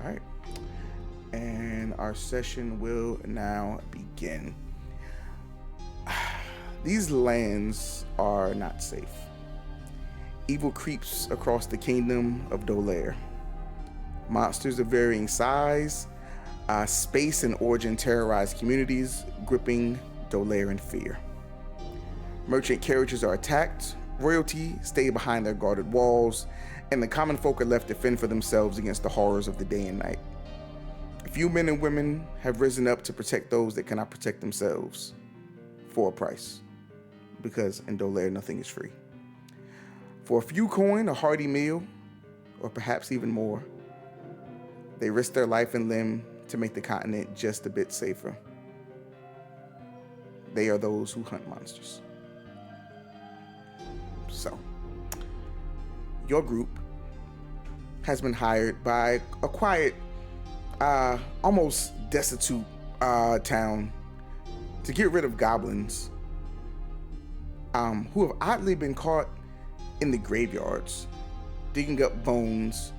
right. And our session will now begin. These lands are not safe. Evil creeps across the kingdom of Dolaire. Monsters of varying size, space, and origin terrorize communities, gripping Dolaire in fear. Merchant carriages are attacked, royalty stay behind their guarded walls, and the common folk are left to fend for themselves against the horrors of the day and night. A few men and women have risen up to protect those that cannot protect themselves for a price, because in Dolaire nothing is free. For a few coin, a hearty meal, or perhaps even more, they risk their life and limb to make the continent just a bit safer. They are those who hunt monsters. So, your group has been hired by a quiet, almost destitute town to get rid of goblins who have oddly been caught in the graveyards, digging up bones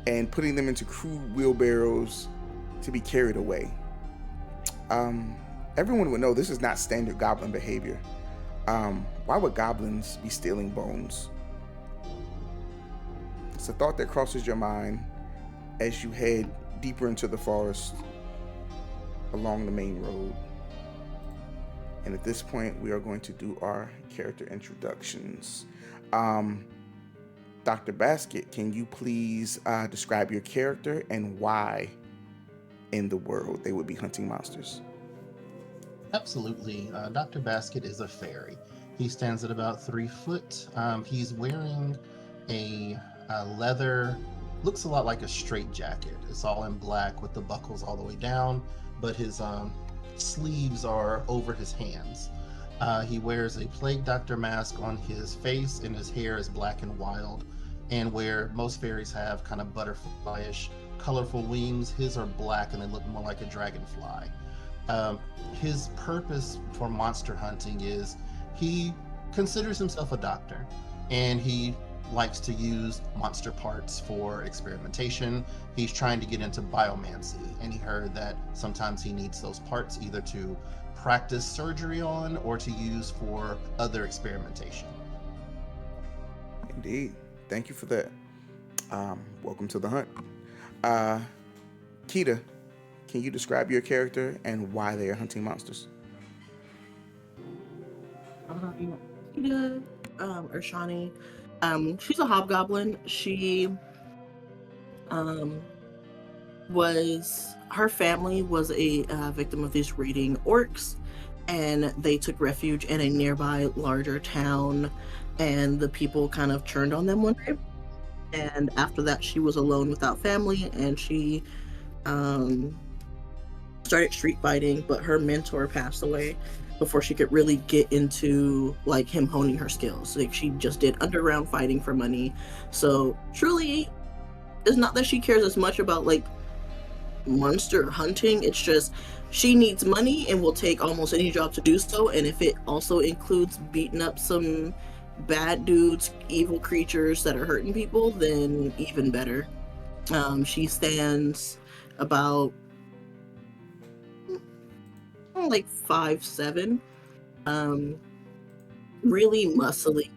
and putting them into crude wheelbarrows to be carried away. Everyone would know this is not standard goblin behavior. Why would goblins be stealing bones? It's a thought that crosses your mind as you head deeper into the forest along the main road. And at this point, we are going to do our character introductions. Dr. Basket, can you please describe your character and why in the world they would be hunting monsters? Absolutely. Dr. Basket is a fairy. He stands at about 3 foot. He's wearing a leather, looks a lot like a straight jacket. It's all in black with the buckles all the way down, but his sleeves are over his hands. He wears a plague doctor mask on his face, and his hair is black and wild. And where most fairies have kind of butterflyish, colorful wings, his are black and they look more like a dragonfly. His purpose for monster hunting is he considers himself a doctor, and he likes to use monster parts for experimentation. He's trying to get into biomancy, and he heard that sometimes he needs those parts either to practice surgery on or to use for other experimentation. Indeed. Thank you for that. Welcome to the hunt. Uh, Kita, can you describe your character and why they are hunting monsters? Ida, Urshani, she's a hobgoblin. She um, her family was a victim of these raiding orcs, and they took refuge in a nearby larger town, and the people kind of turned on them one day. And after that, she was alone without family, and she um, started street fighting, but her mentor passed away before she could really get into like him honing her skills. Like she just did underground fighting for money. So truly, it's not that she cares as much about like monster hunting. It's just she needs money and will take almost any job to do so. And if it also includes beating up some bad dudes, evil creatures that are hurting people, then even better. She stands about like 5'7", really muscly.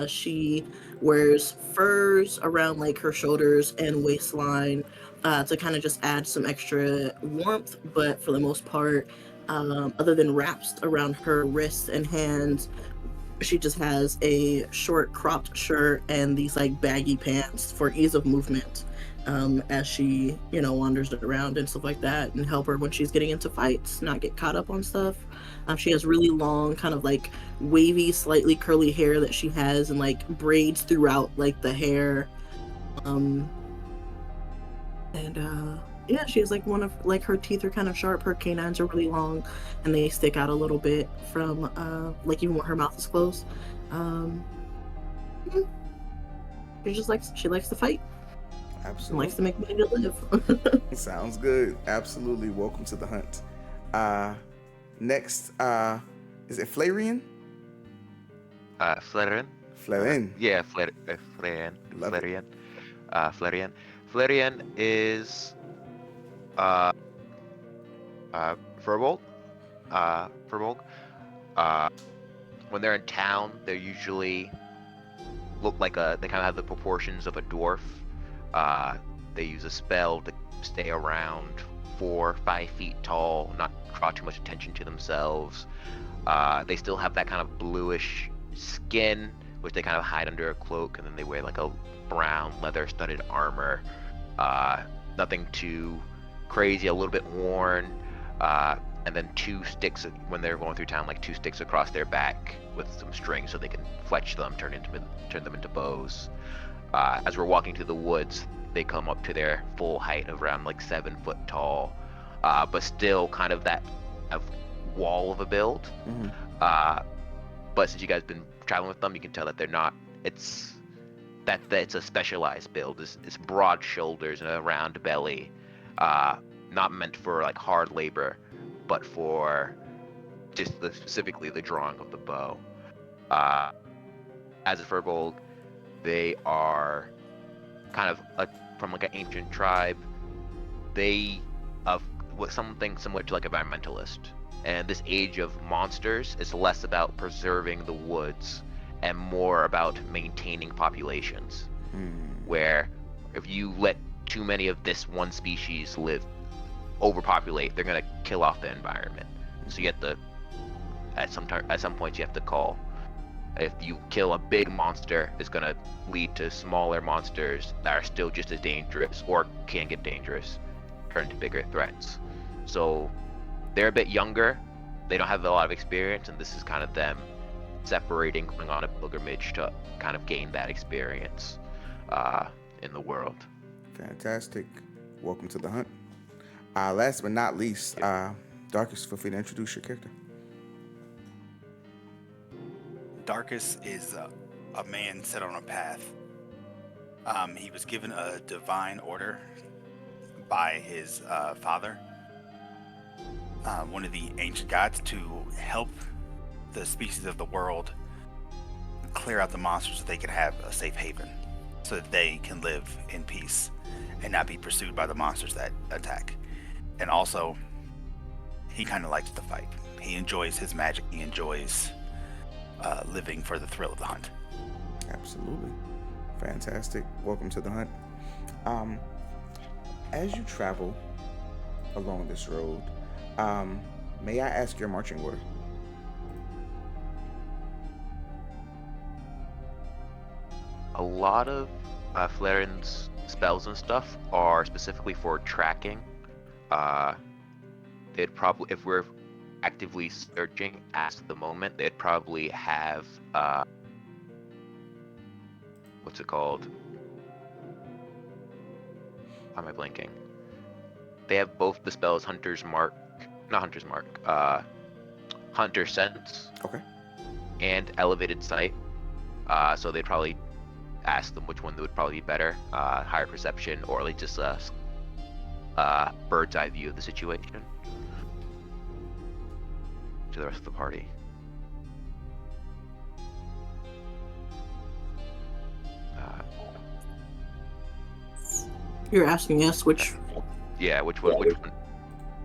She wears furs around like her shoulders and waistline to kind of just add some extra warmth, but for the most part, other than wraps around her wrists and hands, she just has a short cropped shirt and these like baggy pants for ease of movement, as she wanders around and stuff like that, and help her when she's getting into fights not get caught up on stuff. She has really long kind of like wavy slightly curly hair that she has and like braids throughout like the hair, um and yeah, she has like one of like her teeth are kind of sharp, her canines are really long, and they stick out a little bit from like even when her mouth is closed. um she likes to fight and likes to Absolutely. make money to live. Sounds good. Absolutely. Welcome to the hunt. Uh, next, is it Flareon? Flarian. Flaren. Yeah, Flarian. Love it. Flarian. Flarian. Flareon is uh Furbolg. Furbolg. Uh, when they're in town, they're usually look like they kind of have the proportions of a dwarf. They use a spell to stay around 4 or 5 feet tall, not draw too much attention to themselves. They still have that kind of bluish skin, which they kind of hide under a cloak, and then they wear like a brown leather-studded armor. Nothing too crazy, a little bit worn. And then 2 sticks when they're going through town, like 2 sticks across their back with some string, so they can fletch them, turn them into bows. As we're walking through the woods, they come up to their full height of around like 7 foot tall, but still kind of that wall of a build. Mm-hmm. But since you guys have been traveling with them, you can tell that they're not. It's a specialized build. It's broad shoulders and a round belly, not meant for like hard labor, but for just specifically the drawing of the bow. As a Furbolg, they are kind of from like an ancient tribe. They something similar to like a environmentalist. And this age of monsters is less about preserving the woods and more about maintaining populations. Where if you let too many of this one species overpopulate, they're gonna kill off the environment. So you have to, at some point, you have to call. If you kill a big monster, it's gonna lead to smaller monsters that are still just as dangerous or can get dangerous, turn to bigger threats. So they're a bit younger, they don't have a lot of experience, and this is kind of them separating, going on a pilgrimage to kind of gain that experience in the world. Fantastic. Welcome to the hunt. Last but not least, Darkus, feel free to introduce your character. Darkus is a man set on a path. He was given a divine order by his father, one of the ancient gods, to help the species of the world clear out the monsters so they can have a safe haven, so that they can live in peace and not be pursued by the monsters that attack. And also, he kind of likes to fight. He enjoys his magic. He enjoys living for the thrill of the hunt. Absolutely. Fantastic. Welcome to the hunt. As you travel along this road, may I ask your marching order? A lot of Flareon's spells and stuff are specifically for tracking. They'd probably, if we're actively searching at the moment, they'd probably have what's it called? Why am I blanking? They have both the spells Hunter's Sense. Okay. And Elevated Sight. So they'd probably ask them which one would probably be better, higher perception, or like just a bird's eye view of the situation to the rest of the party. You're asking us which? Yeah, which one?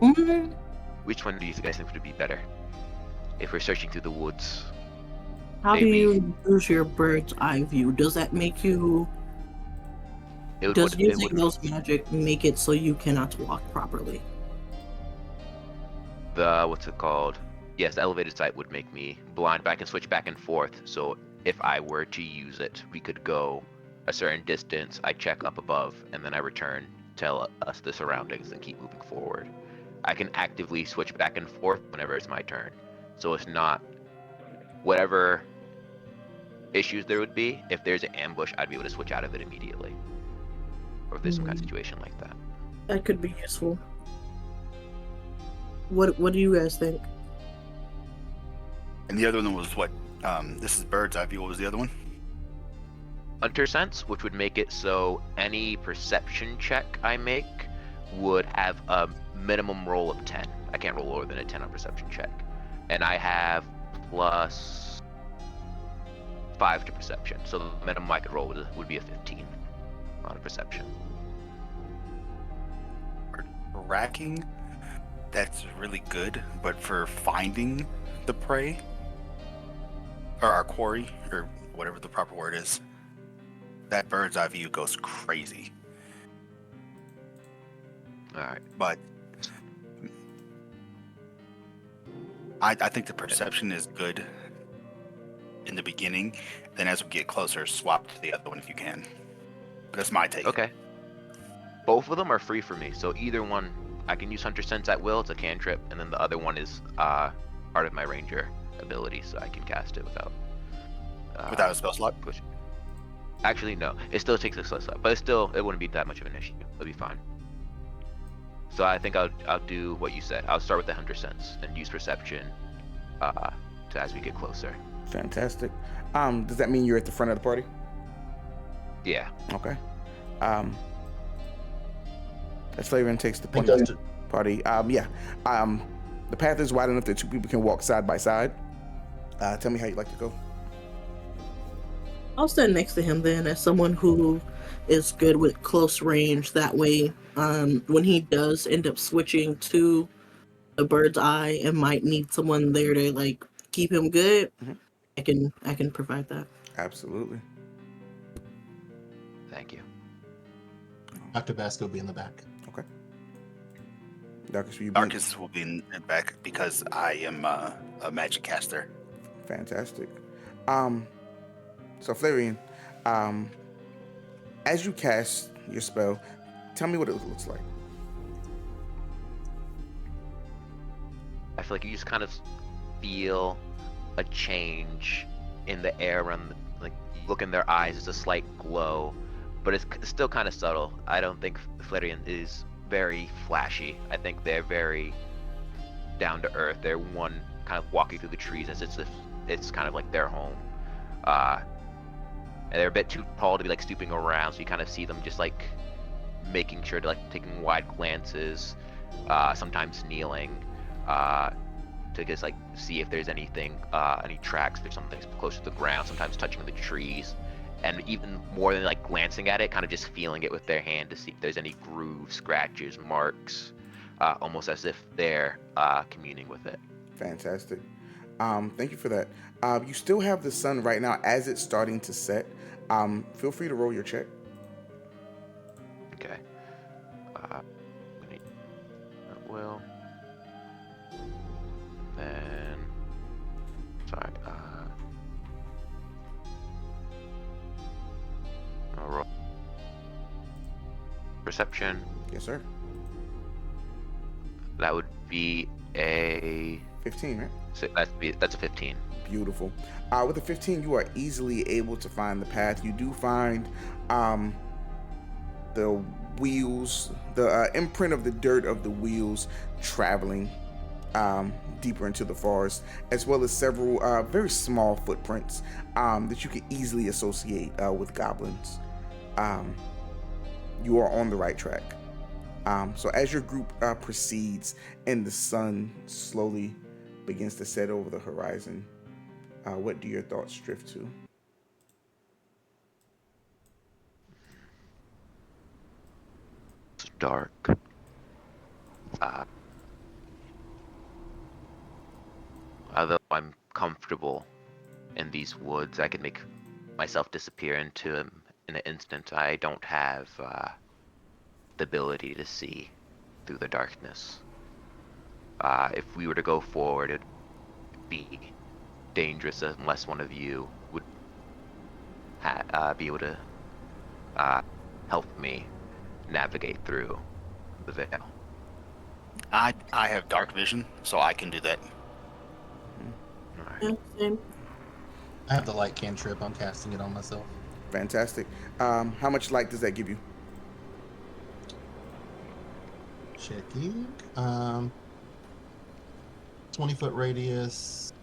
Mm, Which one do you guys think would be better if we're searching through the woods? how Maybe. do you use your bird's eye view? Does that make you? Does using those magic make it so you cannot walk properly? What's it called? Yes, the elevated sight would make me blind, but I can switch back and forth. So if I were to use it, we could go a certain distance. I check up above, and then I return, tell us the surroundings, and keep moving forward. I can actively switch back and forth whenever it's my turn. So it's not whatever issues there would be. If there's an ambush, I'd be able to switch out of it immediately. Or if there's some kind of situation like that. That could be useful. What do you guys think? And the other one was what? This is bird's eye view. What was the other one? Hunter Sense, which would make it so any perception check I make would have a minimum roll of 10. I can't roll lower than a 10 on perception check. And I have plus 5 to perception. So the minimum I could roll would be a 15 on a perception. tracking, that's really good. But for finding the prey, or our quarry, or whatever the proper word is, that bird's eye view goes crazy. All right. But I think the perception is good in the beginning. Then as we get closer, swap to the other one if you can. But that's my take. Okay. Both of them are free for me, so either one I can use Hunter Sense at will. It's a cantrip, and then the other one is part of my Ranger ability, so I can cast it without Without a spell slot? push. Actually, no. It still takes a slot, but it wouldn't be that much of an issue. It'll be fine. So I think I'll do what you said. I'll start with the Hunter Sense and use Perception to as we get closer. Fantastic. Does that mean you're at the front of the party? Yeah. Okay. As Flavian takes the Think point that's of the party. Yeah. The path is wide enough that two people can walk side by side. Tell me how you'd like to go. I'll stand next to him then as someone who is good with close range. That way, when he does end up switching to a bird's eye and might need someone there to like keep him good, Mhm. I can provide that. Absolutely. Thank you. Dr. Basco will be in the back. Okay. Darkus, will you be- Darkus will be in the back because I am a magic caster. Fantastic. So Flavian, as you cast your spell, tell me what it looks like. I feel like you just kind of feel a change in the air around, like you look in their eyes, it's a slight glow, but it's still kind of subtle. I don't think Flareon is very flashy. I think they're very down to earth. They're one kind of walking through the trees as if it's kind of like their home. And they're a bit too tall to be like stooping around, so you kind of see them just like making sure to like taking wide glances, sometimes kneeling, to just like see if there's anything, any tracks, there's something close to the ground, sometimes touching the trees, and even more than like glancing at it, kind of just feeling it with their hand to see if there's any grooves, scratches, marks, almost as if they're communing with it. Fantastic. Thank you for that. You still have the sun right now as it's starting to set. Feel free to roll your check. Okay. We need that will. Then, sorry. I'll roll. Perception. Yes, sir. That would be a 15, right? so that's a 15. Beautiful. With the 15, you are easily able to find the path. You do find the wheels, the imprint of the dirt of the wheels traveling deeper into the forest, as well as several very small footprints that you can easily associate with goblins. You are on the right track. So as your group proceeds and the sun slowly begins to set over the horizon, what do your thoughts drift to? It's dark. Although I'm comfortable in these woods, I can make myself disappear into them in an instant. I don't have the ability to see through the darkness. If we were to go forward, it'd be dangerous unless one of you would be able to help me navigate through the veil. I have dark vision, so I can do that. All right. Yeah, same. I have the light cantrip. I'm casting it on myself. Fantastic. How much light does that give you? Checking. 20-foot radius.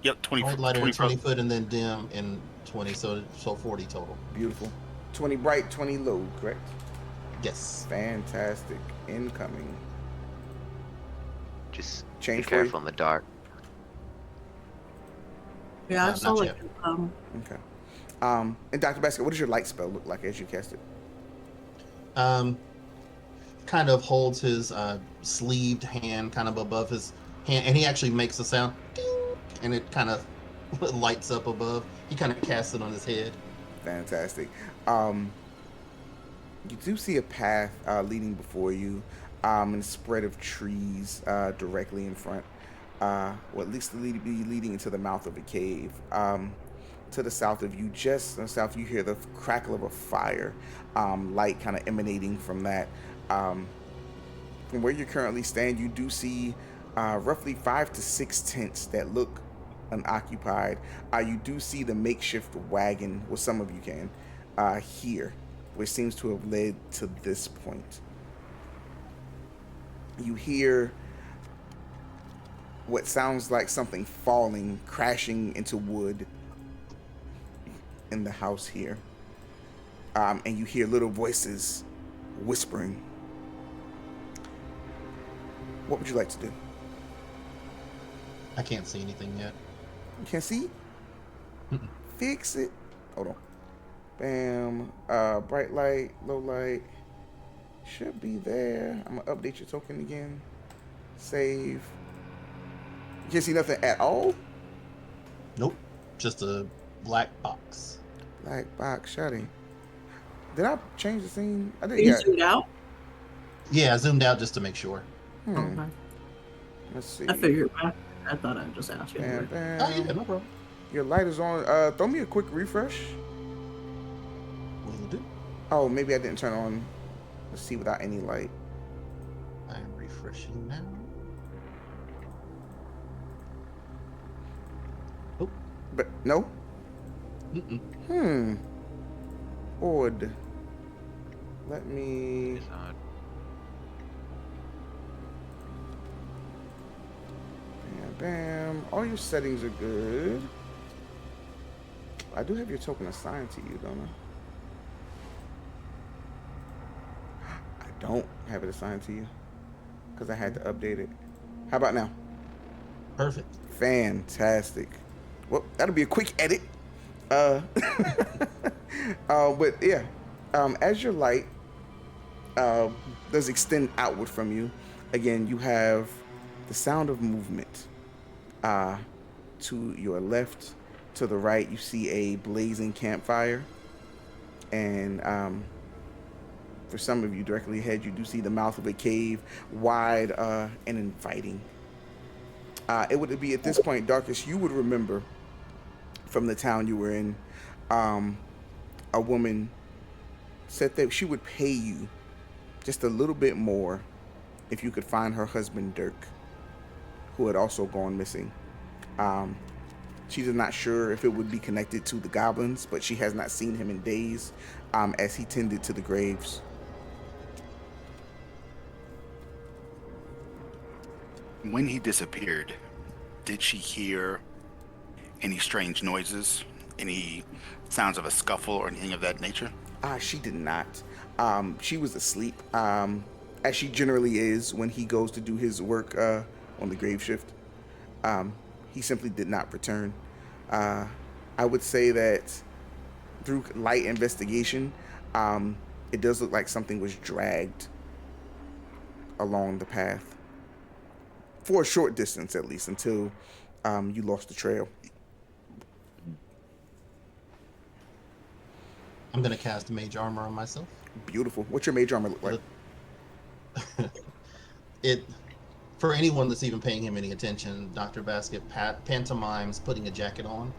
Yep, 20 Bright lighter 20 20 foot, and then dim and 20. So 40 total. Beautiful. 20 bright, 20 low, correct? Yes. Fantastic. Incoming. Just Change be for you? careful in the dark. Yeah, I Not saw like yet. Okay. And Dr. Basket, what does your light spell look like as you cast it? kind of holds his sleeved hand kind of above his hand, and he actually makes a sound, ding, and it kind of lights up above. He kind of casts it on his head. Fantastic. You do see a path leading before you, and a spread of trees directly in front. Or at least be leading into the mouth of a cave. To the south of you, just to the south, you hear the crackle of a fire, light kind of emanating from that. From where you currently stand, you do see roughly 5 to 6 tents that look unoccupied. You do see the makeshift wagon, well, some of you can, here, which seems to have led to this point. You hear what sounds like something falling, crashing into wood in the house here. And you hear little voices whispering. What would you like to do? I can't see anything yet. You can't see? Mm-mm. Fix it. Hold on. Bam. Bright light, low light. Should be there. I'm gonna update your token again. Save. You can't see nothing at all? Nope, just a black box. Black box, shutty. Did I change the scene? I did. Can you Yeah. zoom out? Yeah, I zoomed out just to make sure. Hmm. Okay. Let's see. I figured. I thought I'd just ask you. Bam, bam. Oh yeah, no problem. Your light is on. Throw me a quick refresh. Will do. Oh, maybe I didn't turn on. Let's see without any light. I'm refreshing now. Oh. But no. Mm-mm. Odd. Let me. It's odd. Bam, bam. All your settings are good. I do have your token assigned to you, don't I? I don't have it assigned to you because I had to update it. How about now? Perfect. Fantastic. Well, that'll be a quick edit. But yeah, as your light does extend outward from you, again, you have the sound of movement. To your left, to the right, you see a blazing campfire. And for some of you directly ahead, you do see the mouth of a cave, wide and inviting. It would be at this point, Darkus, you would remember from the town you were in, a woman said that she would pay you just a little bit more if you could find her husband, Dirk, who had also gone missing. She's not sure if it would be connected to the goblins, but she has not seen him in days, as he tended to the graves. When he disappeared, did she hear any strange noises? Any sounds of a scuffle or anything of that nature? She did not. She was asleep, as she generally is when he goes to do his work on the grave shift. He simply did not return. I would say that through light investigation, it does look like something was dragged along the path. For a short distance, at least, until you lost the trail. I'm gonna cast Mage Armor on myself. Beautiful. What's your mage armor look like? It, for anyone that's even paying him any attention, Dr. Basket pantomimes putting a jacket on,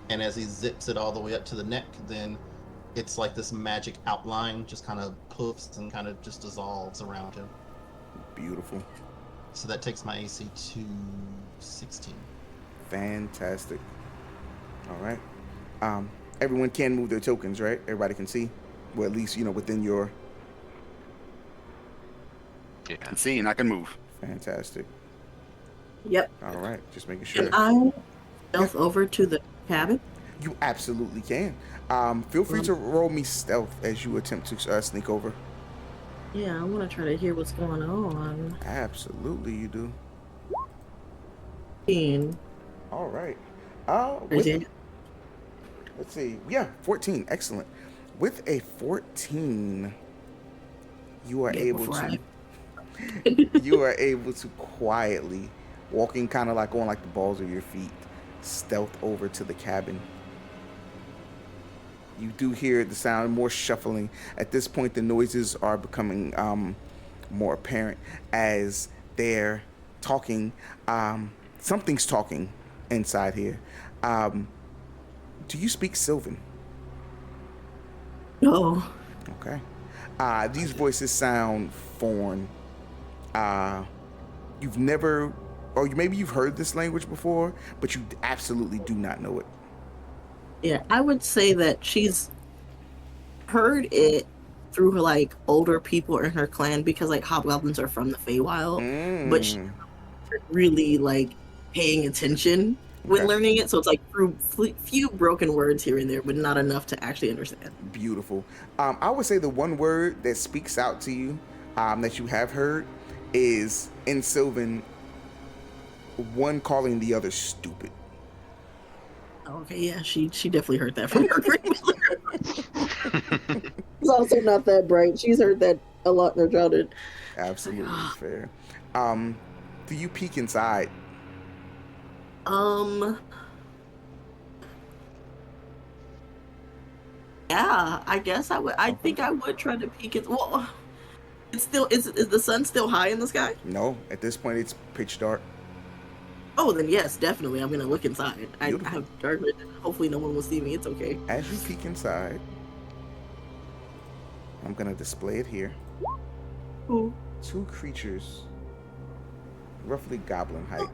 and as he zips it all the way up to the neck, then it's like this magic outline just kind of poofs and kind of just dissolves around him. Beautiful. So that takes my AC to 16. Fantastic. All right. Everyone can move their tokens, right? Everybody can see. Well, at least, within your... Yeah. I can see and I can move. Fantastic. Yep. All right. Just making sure. Can I stealth over to the cabin? You absolutely can. Feel free to roll me stealth as you attempt to sneak over. Yeah, I want to try to hear what's going on. Absolutely, you do. 14. All right. Is it? Let's see. Yeah, 14. Excellent. With a 14, you are Yeah, able before to... You are able to quietly, walking kind of like on like the balls of your feet, stealth over to the cabin. You do hear the sound more shuffling. At this point, the noises are becoming more apparent as they're talking. Something's talking inside here. Um, do you speak Sylvan? No. Okay. These voices sound foreign. Uh, you've never, or maybe you've heard this language before, but you absolutely do not know it. Yeah, I would say that she's heard it through her like older people in her clan because like hobgoblins are from the Feywild, but she's Mm, really like paying attention when okay. learning it. So it's like through few broken words here and there, but not enough to actually understand. Beautiful. I would say the one word that speaks out to you that you have heard is in Sylvan, one calling the other stupid. Okay, yeah, she definitely heard that from her grandmother. She's also not that bright. She's heard that a lot in her childhood. Absolutely fair. Um, do you peek inside? Um, yeah, I guess I would. I think I would try to peek it. Well, it's still is the sun still high in the sky? No, at this point it's pitch dark. Oh, then yes, definitely. I'm gonna look inside. I Beautiful. have dark vision. Hopefully, no one will see me. It's okay. As you peek inside, I'm gonna display it here. Ooh. Two creatures, roughly goblin height,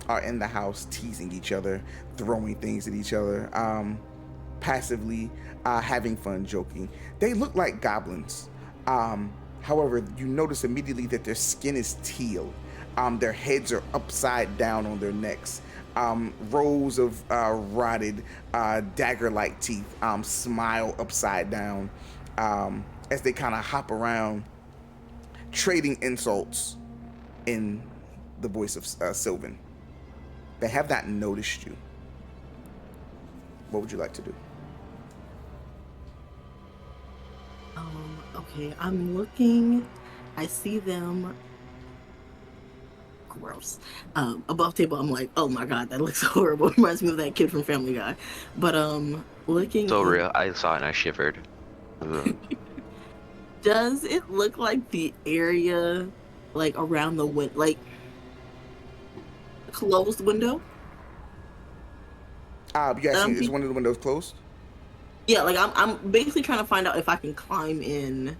are in the house teasing each other, throwing things at each other, passively having fun, joking. They look like goblins. However, you notice immediately that their skin is teal. Their heads are upside down on their necks. Rows of rotted dagger-like teeth smile upside down as they kind of hop around, trading insults in the voice of Sylvan. They have not noticed you. What would you like to do? Okay, I'm looking. I see them. Gross. Above table, I'm like, oh my god, that looks horrible. Reminds me of that kid from Family Guy. But looking. So real. I saw it and I shivered. Ugh. Does it look like the area, like around the window, like closed window? You asking, is one of the windows closed? Yeah, like I'm basically trying to find out if I can climb in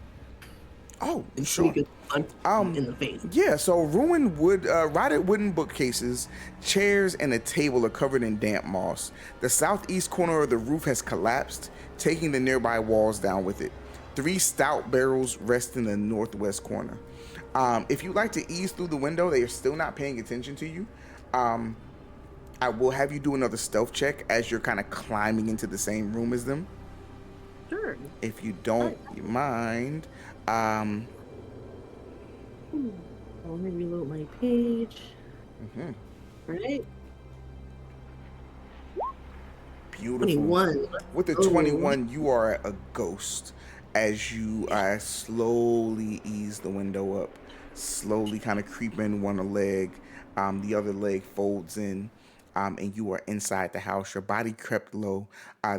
Oh, and sure. sneak a punch in the face. Yeah, so ruined wood, rotted wooden bookcases, chairs, and a table are covered in damp moss. The southeast corner of the roof has collapsed, taking the nearby walls down with it. 3 stout barrels rest in the northwest corner. If you'd like to ease through the window, they are still not paying attention to you. I will have you do another stealth check as you're kind of climbing into the same room as them. Sure. If you don't mind. Let me reload my page. Right? Beautiful. 21. With the 21, you are a ghost as you slowly ease the window up, slowly kind of creep in one leg, the other leg folds in, and you are inside the house. Your body crept low.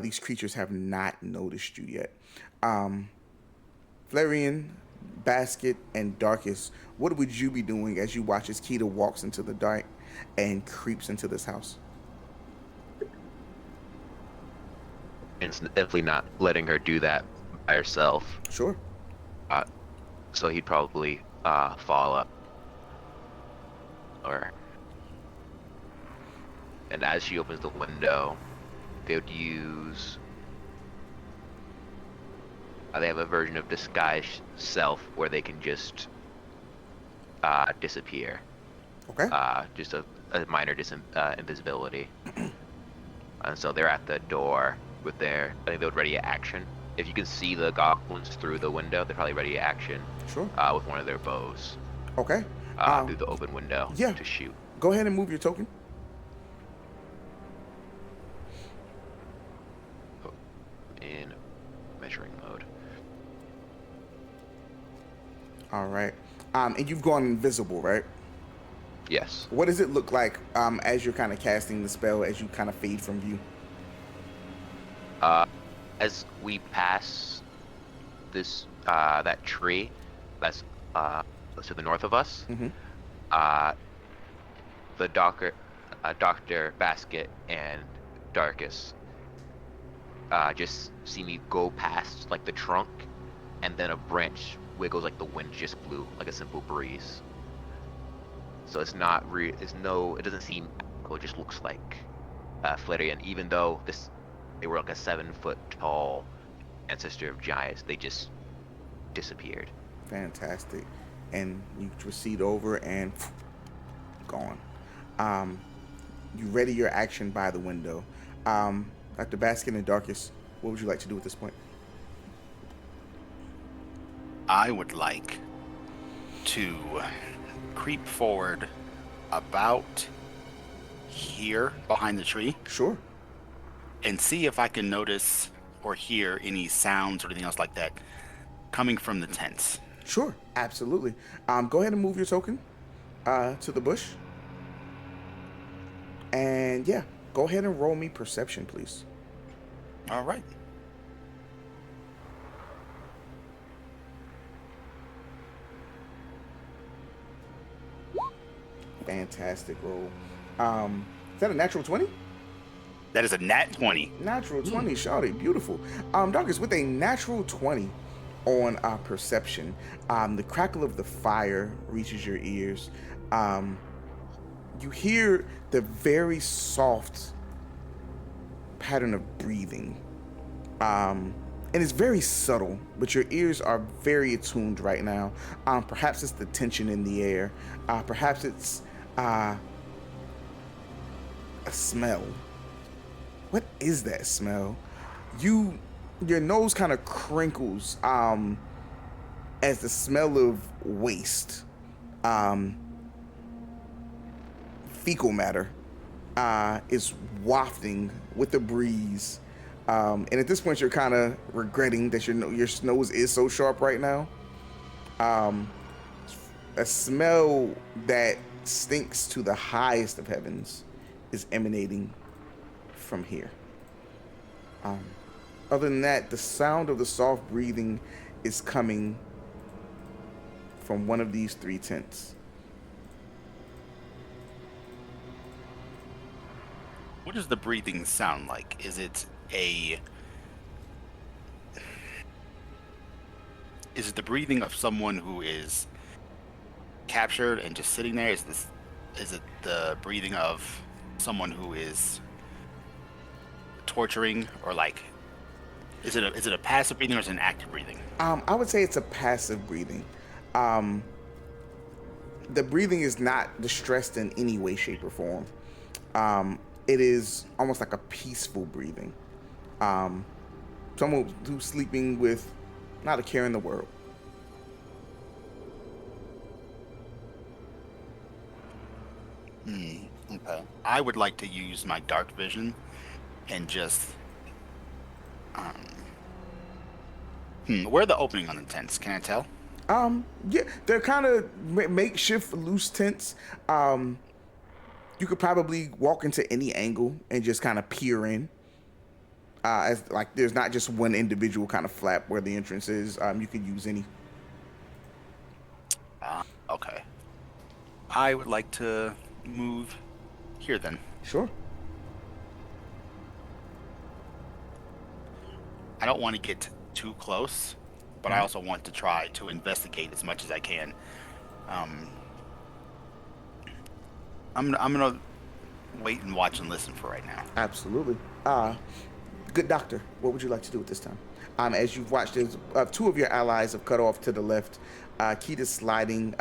These creatures have not noticed you yet. Flarian, Basket, and Darkus, what would you be doing as you watch as Keita walks into the dark and creeps into this house? It's definitely not letting her do that by herself. Sure. So he'd probably fall up. And as she opens the window, they would use. They have a version of disguise self where they can just disappear. Okay. Just a minor invisibility. And so they're at the door with I think they would ready at action. If you can see the goblins through the window, they're probably ready at action. Sure. With one of their bows. Okay. Through the open window. Yeah. To shoot. Go ahead and move your token. In measuring mode. All right. And you've gone invisible, right? Yes. What does it look like as you're kind of casting the spell, as you kind of fade from view? As we pass this that tree that's to the north of us, Mm-hmm. the Dr. Basket and Darkus just see me go past like the trunk, and then a branch wiggles like the wind just blew, like a simple breeze. So it's not real. It doesn't seem magical. It just looks like Flarian. Even though they were like a 7-foot tall ancestor of giants, they just disappeared. Fantastic. And you proceed over and gone. You ready your action by the window. Dr. Baskin and Darkus, what would you like to do at this point? I would like to creep forward about here behind the tree Sure. and see if I can notice or hear any sounds or anything else like that coming from the tents. Sure. Absolutely. Go ahead and move your token to the bush. And yeah, go ahead and roll me perception, please. All right. Fantastic roll. Is that a natural 20? That is a nat 20. Natural 20, shawty, beautiful. Darkus, with a natural 20 on perception, the crackle of the fire reaches your ears. You hear the very soft pattern of breathing. And it's very subtle, but your ears are very attuned right now. Perhaps it's the tension in the air. Perhaps it's a smell. What is that smell? Your nose kind of crinkles as the smell of waste, fecal matter, is wafting with the breeze. And at this point, you're kind of regretting that your nose is so sharp right now. A smell that stinks to the highest of heavens is emanating from here. Other than that, the sound of the soft breathing is coming from one of these 3 tents. What does the breathing sound like? Is it the breathing of someone who is captured and just sitting there? Is it the breathing of someone who is torturing, or like is it a passive breathing or is it an active breathing? I would say it's a passive breathing. The breathing is not distressed in any way, shape, or form. It is almost like a peaceful breathing. Someone who's sleeping with not a care in the world. Okay. I would like to use my dark vision and just where are the opening on the tents? Can I tell? Yeah, they're kind of makeshift loose tents. You could probably walk into any angle and just kind of peer in. As like there's not just one individual kind of flap where the entrance is. You could use any. Okay. I would like to move here then. Sure. I don't want to get too close, but I also want to try to investigate as much as I can. I'm gonna wait and watch and listen for right now. Absolutely. Good doctor, what would you like to do at this time? As you've watched, as 2 of your allies have cut off to the left. Keita's sliding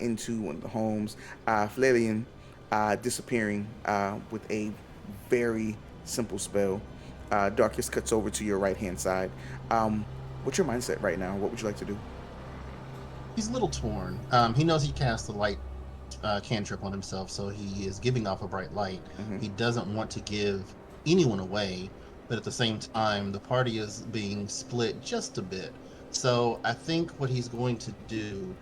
into one of the homes. Flarian disappearing with a very simple spell. Darkus cuts over to your right-hand side. What's your mindset right now? What would you like to do? He's a little torn. He knows he cast the light cantrip on himself, so he is giving off a bright light. He doesn't want to give anyone away, but at the same time, the party is being split just a bit. So I think what he's going to do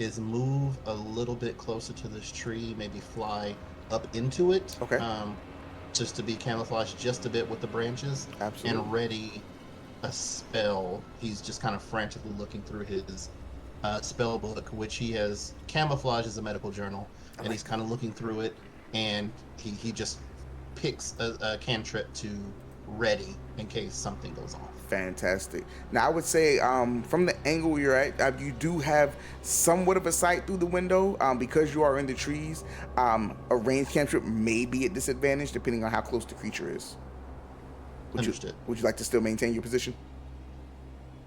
is move a little bit closer to this tree, maybe fly up into it. Okay. Just to be camouflaged just a bit with the branches. Absolutely. And ready a spell. He's just kind of frantically looking through his spell book, which he has camouflaged as a medical journal. And he's kind of looking through it, and he just picks a cantrip to ready in case something goes off. Fantastic. Now I would say from the angle you're at, you do have somewhat of a sight through the window because you are in the trees. A ranged cantrip may be at disadvantage depending on how close the creature is. Understood. Would you like to still maintain your position?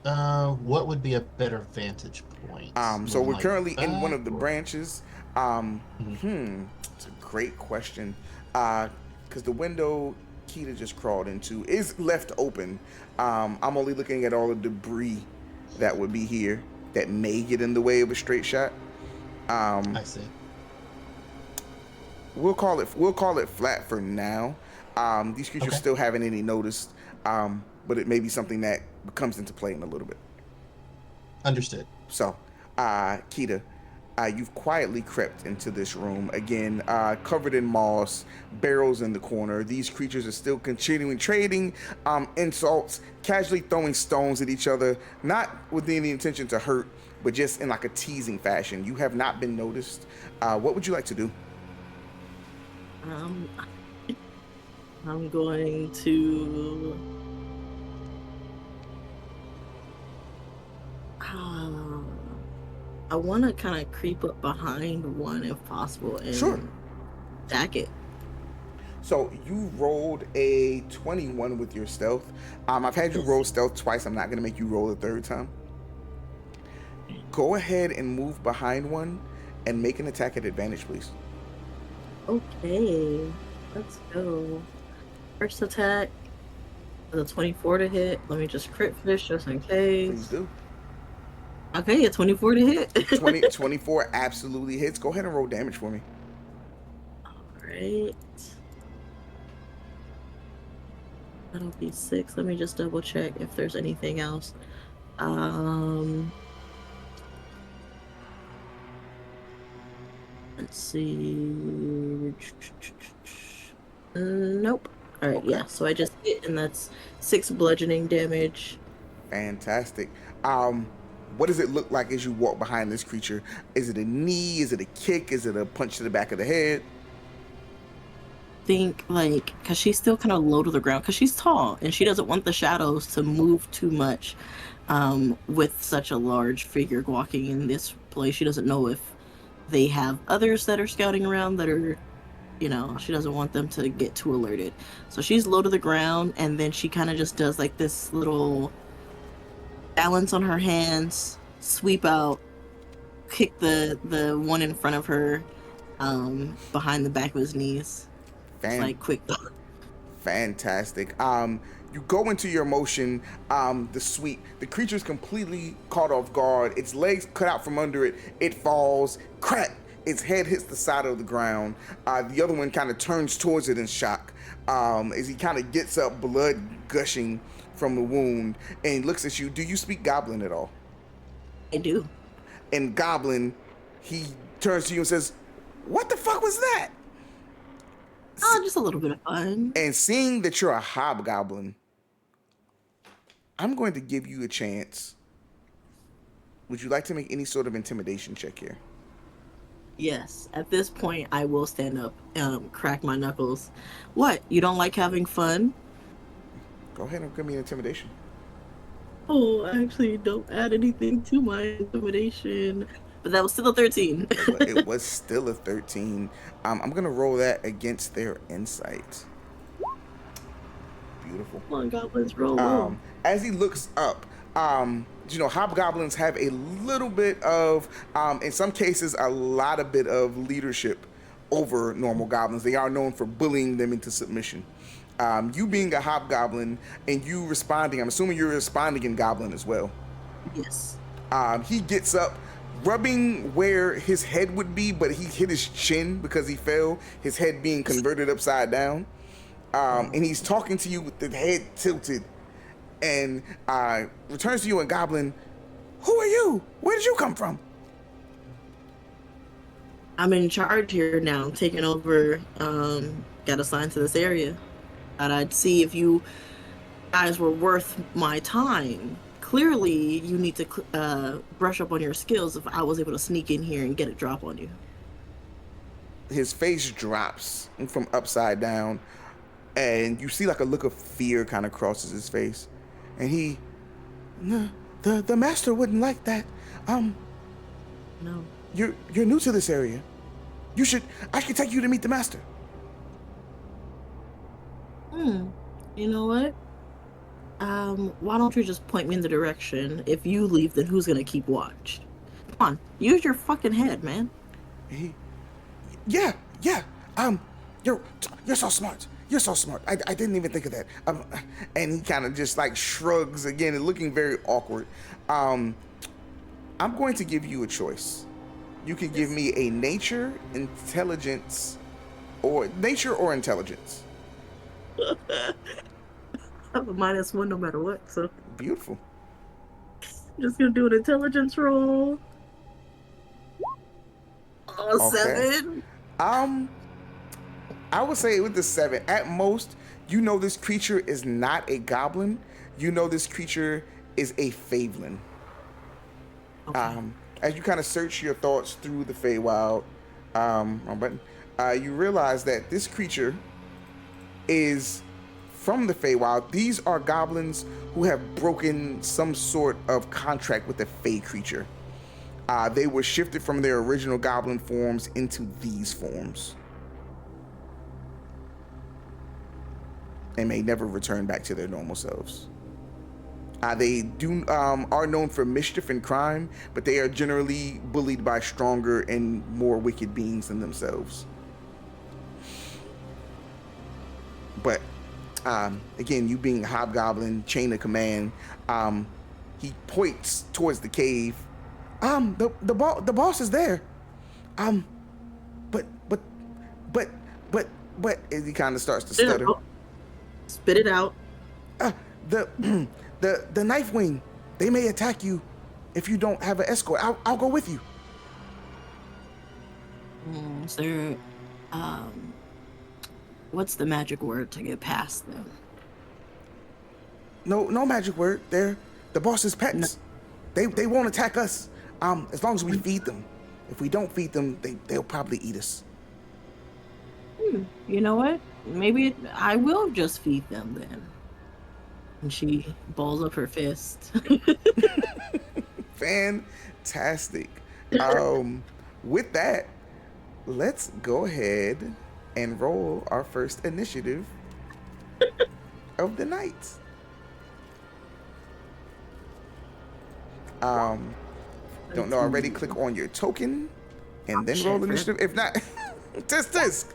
What would be a better vantage point? So we're Like currently in one of the or- branches. It's a great question. Because the window Keita just crawled into is left open. I'm only looking at all the debris that would be here that may get in the way of a straight shot. I see. We'll call it flat for now. These creatures Okay. still haven't any noticed, but it may be something that comes into play in a little bit. Understood. So, Keita, you've quietly crept into this room again, covered in moss, barrels in the corner. These creatures are still continuing trading insults, casually throwing stones at each other, not with any intention to hurt, but just in like a teasing fashion. You have not been noticed. What would you like to do? I'm going to. I want to kind of creep up behind one if possible and Sure. attack it. So you rolled a 21 with your stealth. I've had you roll stealth twice. I'm not going to make you roll a third time. Go ahead and move behind one and make an attack at advantage, please. Okay, let's go. First attack, the 24 to hit. Let me just crit fish just in Please case. do. Okay, a 24 to hit. 24 absolutely hits. Go ahead and roll damage for me. Alright. That'll be 6. Let me just double check if there's anything else. Let's see. Nope. Alright, Okay. yeah. So I just hit, and that's 6 bludgeoning damage. Fantastic. What does it look like as you walk behind this creature? Is it a knee? Is it a kick? Is it a punch to the back of the head? Think like, because she's still kind of low to the ground because she's tall and she doesn't want the shadows to move too much with such a large figure walking in this place. She doesn't know if they have others that are scouting around that are, she doesn't want them to get too alerted. So she's low to the ground, and then she kind of just does like this little balance on her hands, sweep out, kick the one in front of her behind the back of his knees. It's like quick. Fantastic. You go into your motion, the sweep. The creature's completely caught off guard. Its legs cut out from under it. It falls. Crack. Its head hits the side of the ground. The other one kind of turns towards it in shock as he kind of gets up, blood gushing from the wound, and looks at you. Do you speak Goblin at all? I do. And Goblin, he turns to you and says, "What the fuck was that?" Oh, just a little bit of fun. And seeing that you're a hobgoblin, I'm going to give you a chance. Would you like to make any sort of intimidation check here? Yes. At this point, I will stand up, crack my knuckles. What? You don't like having fun? Go ahead and give me an intimidation. Oh, actually, don't add anything to my intimidation. But that was still a 13. It was still a 13. I'm going to roll that against their insight. Beautiful. Come on, goblins, roll low. As he looks up, hobgoblins have a little bit of, in some cases, a lot of bit of leadership over normal goblins. They are known for bullying them into submission. You being a hobgoblin and you responding, I'm assuming you're responding in goblin as well. Yes. He gets up, rubbing where his head would be, but he hit his chin because he fell, his head being converted upside down. And he's talking to you with the head tilted, and returns to you in Goblin. "Who are you? Where did you come from?" I'm in charge here now, taking over. Got assigned to this area. Thought I'd see if you guys were worth my time. Clearly, you need to brush up on your skills if I was able to sneak in here and get a drop on you. His face drops from upside down, and you see like a look of fear kind of crosses his face, and he, no, the master wouldn't like that. No. You're new to this area. I should take you to meet the master. You know what? Why don't you just point me in the direction? If you leave, then who's gonna keep watch? Come on, use your fucking head, man. Yeah. You're so smart. You're so smart. I didn't even think of that. And he kind of just like shrugs again, and looking very awkward. I'm going to give you a choice. You can give me a nature, intelligence, or intelligence. I have a -1 no matter what, so Beautiful. I'm just gonna do an intelligence roll. Oh, Okay. 7. I would say with the 7, at most, you know this creature is not a goblin. You know this creature is a Favelin. Okay. As you kind of search your thoughts through the Feywild, wrong button, you realize that this creature is from the Feywild. These are goblins who have broken some sort of contract with the Fey creature. They were shifted from their original goblin forms into these forms. And may never return back to their normal selves. They are known for mischief and crime, but they are generally bullied by stronger and more wicked beings than themselves. But again, you being Hobgoblin, chain of command, he points towards the cave. The boss is there. But and he kind of starts to stutter. Spit it out. The Knife Wing, they may attack you if you don't have an escort. I'll go with you. Is there, what's the magic word to get past them? No magic word. They're the boss's pets. They won't attack us. As long as we feed them. If we don't feed them, they'll probably eat us. You know what? Maybe I will just feed them then. And she balls up her fist. Fantastic. With that, let's go ahead and roll our first initiative of the night. Don't know already, click on your token and then roll initiative. If not, tisk.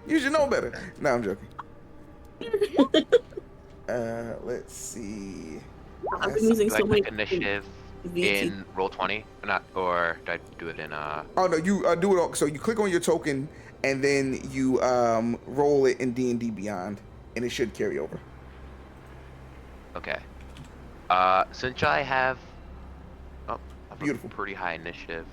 You should know better. No, I'm joking. Let's see. I've been using Do I so many click initiative in Roll20 or do I do it in Oh no, you do it. So you click on your token and then you roll it in D&D Beyond, and it should carry over. Okay. Since I have Beautiful. Pretty high initiative.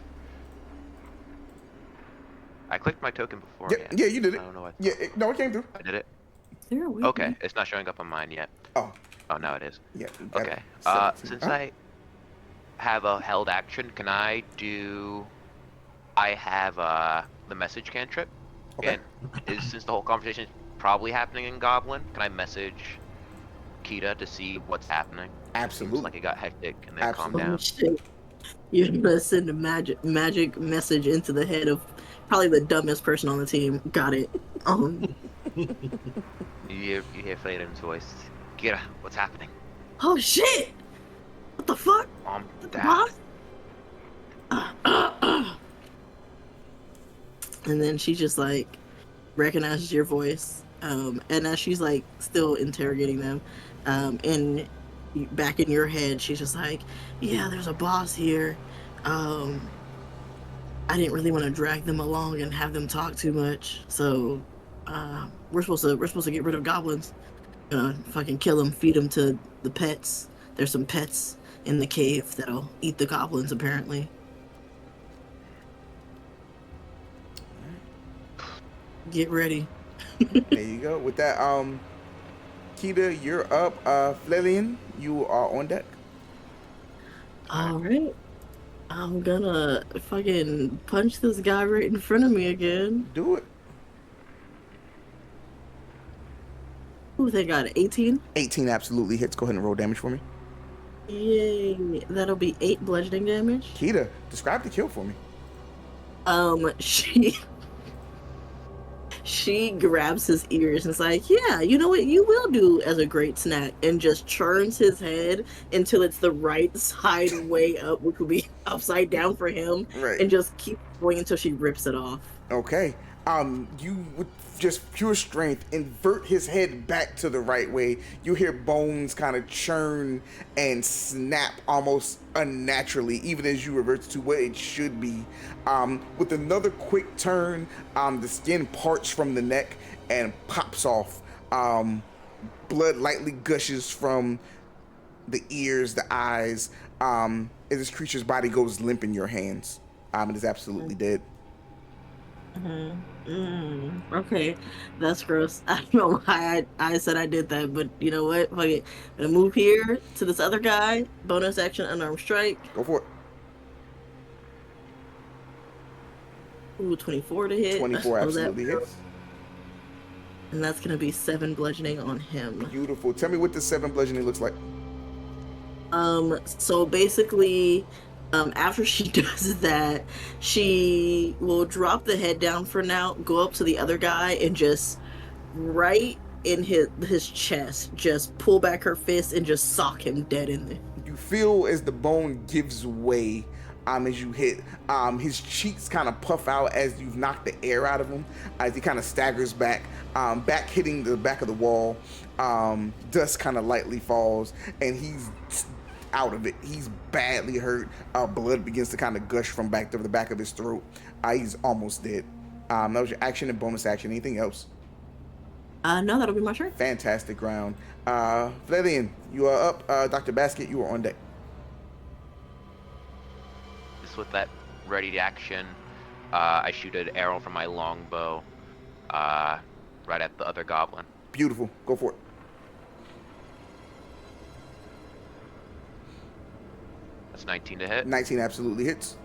I clicked my token before. Yeah, you did it. I don't know what. Yeah, no, it came through. I did it. Is there a way? Okay, it's not showing up on mine yet. Oh, now it is. yeah. you got Okay. it. 17. Since I have a held action, can I do? I have the message cantrip. Okay. And since the whole conversation is probably happening in Goblin, can I message Kita to see what's happening? Absolutely. Seems like it got hectic and then calmed Oh, down. shit. You're gonna send a magic message into the head of probably the dumbest person on the team. Got it. You hear Fladen's voice. Kita, what's happening? Oh shit! What the fuck? Mom, The Dad. boss? And then she just like recognizes your voice. And as she's like still interrogating them, and back in your head, she's just like, yeah, there's a boss here. I didn't really want to drag them along and have them talk too much. So we're supposed to get rid of goblins. Fucking kill them, feed them to the pets. There's some pets in the cave that'll eat the goblins apparently. Get ready. There you go. With that, Kita, you're up. Flelian, you are on deck. All right. I'm gonna fucking punch this guy right in front of me again. Do it. Ooh, they got an 18. 18 absolutely hits. Go ahead and roll damage for me. Yay. That'll be 8 bludgeoning damage. Kita, describe the kill for me. She grabs his ears and is like, yeah, you know what you will do as a great snack, and just churns his head until it's the right side way up, which will be upside down for him, Right. and just keep going until she rips it off. Okay. You with just pure strength invert his head back to the right way. You hear bones kind of churn and snap almost unnaturally, even as you revert to what it should be. With another quick turn, the skin parts from the neck and pops off. Blood lightly gushes from the ears, the eyes, as this creature's body goes limp in your hands. It is absolutely dead. Okay, that's gross. I don't know why I said I did that, but you know what? Fuck it. I'm gonna move here to this other guy. Bonus action, unarmed strike. Go for it. Ooh, 24 to hit. 24 Oh, that- absolutely hits. And that's gonna be 7 bludgeoning on him. Beautiful. Tell me what the 7 bludgeoning looks like. So basically, after she does that, she will drop the head down for now, go up to the other guy, and just right in his chest, just pull back her fist and just sock him dead in there. You feel as the bone gives way as you hit. His cheeks kind of puff out as you've knocked the air out of him, as he kind of staggers back, back hitting the back of the wall. Dust kind of lightly falls, and he's out of it. He's badly hurt. Blood begins to kind of gush from back to the back of his throat. He's almost dead. That was your action and bonus action. Anything else? No, that'll be my turn. Fantastic round. Flelian, you are up. Dr. Basket, you are on deck. Just with that ready to action, I shoot an arrow from my longbow right at the other goblin. Beautiful. Go for it. That's 19 to hit. 19 absolutely hits.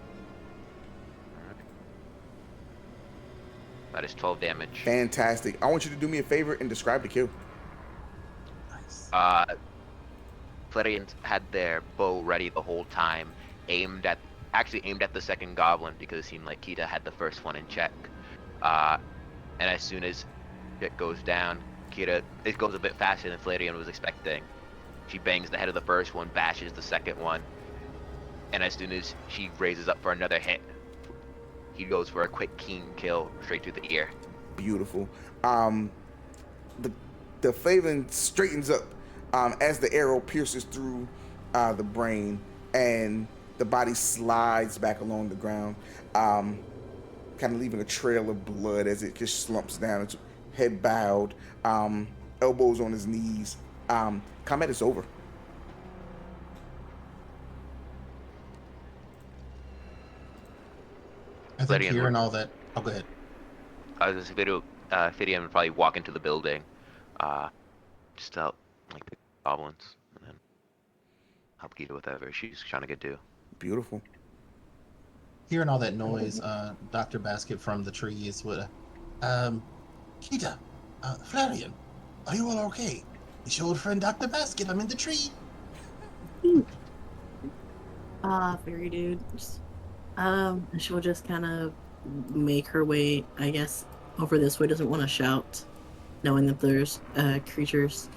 That is 12 damage. Fantastic. I want you to do me a favor and describe the kill. Nice. Flerians had their bow ready the whole time, aimed at the second goblin because it seemed like Kita had the first one in check. And as soon as it goes down, it goes a bit faster than Flerian was expecting. She bangs the head of the first one, bashes the second one, and as soon as she raises up for another hit, he goes for a quick, keen kill straight through the ear. Beautiful. The Flaven straightens up as the arrow pierces through the brain, and the body slides back along the ground, kind of leaving a trail of blood as it just slumps down, its head bowed, elbows on his knees. Combat is over. I think Flerian hearing would- all that. Oh, go ahead. This video, Fidian would probably walk into the building, just out like the goblins, and then help Kita with whatever she's trying to get to. Beautiful. Hearing all that noise, Dr. Basket from the trees would, Kita, Flarian, are you all okay? It's your old friend Dr. Basket. I'm in the tree. Fairy dude. She'll just kind of make her way, I guess, over this way. Doesn't want to shout, knowing that there's creatures.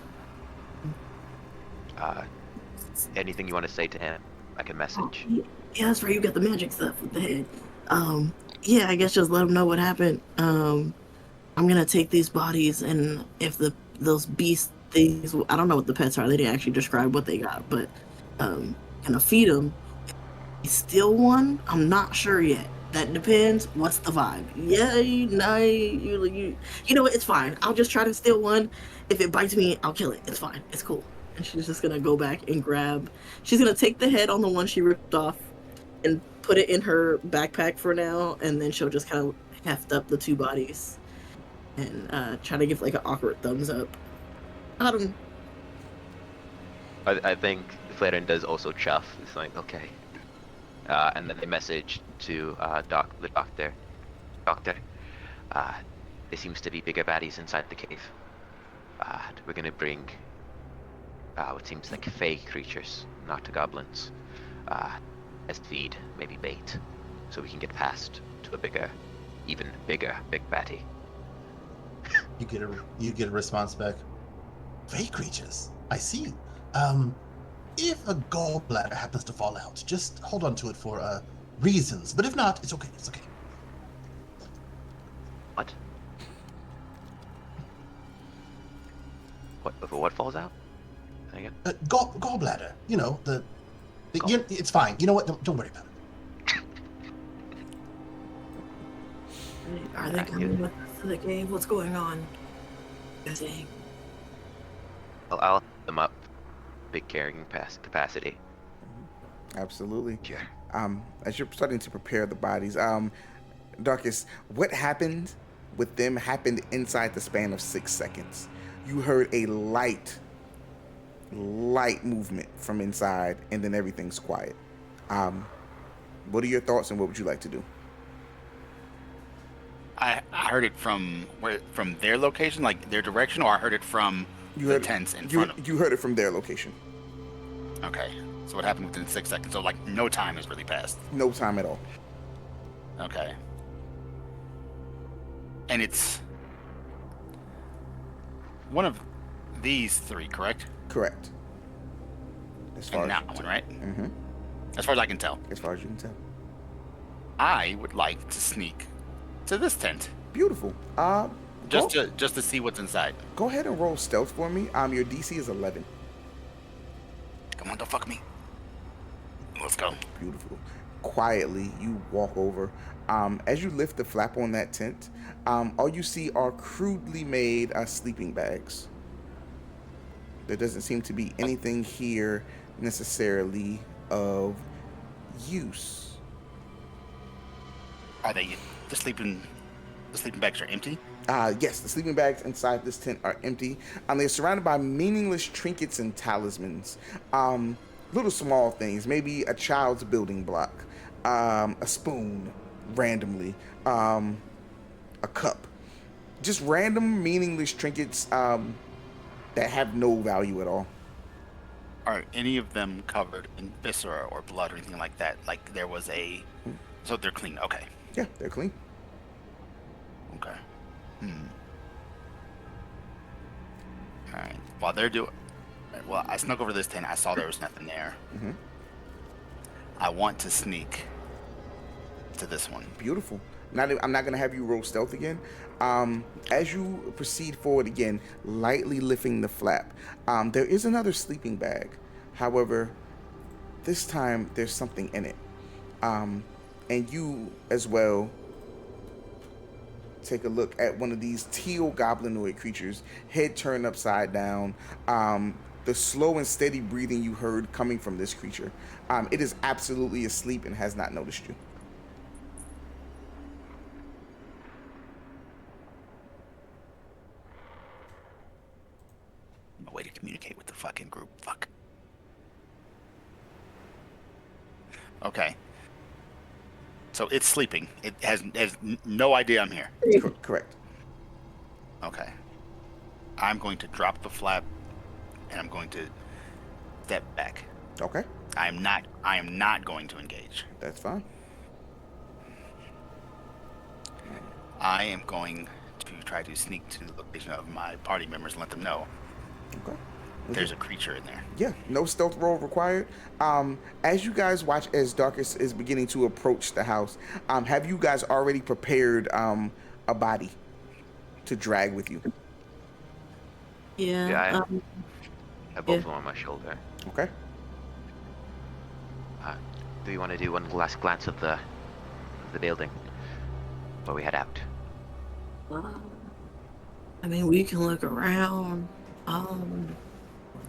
Anything you want to say to him, I can message. Yeah, that's right. You got the magic stuff with the head. Yeah, I guess just let them know what happened. I'm gonna take these bodies, and if those beast things, I don't know what the pets are. They didn't actually describe what they got, but gonna feed them. Steal one? I'm not sure yet. That depends. What's the vibe? Yeah, you know what? It's fine. I'll just try to steal one. If it bites me, I'll kill it. It's fine. It's cool. And she's just gonna go back and grab. She's gonna take the head on the one she ripped off and put it in her backpack for now, and then she'll just kind of heft up the two bodies. and try to give like an awkward thumbs up. I think Flaren does also chuff. It's like, okay. And then they message to the doctor. Doctor, there seems to be bigger baddies inside the cave. We're gonna bring what seems like fey creatures, not goblins, as feed, maybe bait, so we can get past to a bigger, even bigger, big baddie. You get a response back. Fey creatures. I see. If a gallbladder happens to fall out, just hold on to it for reasons. But if not, it's okay. It's okay. What? What falls out? Again? Gallbladder. You know it's fine. You know what? Don't worry about it. Are they coming with us to the cave? What's going on? Guessing. I'll help them up. Big carrying capacity. Absolutely. Sure. As you're starting to prepare the bodies, Darkus, what happened with them happened inside the span of 6 seconds. You heard a light movement from inside, and then everything's quiet. What are your thoughts, and what would you like to do? I heard it from their location, like their direction, or I heard it from the tents in front of them. You heard it from their location. Okay. So what happened within 6 seconds? So like no time has really passed. No time at all. Okay. And it's one of these three, correct? Correct. As far And as that one, right? Mm-hmm. As far as I can tell. As far as you can tell. I would like to sneak to this tent. Beautiful. Just to see what's inside. Go ahead and roll stealth for me. Your DC is 11. Come on, don't fuck me. Let's go. Beautiful. Quietly, you walk over. As you lift the flap on that tent, all you see are crudely made sleeping bags. There doesn't seem to be anything here necessarily of use. Are they the sleeping bags are empty? Yes, the sleeping bags inside this tent are empty. They're surrounded by meaningless trinkets and talismans. Little small things, maybe a child's building block, a spoon, randomly, a cup. Just random meaningless trinkets that have no value at all. Are any of them covered in viscera or blood or anything like that? Like there was a... So they're clean, okay. Yeah, they're clean. Okay. Alright. While they're doing... Well, I snuck over this tent. I saw there was nothing there. Mm-hmm. I want to sneak to this one. Beautiful. I'm not going to have you roll stealth again. As you proceed forward again, lightly lifting the flap, there is another sleeping bag. However, this time there's something in it. And you as well take a look at one of these teal goblinoid creatures, head turned upside down. The slow and steady breathing you heard coming from this creature. It is absolutely asleep and has not noticed you. A way to communicate with the fucking group. Fuck. Okay. So it's sleeping. It has no idea I'm here. Correct. Okay. I'm going to drop the flap and I'm going to step back. Okay. I am not going to engage. That's fine. I am going to try to sneak to the location of my party members and let them know Okay. there's a creature in there. Yeah, no stealth roll required. As you guys watch as Darkus is beginning to approach the house, have you guys already prepared a body to drag with you? Yeah. Yeah, I have both of them on my shoulder. Okay. Do you want to do one last glance of the building before we head out? I mean, we can look around.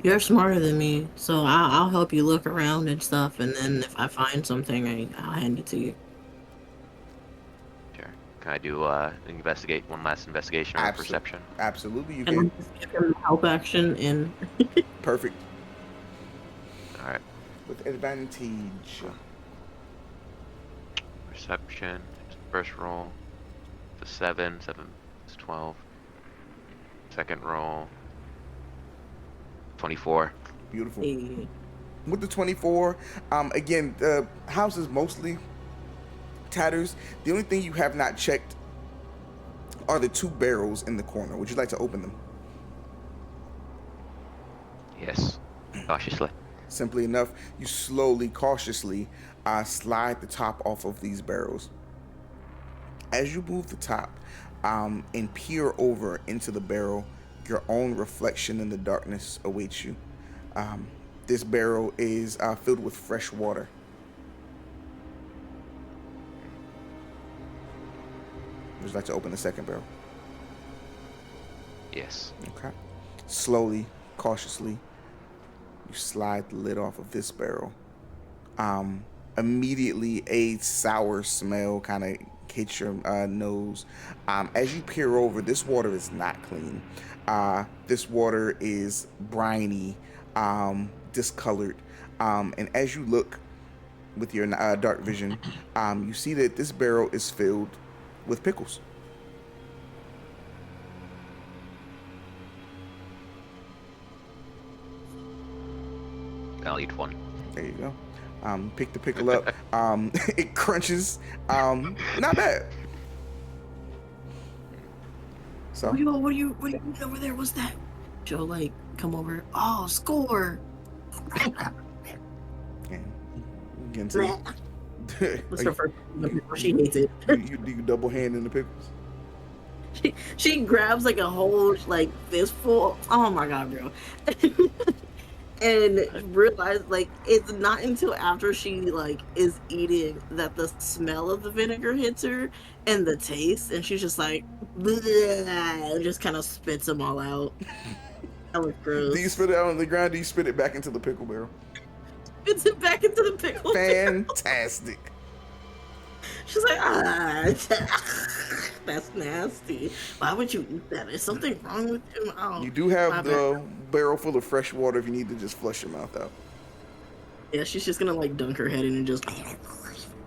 You're smarter than me, so I'll help you look around and stuff, and then if I find something, I'll hand it to you. Sure. Can I do one last investigation or perception? Absolutely, you And can. just give him help action in. Perfect. All right. With advantage. Perception. First roll. The 7. 7 is 12. Second roll. 24. Beautiful. a- With the 24, again, the house is mostly tatters. The only thing you have not checked are the 2 barrels in the corner. Would you like to open them? Yes. Cautiously. Simply enough, you slowly, cautiously slide the top off of these barrels. As you move the top and peer over into the barrel, your own reflection in the darkness awaits you. This barrel is filled with fresh water. Would you like to open the second barrel? Yes. Okay. Slowly, cautiously, you slide the lid off of this barrel. Immediately, a sour smell kind of hits your nose. As you peer over, this water is not clean. This water is briny, discolored. And as you look with your dark vision, you see that this barrel is filled with pickles. I'll eat one. There you go. Pick the pickle up. It crunches. Not bad. So Yo, what are you doing over there? What's that? Joe, like, come over. Oh, score. yeah, you can see. What's her first? She hates it. you double hand in the pickles. She grabs like a whole like fistful. Oh my god, bro. And realize like it's not until after she like is eating that the smell of the vinegar hits her and the taste, and she's just like "Bleh," and just kind of spits them all out. That was gross. Do you spit it out on the ground? Do you spit it back into the pickle barrel? Spits it back into the pickle. Fantastic. She's like, that's nasty. Why would you eat that? Is something wrong with him? Oh, You do my have bad. the barrel full of fresh water if you need to just flush your mouth out. Yeah, she's just gonna like dunk her head in and just.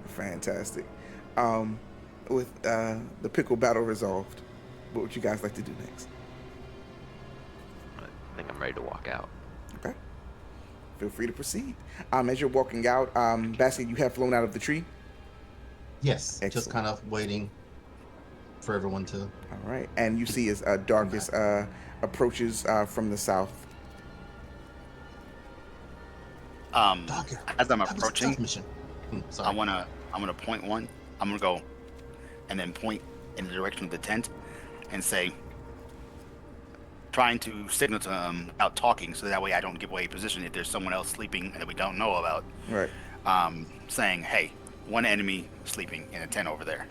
Fantastic. With the pickle battle resolved, what would you guys like to do next? I think I'm ready to walk out. Okay. Feel free to proceed. As you're walking out, Basket, you have flown out of the tree. Yes, Excellent. just kind of waiting for everyone to. All right. And you see as Darkest approaches from the south. Doctor, As I'm that was a approaching, stealth mission. Sorry. I'm gonna point one. I'm gonna go, and then point in the direction of the tent, and say, trying to signal to him about talking, so that way I don't give away position if there's someone else sleeping that we don't know about. Right. Saying, hey, one enemy sleeping in a tent over there.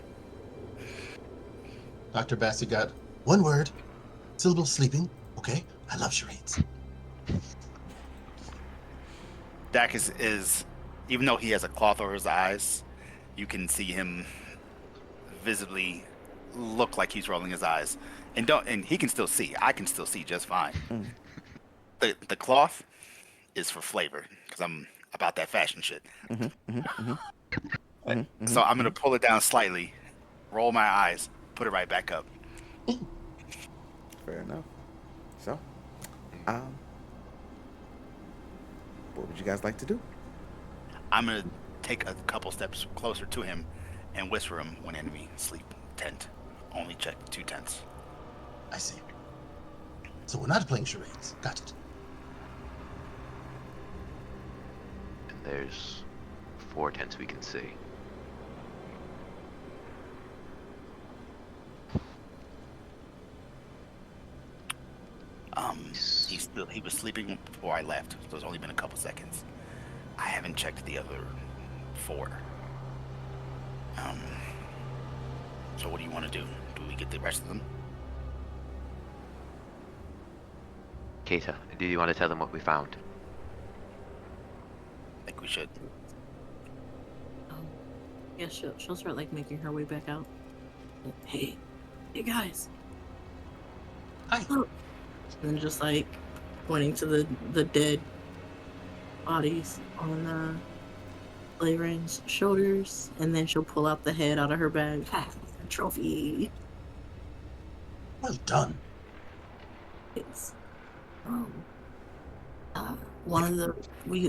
Dr. Bassi got one word, syllable sleeping. Okay, I love charades. Dak is, even though he has a cloth over his eyes, you can see him visibly look like he's rolling his eyes, and he can still see. I can still see just fine. The cloth is for flavor because I'm about that fashion shit. So I'm gonna pull it down slightly, roll my eyes, put it right back up. Fair enough. So, what would you guys like to do? I'm gonna take a couple steps closer to him and whisper him one enemy sleep tent. Only check 2 tents. I see. So we're not playing charades. Got it. And there's 4 tents we can see. He was sleeping before I left, so it's only been a couple seconds. I haven't checked the other 4. So what do you want to do? Do we get the rest of them? Keita, do you want to tell them what we found? I think we should. Yeah, she'll start like making her way back out. Hey, hey guys, Hi. look. And then just like pointing to the dead bodies on Flavor's shoulders, and then she'll pull out the head out of her bag. Ha, trophy. Well done. It's um one of the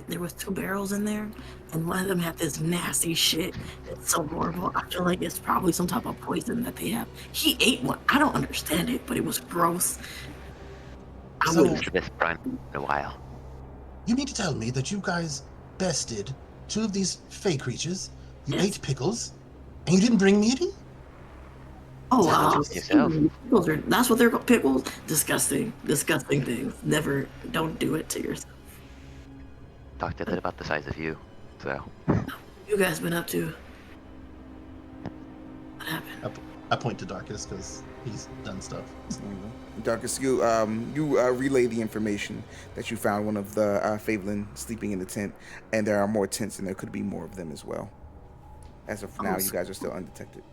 there was 2 barrels in there, and one of them had this nasty shit. It's so horrible. I feel like it's probably some type of poison that they have. He ate one. I don't understand it, but it was gross. I So- wouldn't. This is the best prime in a while. You mean to tell me that you guys bested 2 of these fey creatures, you Yes. ate pickles, and you didn't bring me any? Oh, Yourself. pickles are, that's what they're called. Pickles. Disgusting. Disgusting things. Never. Don't do it to yourself. Talked a bit about the size of you, so. You guys been up to? What happened? I point to Darkus because he's done stuff. Darkus, you relay the information that you found one of the Favelin sleeping in the tent, and there are more tents, and there could be more of them as well. As of now, you guys are still undetected.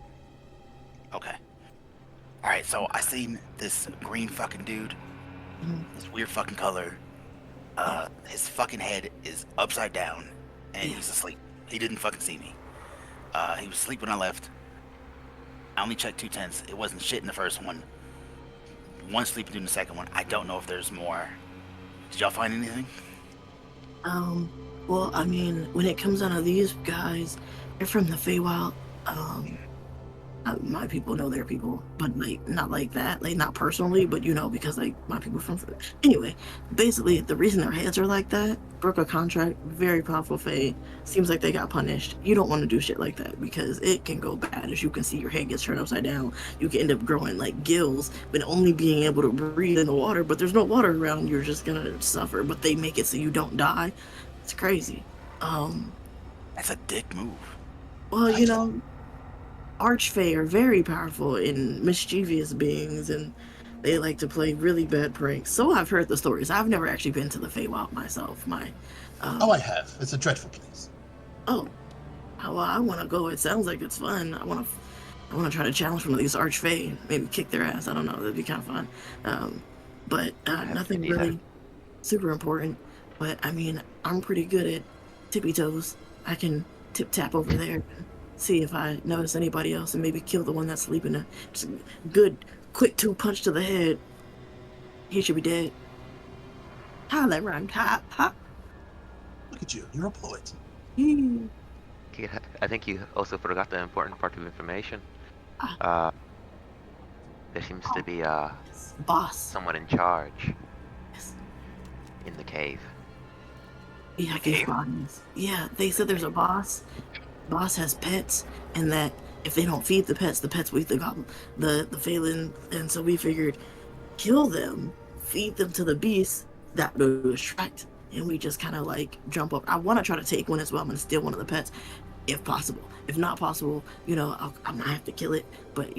Okay. All right. So I seen this green fucking dude. Mhm. This weird fucking color. His fucking head is upside down, and Yeah. he's asleep. He didn't fucking see me. He was asleep when I left. I only checked 2 tents. It wasn't shit in the first one. One sleeping dude in the second one. I don't know if there's more. Did y'all find anything? Well, I mean, when it comes down to these guys, they're from the Feywild. My people know their people, but like not like that, like not personally, but because like my people from. Anyway, basically, the reason their heads are like that, broke a contract, very powerful Fey. Seems like they got punished. You don't want to do shit like that because it can go bad. As you can see, your head gets turned upside down. You can end up growing like gills, but only being able to breathe in the water. But there's no water around. You're just gonna suffer. But they make it so you don't die. It's crazy. That's a dick move. Well, Archfey are very powerful and mischievous beings, and they like to play really bad pranks. So I've heard the stories. I've never actually been to the Feywild myself. Oh, I have. It's a dreadful place. Well, I want to go. It sounds like it's fun. I want to try to challenge one of these Archfey, maybe kick their ass. I don't know. That'd be kind of fun. But nothing idea. really super important. But I mean, I'm pretty good at tippy toes. I can tip tap over there and see if I notice anybody else and maybe kill the one that's sleeping. Just a good, quick 2 punch to the head. He should be dead. Ha, that rhymed. Ha, ha. Look at you. You're a poet. Hmm. Yeah, I think you also forgot the important part of information. There seems to be Boss. someone in charge Yes. in the cave. Yeah, cave bodies. Yeah, they said there's a boss. Boss has pets, and that if they don't feed the pets will eat the Phelan. And so we figured, kill them, feed them to the beast. That would distract, and we just kind of like jump up. I want to try to take one as well. I'm gonna steal one of the pets, if possible. If not possible, I might have to kill it. But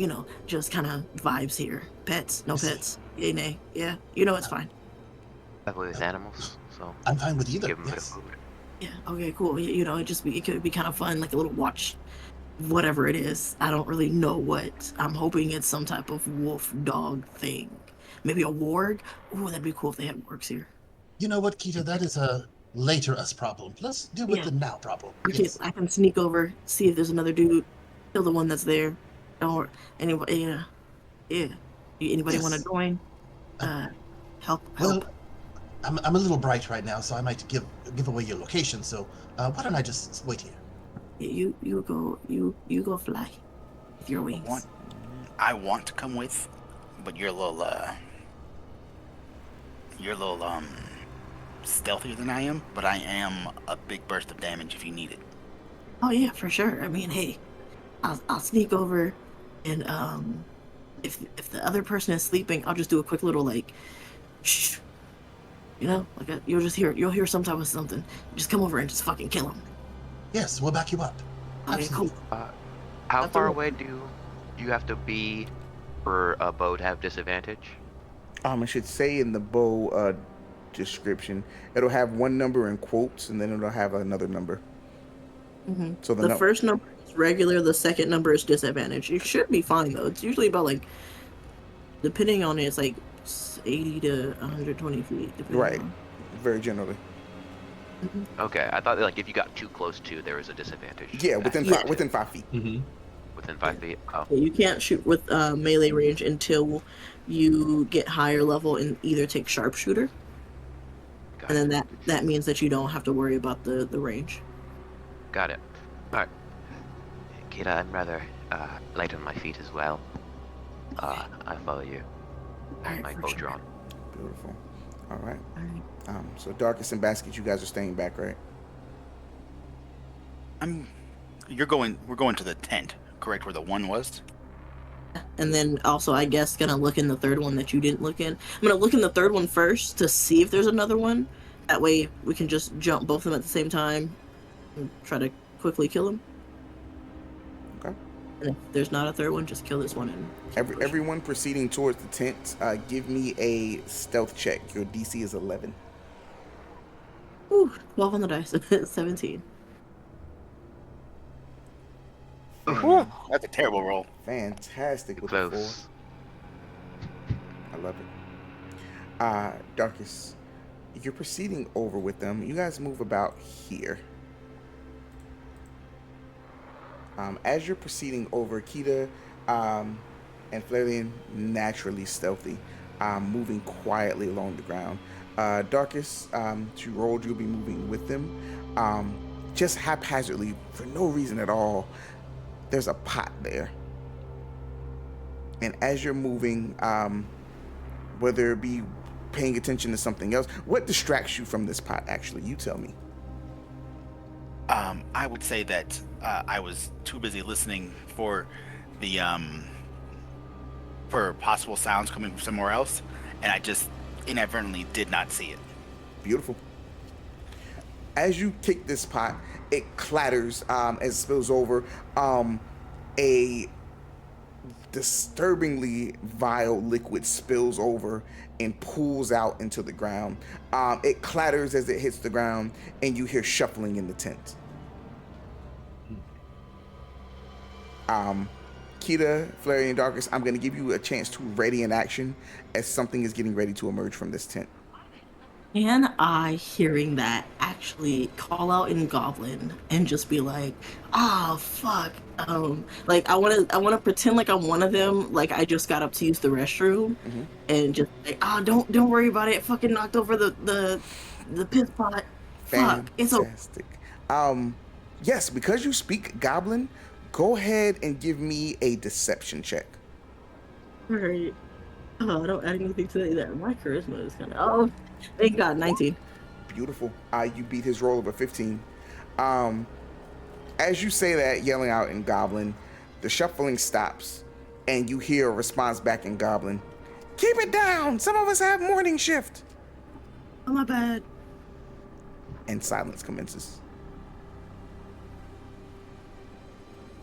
just kind of vibes here. Pets, no pets. Yay, nay. Yeah, it's fine. That was animals, so I'm fine with either. give them a bit Yes. of food. Yeah. Okay. Cool. It could be kind of fun, like a little watch, whatever it is. I don't really know what. I'm hoping it's some type of wolf dog thing. Maybe a warg. Ooh, that'd be cool if they had wargs here. You know what, Kita? That is a later us problem. Let's deal with Yeah. the now problem. Okay, Yes. I can sneak over, see if there's another dude, kill the one that's there. Or anybody. Yeah. Yeah. Anybody want to Yes. join? Help. Well, I'm a little bright right now, so I might give away your location. So why don't I just wait here? You go fly with your wings. I want to come with, but you're a little stealthier than I am. But I am a big burst of damage if you need it. Oh yeah, for sure. I mean, hey, I'll sneak over, and if the other person is sleeping, I'll just do a quick little like, shh, you'll hear some type of something. Just come over and just fucking kill him. Yes, we'll back you up. Okay, cool. Absolutely. How That's far all. away do you have to be for a bow to have disadvantage? I should say in the bow description, it'll have one number in quotes, and then it'll have another number. Mhm. So The first number is regular. The second number is disadvantage. You should be fine though. It's usually about like, depending on it, it's like 80 to 120 feet, depending right, on. very generally. Okay, I thought like if you got too close to, there was a disadvantage. Yeah, within Yeah. 5 feet. Mm-hmm. Within 5 feet. Oh, You can't shoot with melee range until you get higher level and either take sharpshooter, got and it. then that means that you don't have to worry about the range. Got it. All right. Kira, I'm rather light on my feet as well. I follow you. Alright, My for bow sure. drawn. Beautiful. All right. Alright. So Darkest and Basket, you guys are staying back, right? We're going to the tent, correct? Where the one was. And then also, I guess, gonna look in the third one that you didn't look in. I'm gonna look in the third one first to see if there's another one. That way, we can just jump both of them at the same time and try to quickly kill them. Okay. And if there's not a third one, just kill this one and keep pushing. Everyone proceeding towards the tent, give me a stealth check. Your DC is 11. Ooh, 12 on the dice. 17. Ooh, that's a terrible roll. Fantastic with the 4. Close. I love it. Darkest, you're proceeding over with them. You guys move about here. As you're proceeding over, Kita and Flareon naturally stealthy, moving quietly along the ground. Darkest, you rolled, you'll be moving with them. Just haphazardly, for no reason at all, there's a pot there. And as you're moving, whether it be paying attention to something else, what distracts you from this pot, actually? You tell me. I would say that I was too busy listening for the for possible sounds coming from somewhere else, and I just inadvertently did not see it. Beautiful. As you kick this pot, it clatters as it spills over. A disturbingly vile liquid spills over and pools out into the ground. It clatters as it hits the ground, and you hear shuffling in the tent. Kita, Flurry, and Darkest, I'm going to give you a chance to ready in action as something is getting ready to emerge from this tent. Can I, hearing that, actually call out in Goblin and just be like, "Oh fuck!" Like I wanna pretend like I'm one of them. Like I just got up to use the restroom, and just like, don't worry about it. Fucking knocked over the piss pot. Fuck, it's okay. Fantastic. Yes, because you speak Goblin, go ahead and give me a deception check. Alright. Oh, I don't add anything to that either. My charisma is kind of. Oh, thank God, 19. Beautiful. You beat his roll of a 15. As you say that, yelling out in Goblin, the shuffling stops, and you hear a response back in Goblin. Keep it down! Some of us have morning shift! Oh, my bad. And silence commences.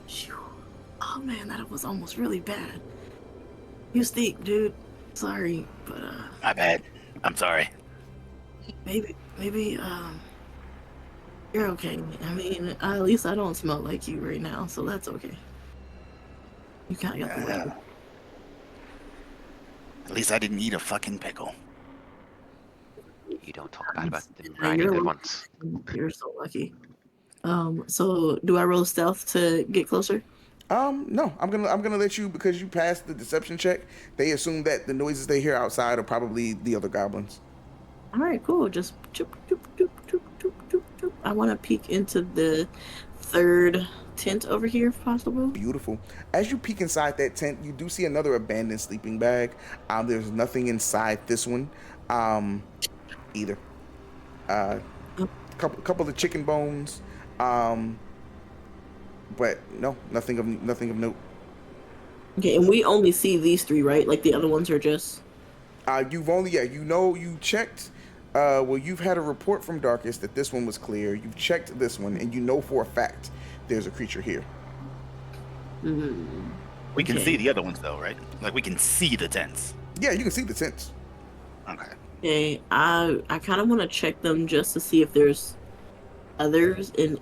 Phew. Oh man, that was almost really bad. You stink, dude. Sorry, but My bad. I'm sorry. maybe you're okay. I mean, at least I don't smell like you right now, so that's okay. You kind of got the way. At least I didn't eat a fucking pickle. You don't talk bad about them Yeah, riding you're at lucky. once. You're so lucky. So do I roll stealth to get closer? No, I'm gonna let you, because you passed the deception check. They assume that the noises they hear outside are probably the other goblins. All right, cool. Just choop, choop, choop, choop, choop, choop, choop. I want to peek into the third tent over here, if possible. Beautiful. As you peek inside that tent, you do see another abandoned sleeping bag. There's nothing inside this one, either. Couple of chicken bones, but no, nothing of note. Okay, and we only see these three, right? Like the other ones are just. You checked. You've had a report from Darkest that this one was clear. You've checked this one, and you know for a fact there's a creature here. We can Okay. see the other ones though, right? Like we can see the tents. Yeah, you can see the tents. Okay. Okay, I kind of want to check them just to see if there's others if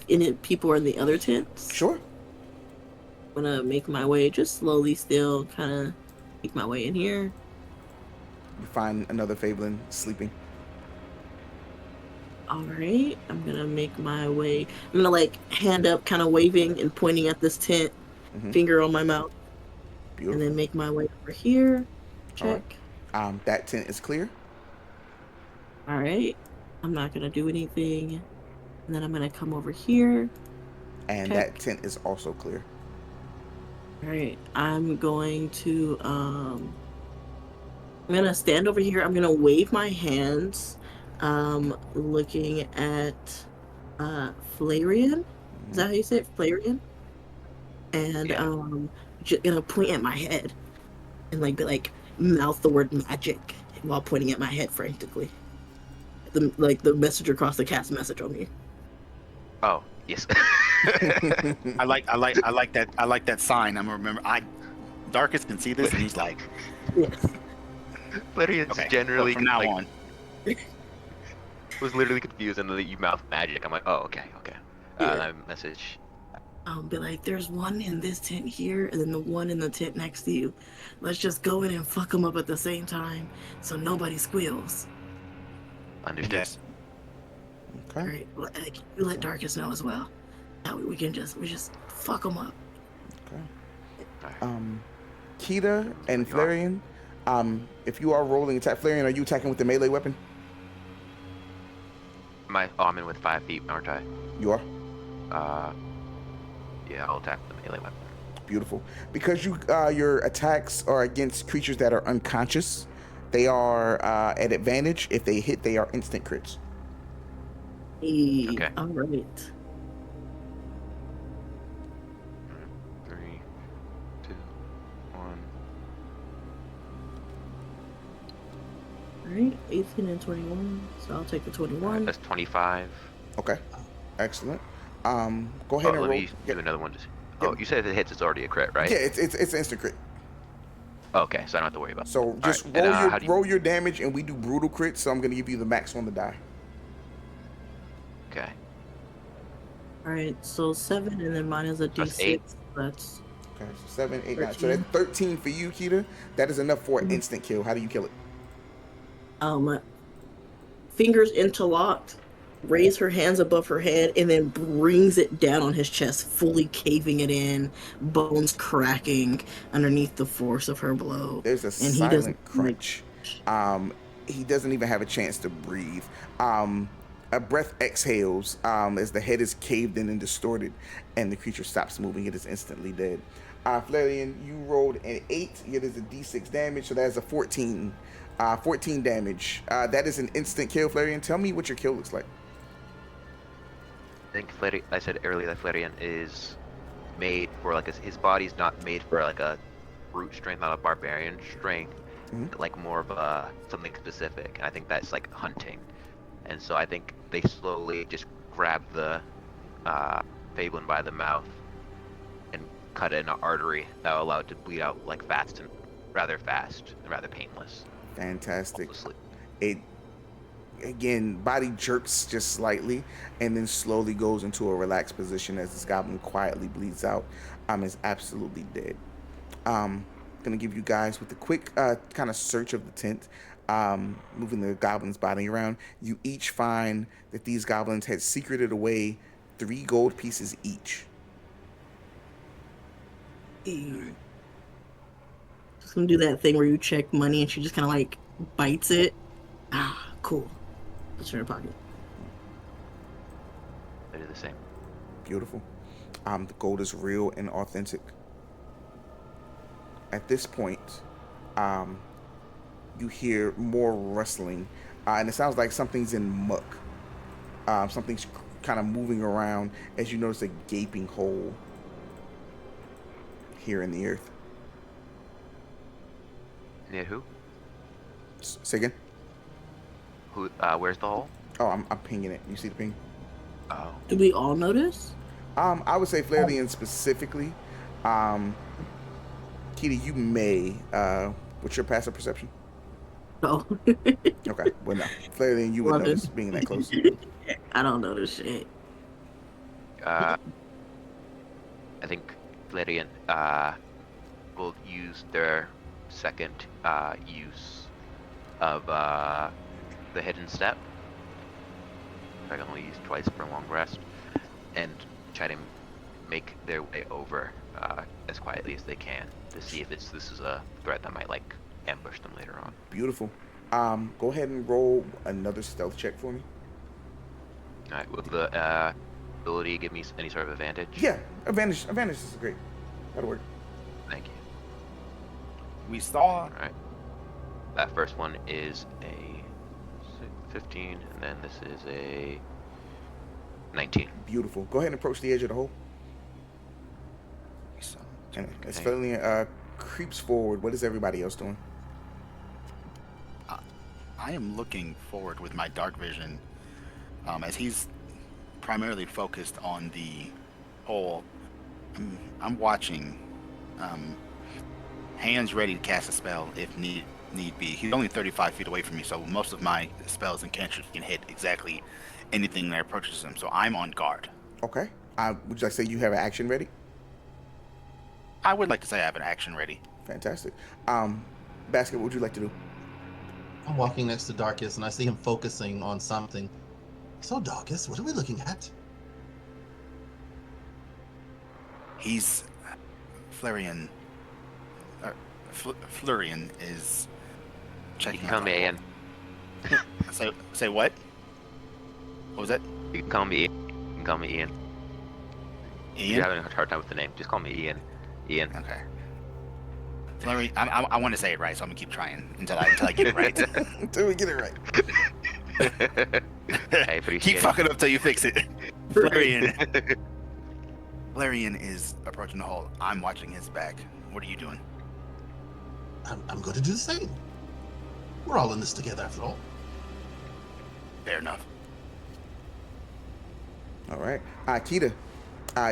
any people are in the other tents. Sure. I'm gonna make my way just slowly, still kind of make my way in here. You find another Fabelin sleeping. All right, I'm gonna make my way. I'm gonna like hand up, kind of waving and pointing at this tent, Mhm. finger on my mouth, Beautiful. and then make my way over here. All right. Check. That tent is clear. All right, I'm not gonna do anything, and then I'm gonna come over here. And Check. that tent is also clear. All right, I'm going to I'm gonna stand over here. I'm gonna wave my hands, looking at Flareon. Is that how you say it, Flareon? And Yeah. just gonna point at my head and like be like mouth the word magic while pointing at my head frantically. The messenger across the cast message on me. Oh, yes. I like that sign. I'm remember. Darkus can see this, and he's like, Yes. Flareon's okay. generally So from now like, on, was literally confused, and then you mouth magic. I'm like, oh, okay. Yeah. That message. I'll be like, there's one in this tent here, and then the one in the tent next to you. Let's just go in and fuck them up at the same time, so nobody squeals. Understood. yes. Okay. All right, like, you let Darkus know as well. That way we just fuck them up. Kita and You are. Flareon, if you are rolling attack, Flareon, are you attacking with the melee weapon? I'm in with 5 feet, aren't I? You are. Yeah, I'll attack the melee weapon. Beautiful. Because your attacks are against creatures that are unconscious, they are at advantage. If they hit, they are instant crits. Okay. All right. 3, 2, 1. All right, 18 and 21. So I'll take the 21. That's 25. Okay. Excellent. Go ahead Oh, and let roll. me do another one. Oh, you said if it hits, it's already a crit, right? Yeah, it's an instant crit. Okay, so I don't have to worry about that. So just right, and, how do you- roll your damage, and we do brutal crits. So I'm gonna give you the max on the die. Okay. All right, so 7, and then mine is a That's D6. 8. That's Okay, so 7, 8, 9. So 13. that's 13 for you, Kita. That is enough for an Mhm. instant kill. How do you kill it? Fingers interlocked, raise her hands above her head, and then brings it down on his chest, fully caving it in, bones cracking underneath the force of her blow. There's a And he doesn't silent crunch. He doesn't even have a chance to breathe. A breath exhales as the head is caved in and distorted, and the creature stops moving. It is instantly dead. Flareon, you rolled an 8. It is a D6 damage, so that's a 14. 14 damage. That is an instant kill, Flareon. Tell me what your kill looks like. I think I said earlier that Flareon is made for like his body's not made for like a brute strength, not a barbarian strength, Mhm. like more of a something specific. And I think that's like hunting. And so I think they slowly just grab the Fabelin by the mouth and cut in an artery that will allow it to bleed out like rather fast and rather painless. Fantastic. Hopelessly. It again, body jerks just slightly, and then slowly goes into a relaxed position as this goblin quietly bleeds out. Is absolutely dead. Gonna give you guys with a quick kind of search of the tent, moving the goblin's body around. You each find that these goblins had secreted away 3 gold pieces each. Ew. Just gonna do that thing where you check money and she just kind of like bites it. Ah, cool. Puts her in her pocket. They do the same. Beautiful. The gold is real and authentic. At this point, you hear more rustling, and it sounds like something's in muck. Something's kind of moving around as you notice a gaping hole here in the earth. Near who? Say again? Who? Where's the hole? Oh, I'm pinging it. You see the ping? Oh. Do we all notice? I would say Flareon specifically. Kita, you may. What's your passive perception? So Okay, well, no. Flareon, you would Love it. notice being that close. I don't know this shit. I think Flarian will use their second use of the hidden step. I can only use twice for a long rest, and try to make their way over as quietly as they can to see if this is a threat that might like ambush them later on. Beautiful. Go ahead and roll another stealth check for me. All right, will the ability give me any sort of advantage? Yeah, advantage is great. That'll work. Thank you. We saw. All right. That first one is a 15, and then this is a 19. Beautiful. Go ahead and approach the edge of the hole. And as Flareon creeps forward, what is everybody else doing? I am looking forward with my dark vision, as he's primarily focused on the hole. I'm watching, hands ready to cast a spell if need be. He's only 35 feet away from me, so most of my spells and cantrips can hit exactly anything that approaches him. So I'm on guard. Okay. Would you like to say you have an action ready? I would like to say I have an action ready. Fantastic. Basket, what would you like to do? I'm walking next to Darkus and I see him focusing on something. So, Darkus, what are we looking at? He's Flarian. Florian is You checking can out call the me Ian. hole. Say what? What was that? You can call me Ian. You can call me Ian. If you're Ian? having a hard time with the name, just call me Ian. Ian. Okay. Florian, I want to say it right, so I'm gonna keep trying until I get it right. Until we get it right. I appreciate Keep it. fucking up till you fix it. Florian. Florian is approaching the hole. I'm watching his back. What are you doing? I'm going to do the same. We're all in this together, after all. Fair enough. All right. Kita,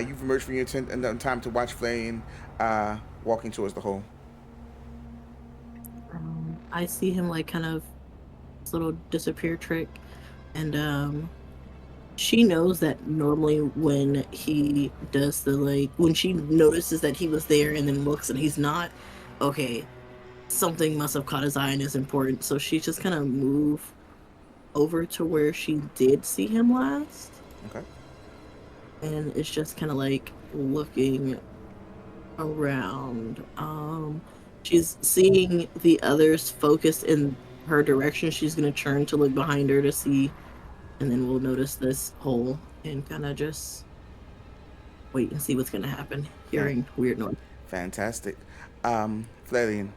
you've emerged from your tent enough time to watch Flareon walking towards the hole. I see him like kind of this little disappear trick, and she knows that normally when he does the like when she notices that he was there and then looks and he's not, okay, something must have caught his eye and is important. So she just kind of move over to where she did see him last, Okay. and it's just kind of like looking around. She's seeing the others focused in her direction. She's gonna turn to look behind her to see, and then we'll notice this hole and kind of just wait and see what's gonna happen. Hearing weird noise. Fantastic. Flareon,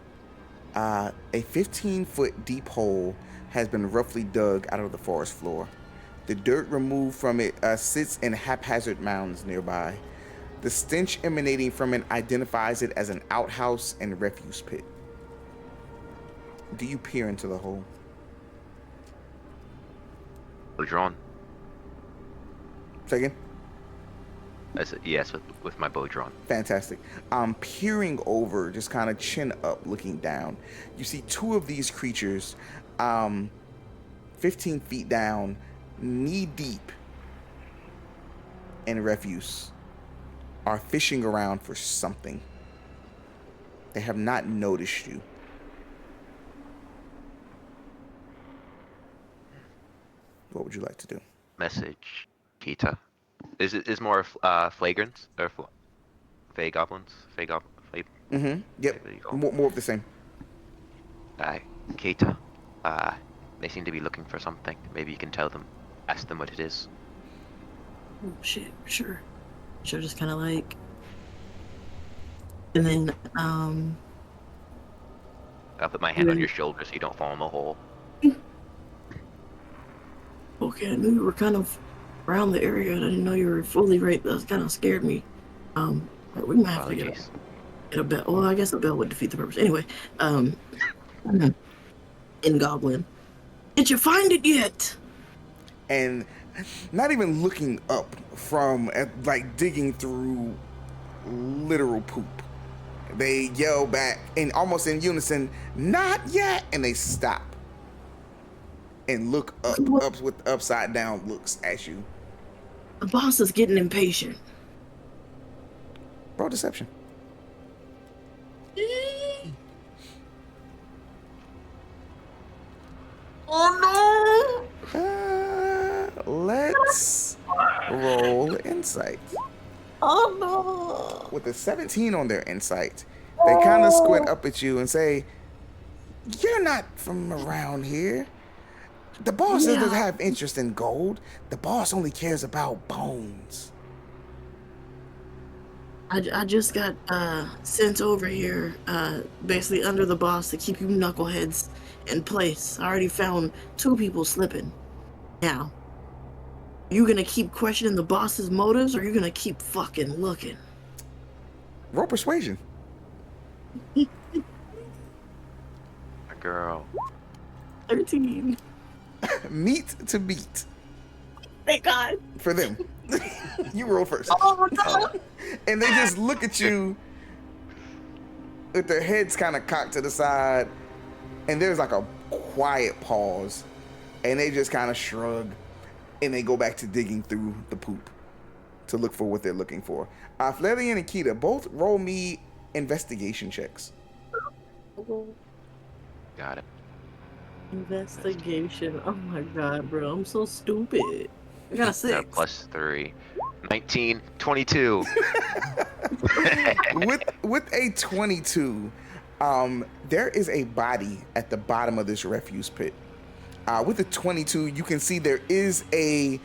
a 15-foot deep hole has been roughly dug out of the forest floor. The dirt removed from it sits in haphazard mounds nearby. The stench emanating from it identifies it as an outhouse and refuse pit. Do you peer into the hole? Bow drawn. Say again? I said yes with my bow drawn. Fantastic. Peering over, just kind of chin up, looking down. You see two of these creatures, 15 feet down, knee deep in refuse, are fishing around for something. They have not noticed you. What would you like to do? Message, Kita. Is more flagrants or fey goblins? Fey Mm-hmm. Yep. More of the same. Kita. They seem to be looking for something. Maybe you can tell them, ask them what it is. Oh shit! Sure. She'll just kind of like, and then I'll put my hand on your shoulder so you don't fall in the hole. okay, I knew you were kind of around the area, and I didn't know you were fully right. That kind of scared me. But we might have to Apologies. get a bell. Well, I guess a bell would defeat the purpose. Anyway, in Goblin, did you find it yet? And not even looking up from like digging through literal poop, they yell back in almost in unison, "Not yet!" and they stop and look up with upside down looks at you. The boss is getting impatient. Roll deception. Oh Let's roll insight. no! Oh no! With a 17 on their insight, they kind of squint up at you and say, "You're not from around here. The boss doesn't have interest in gold. The boss only cares about bones." I just got sent over here, basically under the boss to keep you knuckleheads in place. I already found 2 people slipping. Now, you gonna keep questioning the boss's motives, or you gonna keep fucking looking? Roll persuasion. A girl. 13. Meet to beat Thank God. for them. You roll first. Oh no! And they just look at you with their heads kind of cocked to the side, and there's like a quiet pause, and they just kind of shrug, and they go back to digging through the poop to look for what they're looking for. Flelian and Kita, both roll me investigation checks. Got it. Investigation. Oh my God, bro, I'm so stupid. I got a 6. Got a +3. 19, 22. with a 22, there is a body at the bottom of this refuse pit. With a 22, you can see there is a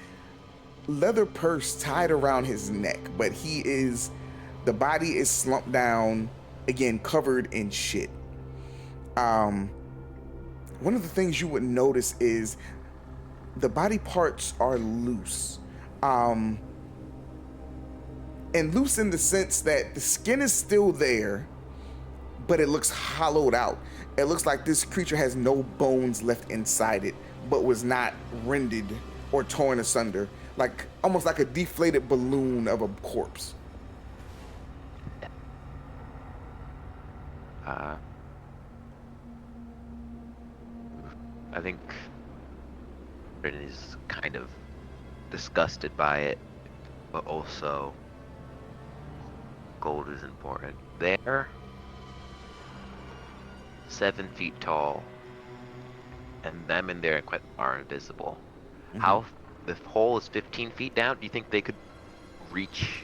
leather purse tied around his neck, but the body is slumped down, again, covered in shit. One of the things you would notice is the body parts are loose. And loose in the sense that the skin is still there, but it looks hollowed out. It looks like this creature has no bones left inside it, but was not rended or torn asunder, like almost like a deflated balloon of a corpse. I think Britain is kind of disgusted by it, but also gold is important. They're 7 feet tall, and them and their equipment are invisible. Mm-hmm. How the hole is 15 feet down? Do you think they could reach?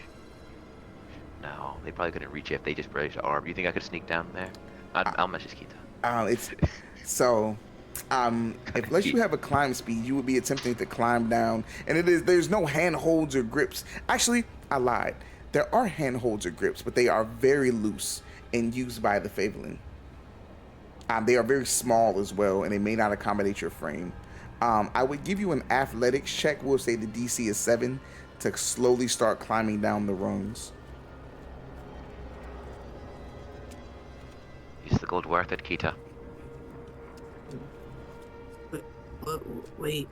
No, they probably couldn't reach it if they just raised an arm. Do you think I could sneak down there? I'll message Kita. Unless you have a climb speed, you would be attempting to climb down, and there's no handholds or grips. Actually, I lied. There are handholds or grips, but they are very loose and used by the Favelin. They are very small as well, and they may not accommodate your frame. I would give you an athletics check. We'll say the DC is 7 to slowly start climbing down the rungs. Is the gold worth it, Kita? Wait.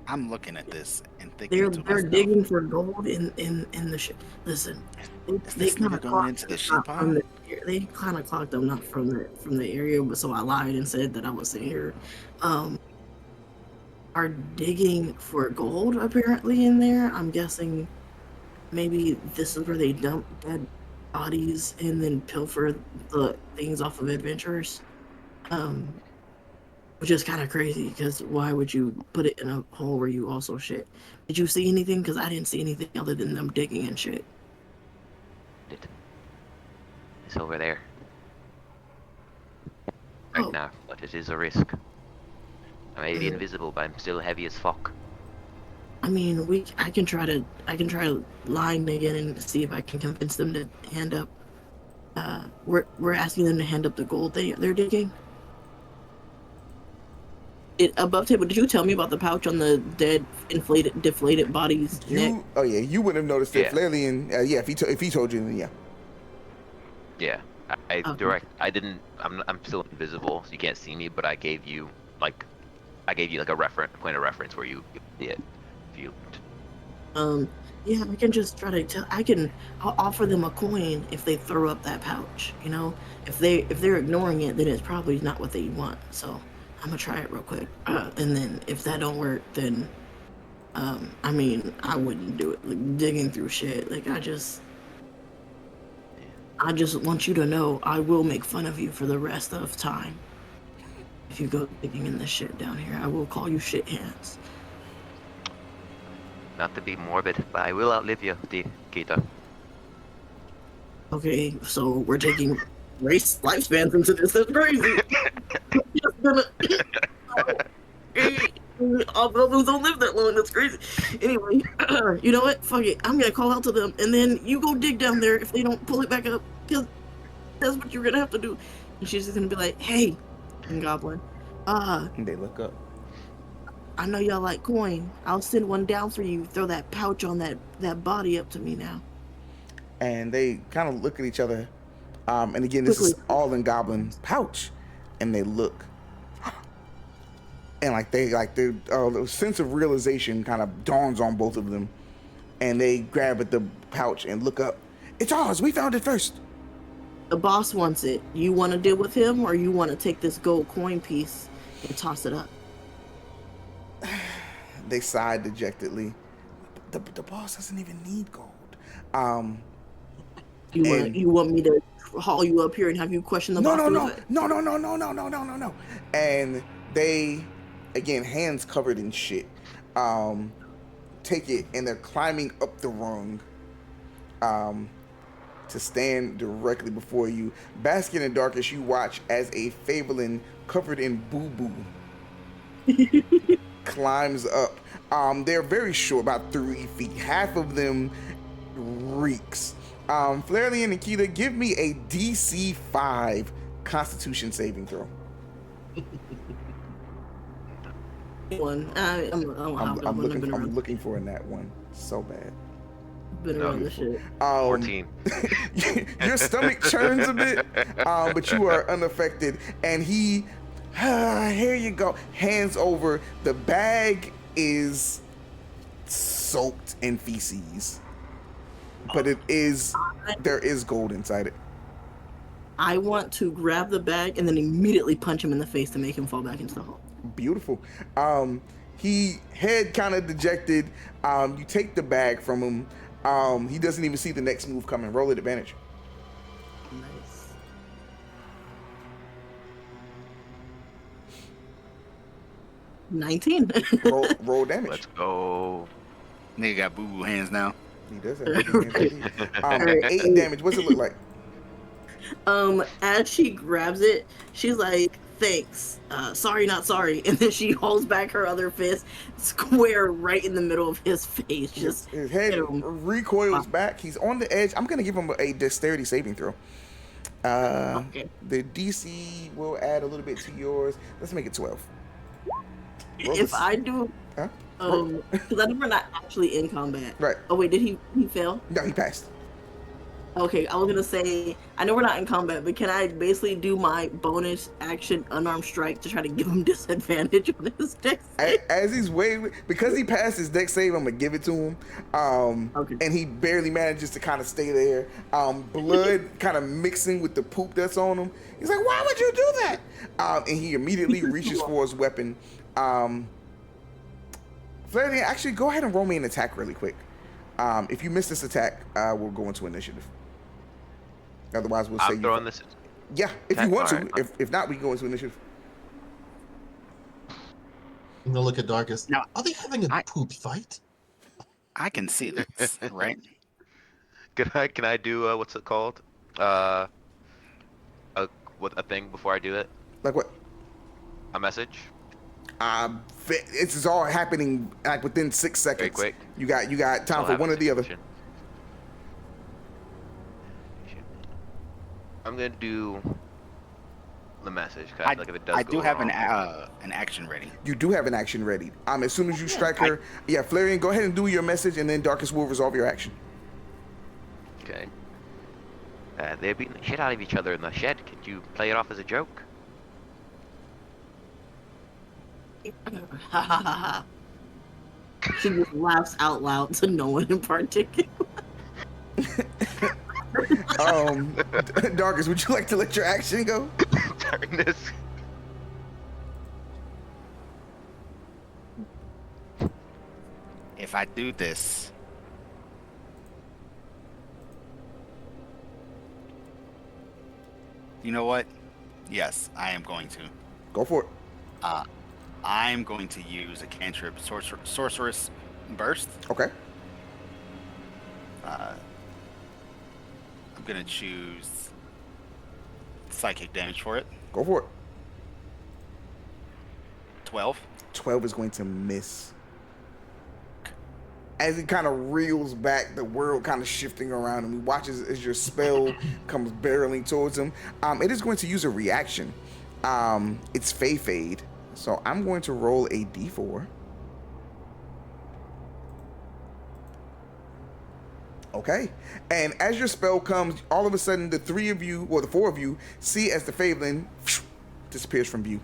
I'm looking at this and thinking to They're myself, digging for gold in the ship. Listen, is they this kind nigga of going into the ship on? They kind of clocked them not from the area, but so I lied and said that I wasn't here. Are digging for gold apparently in there. I'm guessing maybe this is where they dump dead bodies and then pilfer the things off of adventurers. Which is kind of crazy, because why would you put it in a hole where you also shit? Did you see anything? Because I didn't see anything other than them digging and shit. It's over there. Right now, but it is a risk. I may be invisible, but I'm still heavy as fuck. I mean, I can try lying again and see if I can convince them to hand up. We're asking them to hand up the gold they're digging. Above table, did you tell me about the pouch on the dead, deflated body's neck? Oh yeah, you wouldn't have noticed it. Yeah. Flelian, if he told you, then yeah. Yeah, I didn't. I'm still invisible, so you can't see me. But I gave you like a point of reference where you see it. If you. Yeah, I can just try to tell. I'll offer them a coin if they throw up that pouch. You know, if they're ignoring it, then it's probably not what they want. So I'm gonna try it real quick, and then if that don't work, then I mean, I wouldn't do it. Like, digging through shit, like I just want you to know I will make fun of you for the rest of time. If you go digging in this shit down here, I will call you shit hands. Not to be morbid, but I will outlive you, Kita. Okay, so we're taking race lifespans into this. That's crazy. All buildings don't live that long. That's crazy. Anyway, you know what? Fuck it. I'm gonna call out to them, and then you go dig down there if they don't pull it back up, because that's what you're gonna have to do. And she's just gonna be like, "Hey, Goblin, And they look up. I know y'all like coin. I'll send one down for you. Throw that pouch on that body up to me now." And they kind of look at each other. And again, this is all in Goblin's pouch. And they look. And the sense of realization kind of dawns on both of them. And they grab at the pouch and look up. It's ours. We found it first. The boss wants it. You want to deal with him, or you want to take this gold coin piece and toss it up? They sighed dejectedly. The boss doesn't even need gold. You want me to haul you up here and have you question the boss? No. And they, again, hands covered in shit, take it, and they're climbing up the rung to stand directly before you. Basking in darkness, you watch as a Fabelin covered in boo-boo climbs up. They're very short, about 3 feet. Half of them reeks. Flareon and Nikita, give me a DC 5 Constitution saving throw. I'm looking for in that one so bad. Been around the shit. 14. Your stomach churns a bit, but you are unaffected. And he, here you go, hands over. The bag is soaked in feces, but there is gold inside it. I want to grab the bag and then immediately punch him in the face to make him fall back into the hole. Beautiful. He head kind of dejected. You take the bag from him. He doesn't even see the next move coming. Roll at advantage. Nice. $19. roll damage. Let's go. Nigga got boo-boo hands now. He does have hands. 8 damage. What's it look like? As she grabs it, she's like, "Thanks. Sorry, not sorry." And then she holds back her other fist, square right in the middle of his face. Just his head recoils back. He's on the edge. I'm gonna give him a dexterity saving throw. Okay. The DC will add a little bit to yours. Let's make it 12. If I do, huh? because I know we're not actually in combat. Right. Oh wait, did he fail? No, he passed. Okay, I was gonna say, I know we're not in combat, but can I basically do my bonus action unarmed strike to try to give him disadvantage on his dex save? As he's waiting, because he passed his dex save, I'm gonna give it to him. Okay. And he barely manages to kind of stay there. Blood kind of mixing with the poop that's on him. He's like, "Why would you do that?" And he immediately reaches for his weapon. Flareon, actually, go ahead and roll me an attack really quick. If you miss this attack, we'll go into initiative. Otherwise, we'll say I'm throwing this. Yeah, if you want to. Right. If not, we can go into initiative. I'm gonna look at Darkus. Now, Are they having a poop fight? I can see this, right? Can I do what's it called? A thing before I do it? Like what? A message? It's all happening like within 6 seconds. Very quick. You got time I'll for have one a or the other. situation. I'm gonna do the message. 'Cause I feel like if it does I go do have wrong, an action ready. You do have an action ready. As soon as you strike her, Flareon, go ahead and do your message, and then Darkus will resolve your action. Okay. They're beating the shit out of each other in the shed. Could you play it off as a joke? She just laughs out loud to no one in particular. Darkus, would you like to let your action go? Darkness. if I do this. You know what? Yes, I am going to. Go for it. I'm going to use a cantrip, sorceress burst. Okay. I'm gonna choose psychic damage for it. Go for it. 12. 12 is going to miss. As he kind of reels back, the world kind of shifting around him. He watches as your spell comes barreling towards him. It is going to use a reaction. It's Fey Fade. So I'm going to roll a d4. Okay. And as your spell comes, all of a sudden the three of you, or the four of you, see as the Feyblin disappears from view.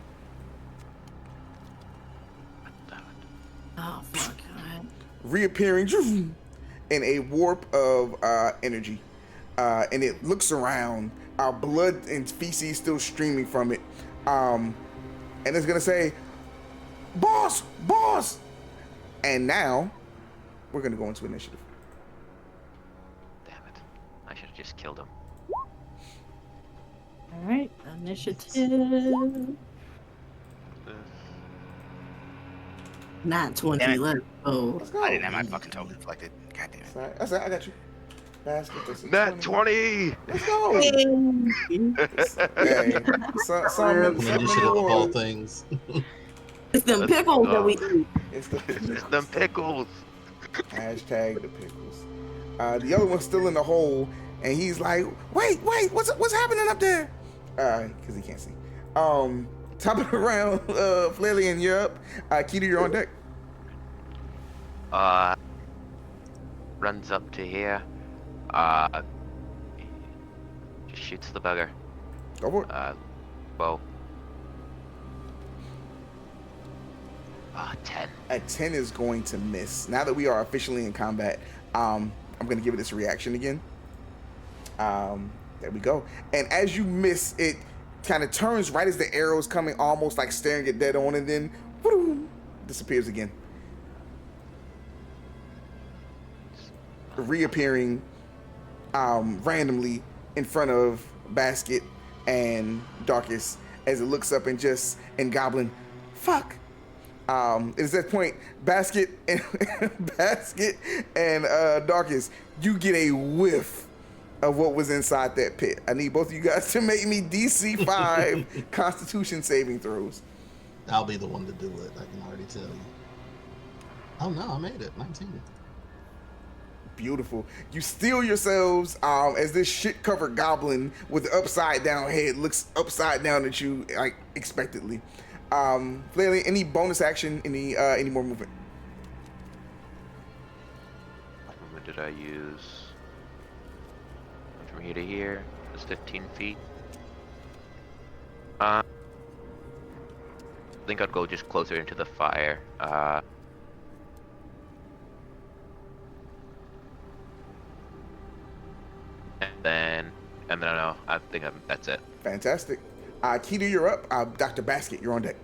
Oh, fuck. Alright. Reappearing in a warp of energy. And it looks around. Blood and feces still streaming from it. And it's going to say, boss! And now, we're going to go into initiative. Damn it. I should have just killed him. Alright, initiative. Not 20, Damn it. let's go. Let's go. I didn't have my fucking token selected. God damn it. Sorry. That's it. I got you. Basket. This is Nat 20! Let's go. Hey, some Initiative of all things. It's them Let's pickles that go. we eat. It's the It's them pickles! hashtag the pickles. The other one's still in the hole, and he's like, wait, what's happening up there? Because he can't see. Top of the round, Flailian, you're up. Keita, you're on deck. Runs up to here. Just shoots the bugger. Go for it. Bow. 10. A 10 is going to miss. Now that we are officially in combat, I'm going to give it this reaction again. There we go. And as you miss, it kind of turns right as the arrow's coming, almost like staring it dead on, and then whoo, disappears again. Reappearing randomly in front of Basket and Darkus as it looks up and Goblin, fuck. It's that point, Basket and Darkus, you get a whiff of what was inside that pit. I need both of you guys to make me DC 5 Constitution saving throws. I'll be the one to do it. I can already tell you. Oh no, I made it. 19. Beautiful. You steel yourselves as this shit-covered goblin with the upside-down head looks upside down at you, like, expectantly. Flaily, any bonus action, any more movement? What movement did I use? From here to here. It's 15 feet. I think I'd go just closer into the fire. And then I don't know. I think that's it. Fantastic. Keita, you're up. Dr. Basket, you're on deck.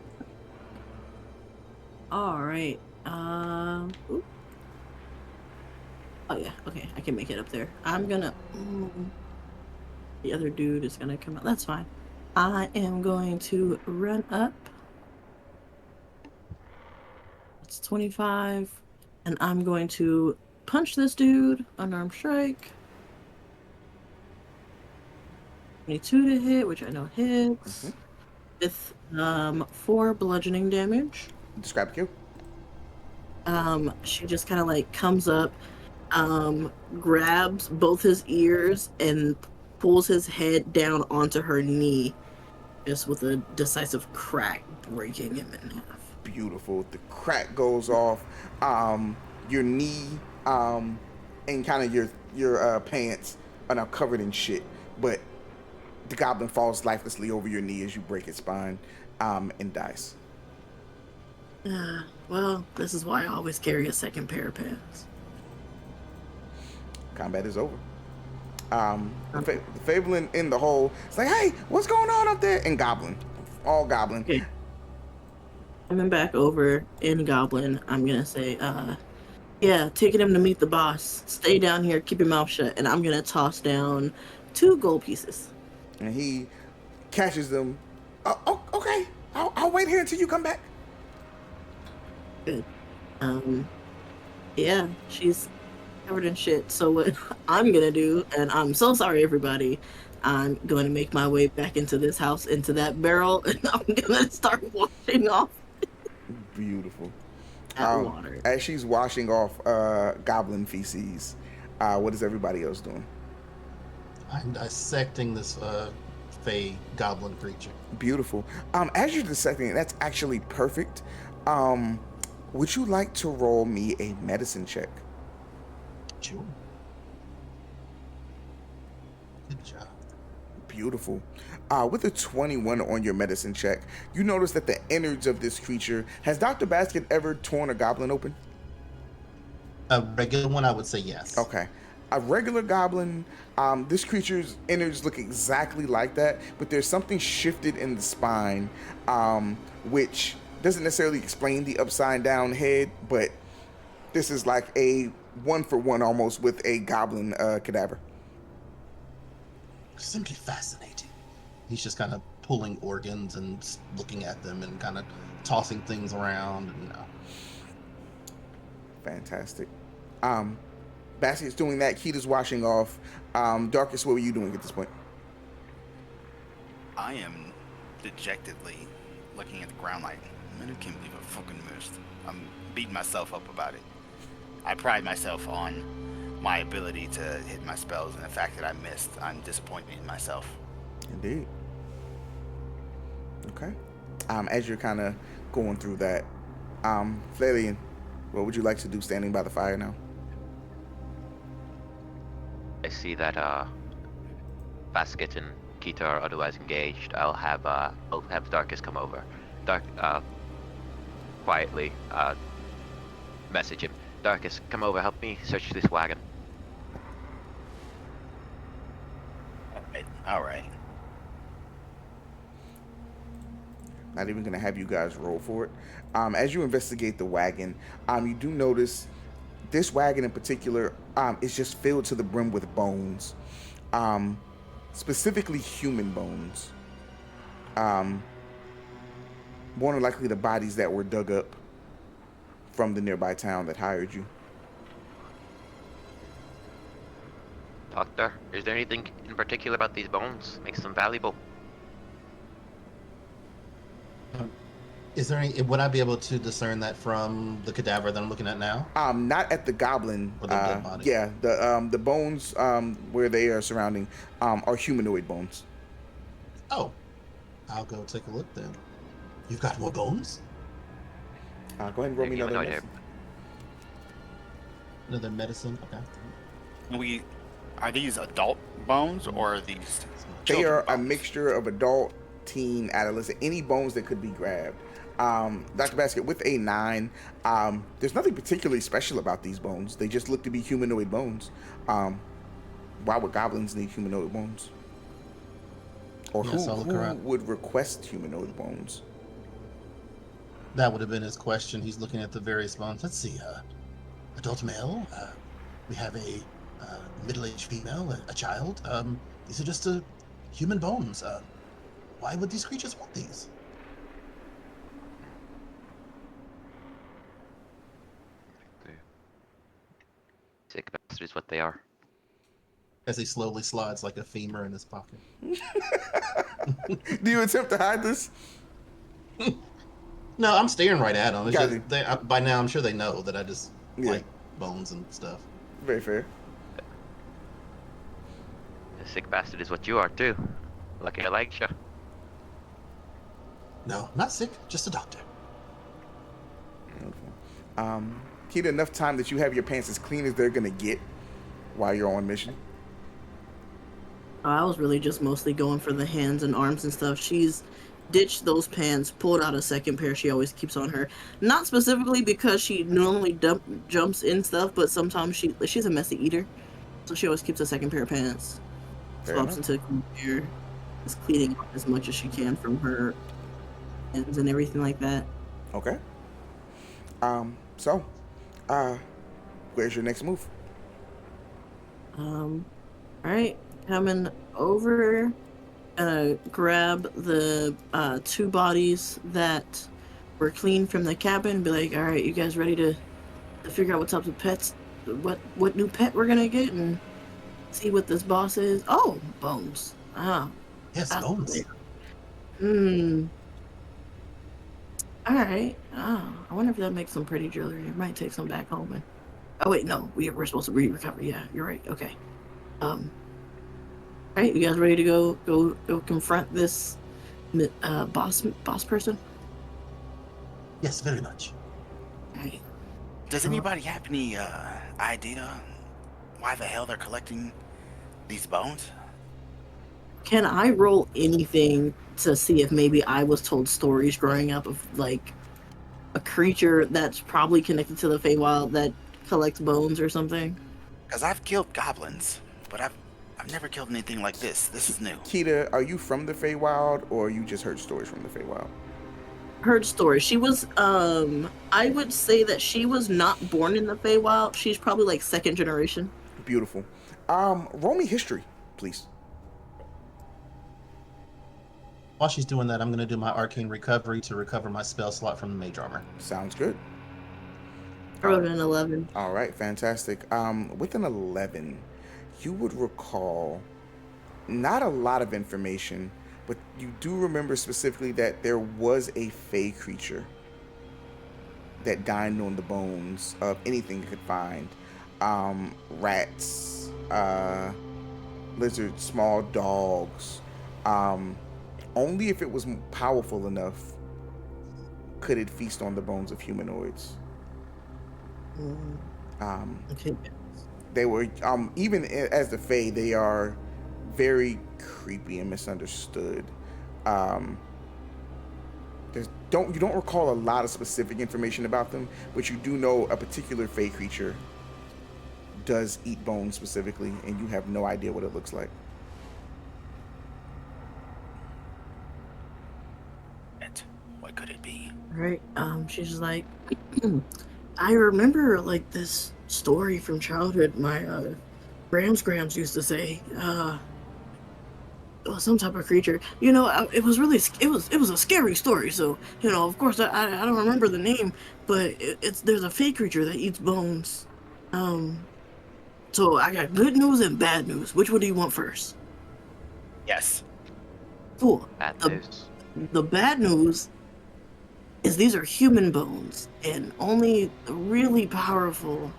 Alright. Ooh. Oh yeah, okay, I can make it up there. I'm gonna the other dude is gonna come out. That's fine. I am going to run up. It's 25. And I'm going to punch this dude. Unarmed strike. 22 to hit, which I know hits. With 4 bludgeoning damage. Describe the kill. She just kind of like comes up, grabs both his ears and pulls his head down onto her knee, just with a decisive crack, breaking him in half. Beautiful. The crack goes off. Your knee and kind of your pants are now covered in shit, but the goblin falls lifelessly over your knee as you break its spine and dies. Well, this is why I always carry a second pair of pants. Combat is over. The Fabelin in the hole. It's like, hey, what's going on up there? And Goblin. All Goblin. Okay. Coming back over in Goblin, I'm gonna say, Yeah, taking him to meet the boss. Stay down here, keep your mouth shut, and I'm gonna toss down 2 gold pieces. And he catches them. Oh, okay. I'll wait here until you come back. Good. Yeah, she's covered in shit. So what I'm gonna do, and I'm so sorry, everybody. I'm going to make my way back into this house, into that barrel, and I'm gonna start washing off Beautiful. that water. As she's washing off goblin feces, what is everybody else doing? I'm dissecting this fey goblin creature. Beautiful. As you're dissecting it, that's actually perfect. Would you like to roll me a medicine check? Sure. Good job. Beautiful. With a 21 on your medicine check, you notice that the innards of this creature, has Dr. Basket ever torn a goblin open? A regular one, I would say yes. Okay. A regular goblin, this creature's innards look exactly like that, but there's something shifted in the spine, which doesn't necessarily explain the upside down head, but this is like a 1-for-1 almost with a goblin cadaver. Simply fascinating. He's just kind of pulling organs and looking at them and kind of tossing things around. And Fantastic. Basket's doing that. Kita's washing off. Darkus, what were you doing at this point? I am dejectedly looking at the ground like, man, I can't believe I fucking missed. I'm beating myself up about it. I pride myself on my ability to hit my spells, and the fact that I missed, I'm disappointed in myself. Indeed. Okay. As you're kind of going through that, Flavian, what would you like to do standing by the fire now? I see that Basket and Kita are otherwise engaged. I'll have Darkus come over. Quietly message him. Darkus, come over, help me search this wagon. All right. Not even going to have you guys roll for it. As you investigate the wagon, you do notice this wagon in particular is just filled to the brim with bones, specifically human bones. More than likely the bodies that were dug up from the nearby town that hired you. Doctor, is there anything in particular about these bones makes them valuable? is there any? Would I be able to discern that from the cadaver that I'm looking at now? Not at the goblin. Or the dead body? Yeah, the bones where they are surrounding are humanoid bones. Oh, I'll go take a look then. You've got more bones? Go ahead and roll me another Humanoid medicine. Another medicine? Okay. Are these adult bones or are these They children are a bones? mixture of adult, teen, adolescent, any bones that could be grabbed. Dr. Basket, with a 9, there's nothing particularly special about these bones. They just look to be humanoid bones. Why would goblins need humanoid bones? Or Yes, I'll look who around. would request humanoid bones? That would have been his question. He's looking at the various bones. Let's see. Adult male. We have a middle-aged female, a child. These are just human bones. Why would these creatures want these? Sick bastards is what they are. As he slowly slides like a femur in his pocket. Do you attempt to hide this? No, I'm staring right at them. It's Got just, by now, I'm sure they know that I just Yeah. like bones and stuff. Very fair. A sick bastard is what you are too. Lucky I liked you. No, not sick, just a doctor. Keep enough time that you have your pants as clean as they're gonna get while you're on mission. I was really just mostly going for the hands and arms and stuff. She's ditched those pants, pulled out a second pair she always keeps on her. Not specifically because she normally jumps in stuff, but sometimes she's a messy eater. So she always keeps a second pair of pants. Fair Swaps enough. into a clean pair. Is cleaning up as much as she can from her hands and everything like that. Okay. So, where's your next move? All right, coming over, grab the 2 bodies that were clean from the cabin. Be like, all right, you guys ready to figure out what's up with pets? What new pet we're gonna get and see what this boss is? Oh, bones. Ah, Yes, that's bones. weird. All right. Oh, I wonder if that makes some pretty jewelry. I might take some back home. And oh wait, no, we're supposed to recover. Yeah, you're right. Okay. All right, you guys ready to go confront this boss person? Yes, very much. All right. Does anybody have any idea why the hell they're collecting these bones? Can I roll anything to see if maybe I was told stories growing up of like a creature that's probably connected to the Feywild that collects bones or something? Because I've killed goblins, but I've never killed anything like this. This is new. Kita, are you from the Feywild, or you just heard stories from the Feywild? Heard stories. She was I would say that she was not born in the Feywild. She's probably like 2nd generation. Beautiful. Roll me history, please. While she's doing that, I'm going to do my arcane recovery to recover my spell slot from the mage armor. Sounds good. I wrote an 11. All right, fantastic. With an 11, you would recall not a lot of information, but you do remember specifically that there was a fey creature that dined on the bones of anything you could find. Rats, lizards, small dogs. Only if it was powerful enough could it feast on the bones of humanoids. Okay. They were even as the Fae, they are very creepy and misunderstood. You don't recall a lot of specific information about them, but you do know a particular Fae creature does eat bones specifically, and you have no idea what it looks like. What could it be? Right. She's just like, I remember like this story from childhood. My Grams used to say, it was some type of creature. You know, it was a scary story. So you know, of course, I don't remember the name, but there's a fey creature that eats bones. So I got good news and bad news. Which one do you want first? Yes. Cool. Bad The- news. The bad news is these are human bones, and only really powerful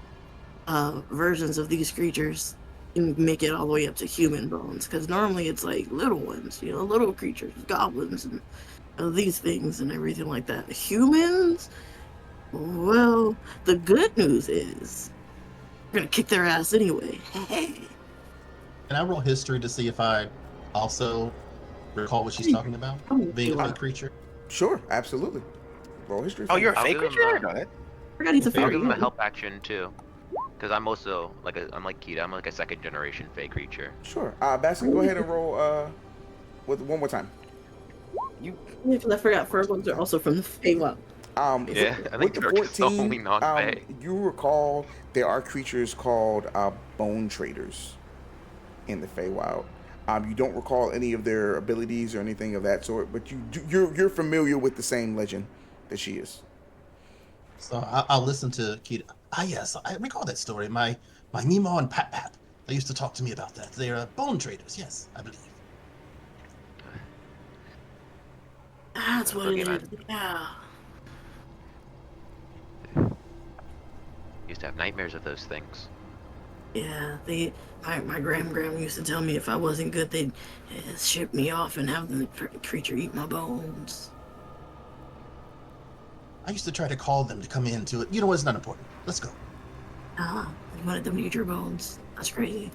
versions of these creatures can make it all the way up to human bones. Because normally it's like little ones, you know, little creatures, goblins, and these things and everything like that. Humans, well, the good news is we're gonna kick their ass anyway. Can I roll history to see if I also recall what she's talking about? Being a fey creature? Sure, absolutely. Roll history. Oh, you're a I'll fake give him creature? I a- didn't know that. I forgot he's a I'll I'll fairy. give him a yeah. help action too, because I'm also I'm like Kita. I'm like a 2nd generation Fey creature. Sure. Basket, go ahead and roll with one more time. Yeah, because I forgot fur ones are also from the Feywild. Yeah, I With think the Dirk is the 14, only non-Fey. you recall there are creatures called bone traders in the Feywild. You don't recall any of their abilities or anything of that sort, but you're familiar with the same legend that she is. So I'll listen to Kita. Yes, I recall that story. My Meemaw and Pat Pat, they used to talk to me about that. They're bone traders, yes, I believe. That's what it is. Boogeyman. Yeah. Used to have nightmares of those things. Yeah, my gram used to tell me if I wasn't good, they'd ship me off and have the creature eat my bones. I used to try to call them to come into it. You know what? It's not important. Let's go. Ah, you wanted them to eat your bones. That's crazy.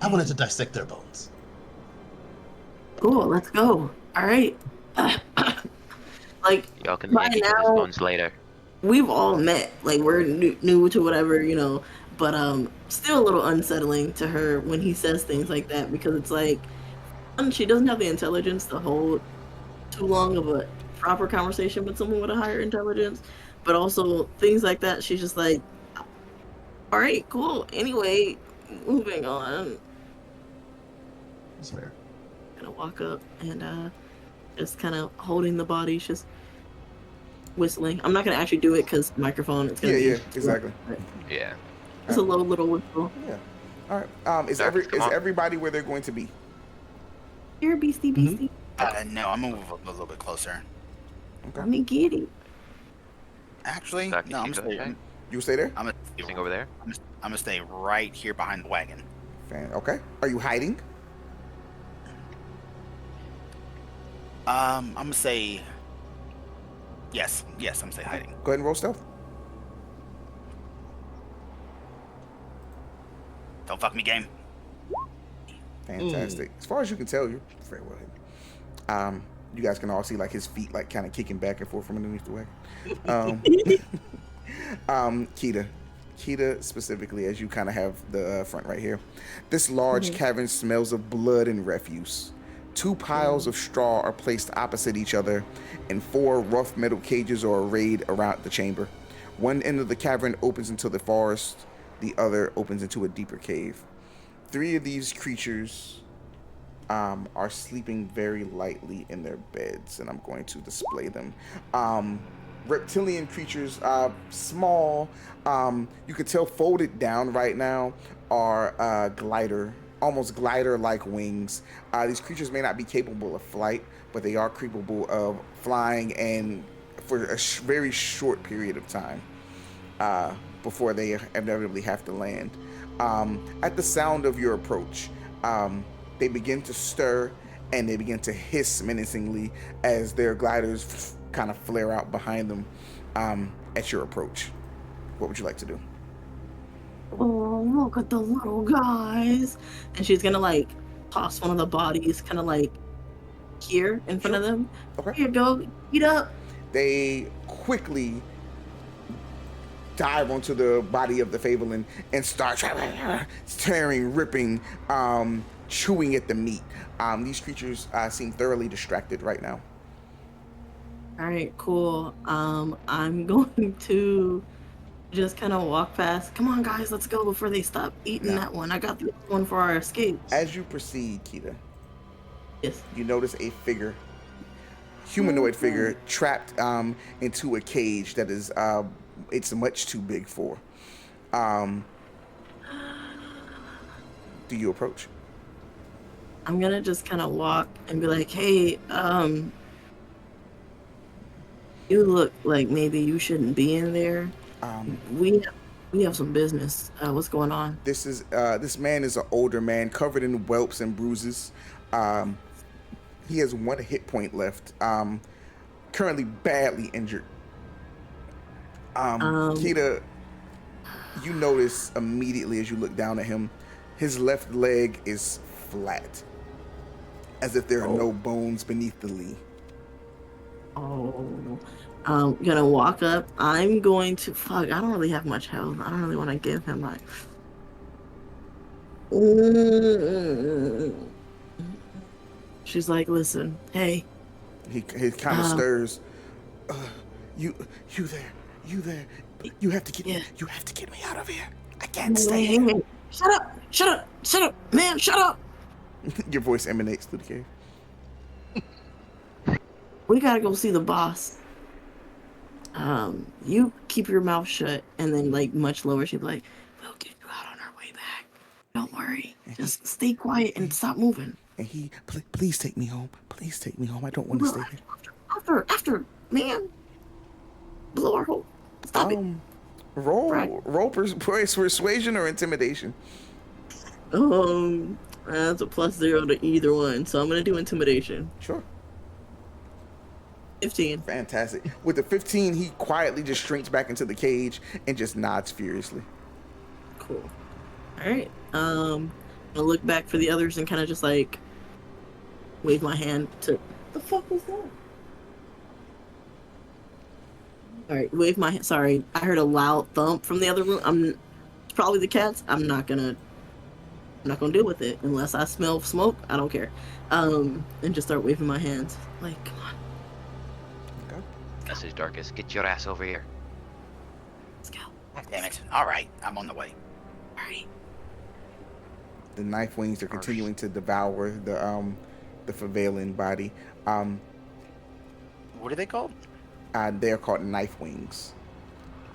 I wanted to dissect their bones. Cool, let's go. All right. Like, Y'all can By eat these now- bones later. we've all met. Like, we're new to whatever, you know. But still a little unsettling to her when he says things like that, because it's like, she doesn't have the intelligence to hold too long of a proper conversation with someone with a higher intelligence. But also things like that, she's just like, All right, cool. Anyway, moving on. That's fair. Gonna walk up and just kind of holding the body, just whistling. I'm not gonna actually do it because microphone. It's gonna be exactly. Yeah. It's a low little whistle. Yeah. All right. Is Darkest, come on. everybody where they're going to be? Here, beastie, beastie. No, I'm gonna move a little bit closer. Let me get it. Actually, Darkest, no, I'm you gonna go, stay. Jay? You stay there? I'm Anything over there? gonna stay right here behind the wagon. Okay. Are you hiding? I'm gonna say. Yes, I'm gonna say hiding. Go ahead and roll stealth. Don't fuck me, game. Fantastic. As far as you can tell, you're very well hidden. You guys can all see like his feet like kind of kicking back and forth from underneath the wagon. Kita specifically, as you kind of have the front right here. This large cavern smells of blood and refuse. 2 piles of straw are placed opposite each other, and 4 rough metal cages are arrayed around the chamber. One end of the cavern opens into the forest, the other opens into a deeper cave. 3 of these creatures are sleeping very lightly in their beds, and I'm going to display them. Reptilian creatures, small, you could tell folded down right now are almost glider-like wings. These creatures may not be capable of flight, but they are capable of flying and for a very short period of time before they inevitably have to land. At the sound of your approach, they begin to stir and they begin to hiss menacingly as their gliders kind of flare out behind them at your approach. What would you like to do? Oh, look at the little guys. And she's gonna like toss one of the bodies kind of like here in front of them. Okay. Here you go, eat up. They quickly dive onto the body of the Fableman and start tearing, ripping, chewing at the meat. These creatures seem thoroughly distracted right now. All right, cool. I'm going to just kind of walk past. Come on, guys, let's go before they stop eating that one. I got the other one for our escape. As you proceed, Kita, Yes. you notice a figure, humanoid figure, trapped into a cage that is it's much too big for. Do you approach? I'm gonna just kind of walk and be like, hey, you look like maybe you shouldn't be in there. We have some business. What's going on? This man is an older man covered in whelps and bruises. He has 1 hit point left. Currently badly injured. Kita, you notice immediately as you look down at him, his left leg is flat, as if there are no bones beneath the knee. Oh, I'm gonna walk up. I'm going to I don't really have much health. I don't really want to give him my. She's like, listen, hey. He kind of stirs. You there. You have to get me out of here. I can't stay here. Hey. Shut up, man, shut up. Your voice emanates through the cave. We gotta go see the boss. You keep your mouth shut, and then like much lower, she'd be like, we'll get you out on our way back. Don't worry. Just stay quiet and stop moving. And he, please take me home. Please take me home. I don't want to stay here. After, man. Blow our hole. Stop it. Roll persuasion or intimidation. That's a +0 to either one, so I'm gonna do intimidation. Sure. 15. Fantastic. With the 15, he quietly just shrinks back into the cage and just nods furiously. Cool. All right. I'll look back for the others and kind of just like wave my hand to. The fuck was that? All right, wave my hand. Sorry, I heard a loud thump from the other room. It's probably the cats. I'm not gonna deal with it unless I smell smoke. I don't care. And just start waving my hands. Like, come on. Message Darkest, get your ass over here. Let's go. God damn it. All right, I'm on the way. right. The knife wings are Harsh. continuing to devour the Favelan body. What are they called? They're called knife wings.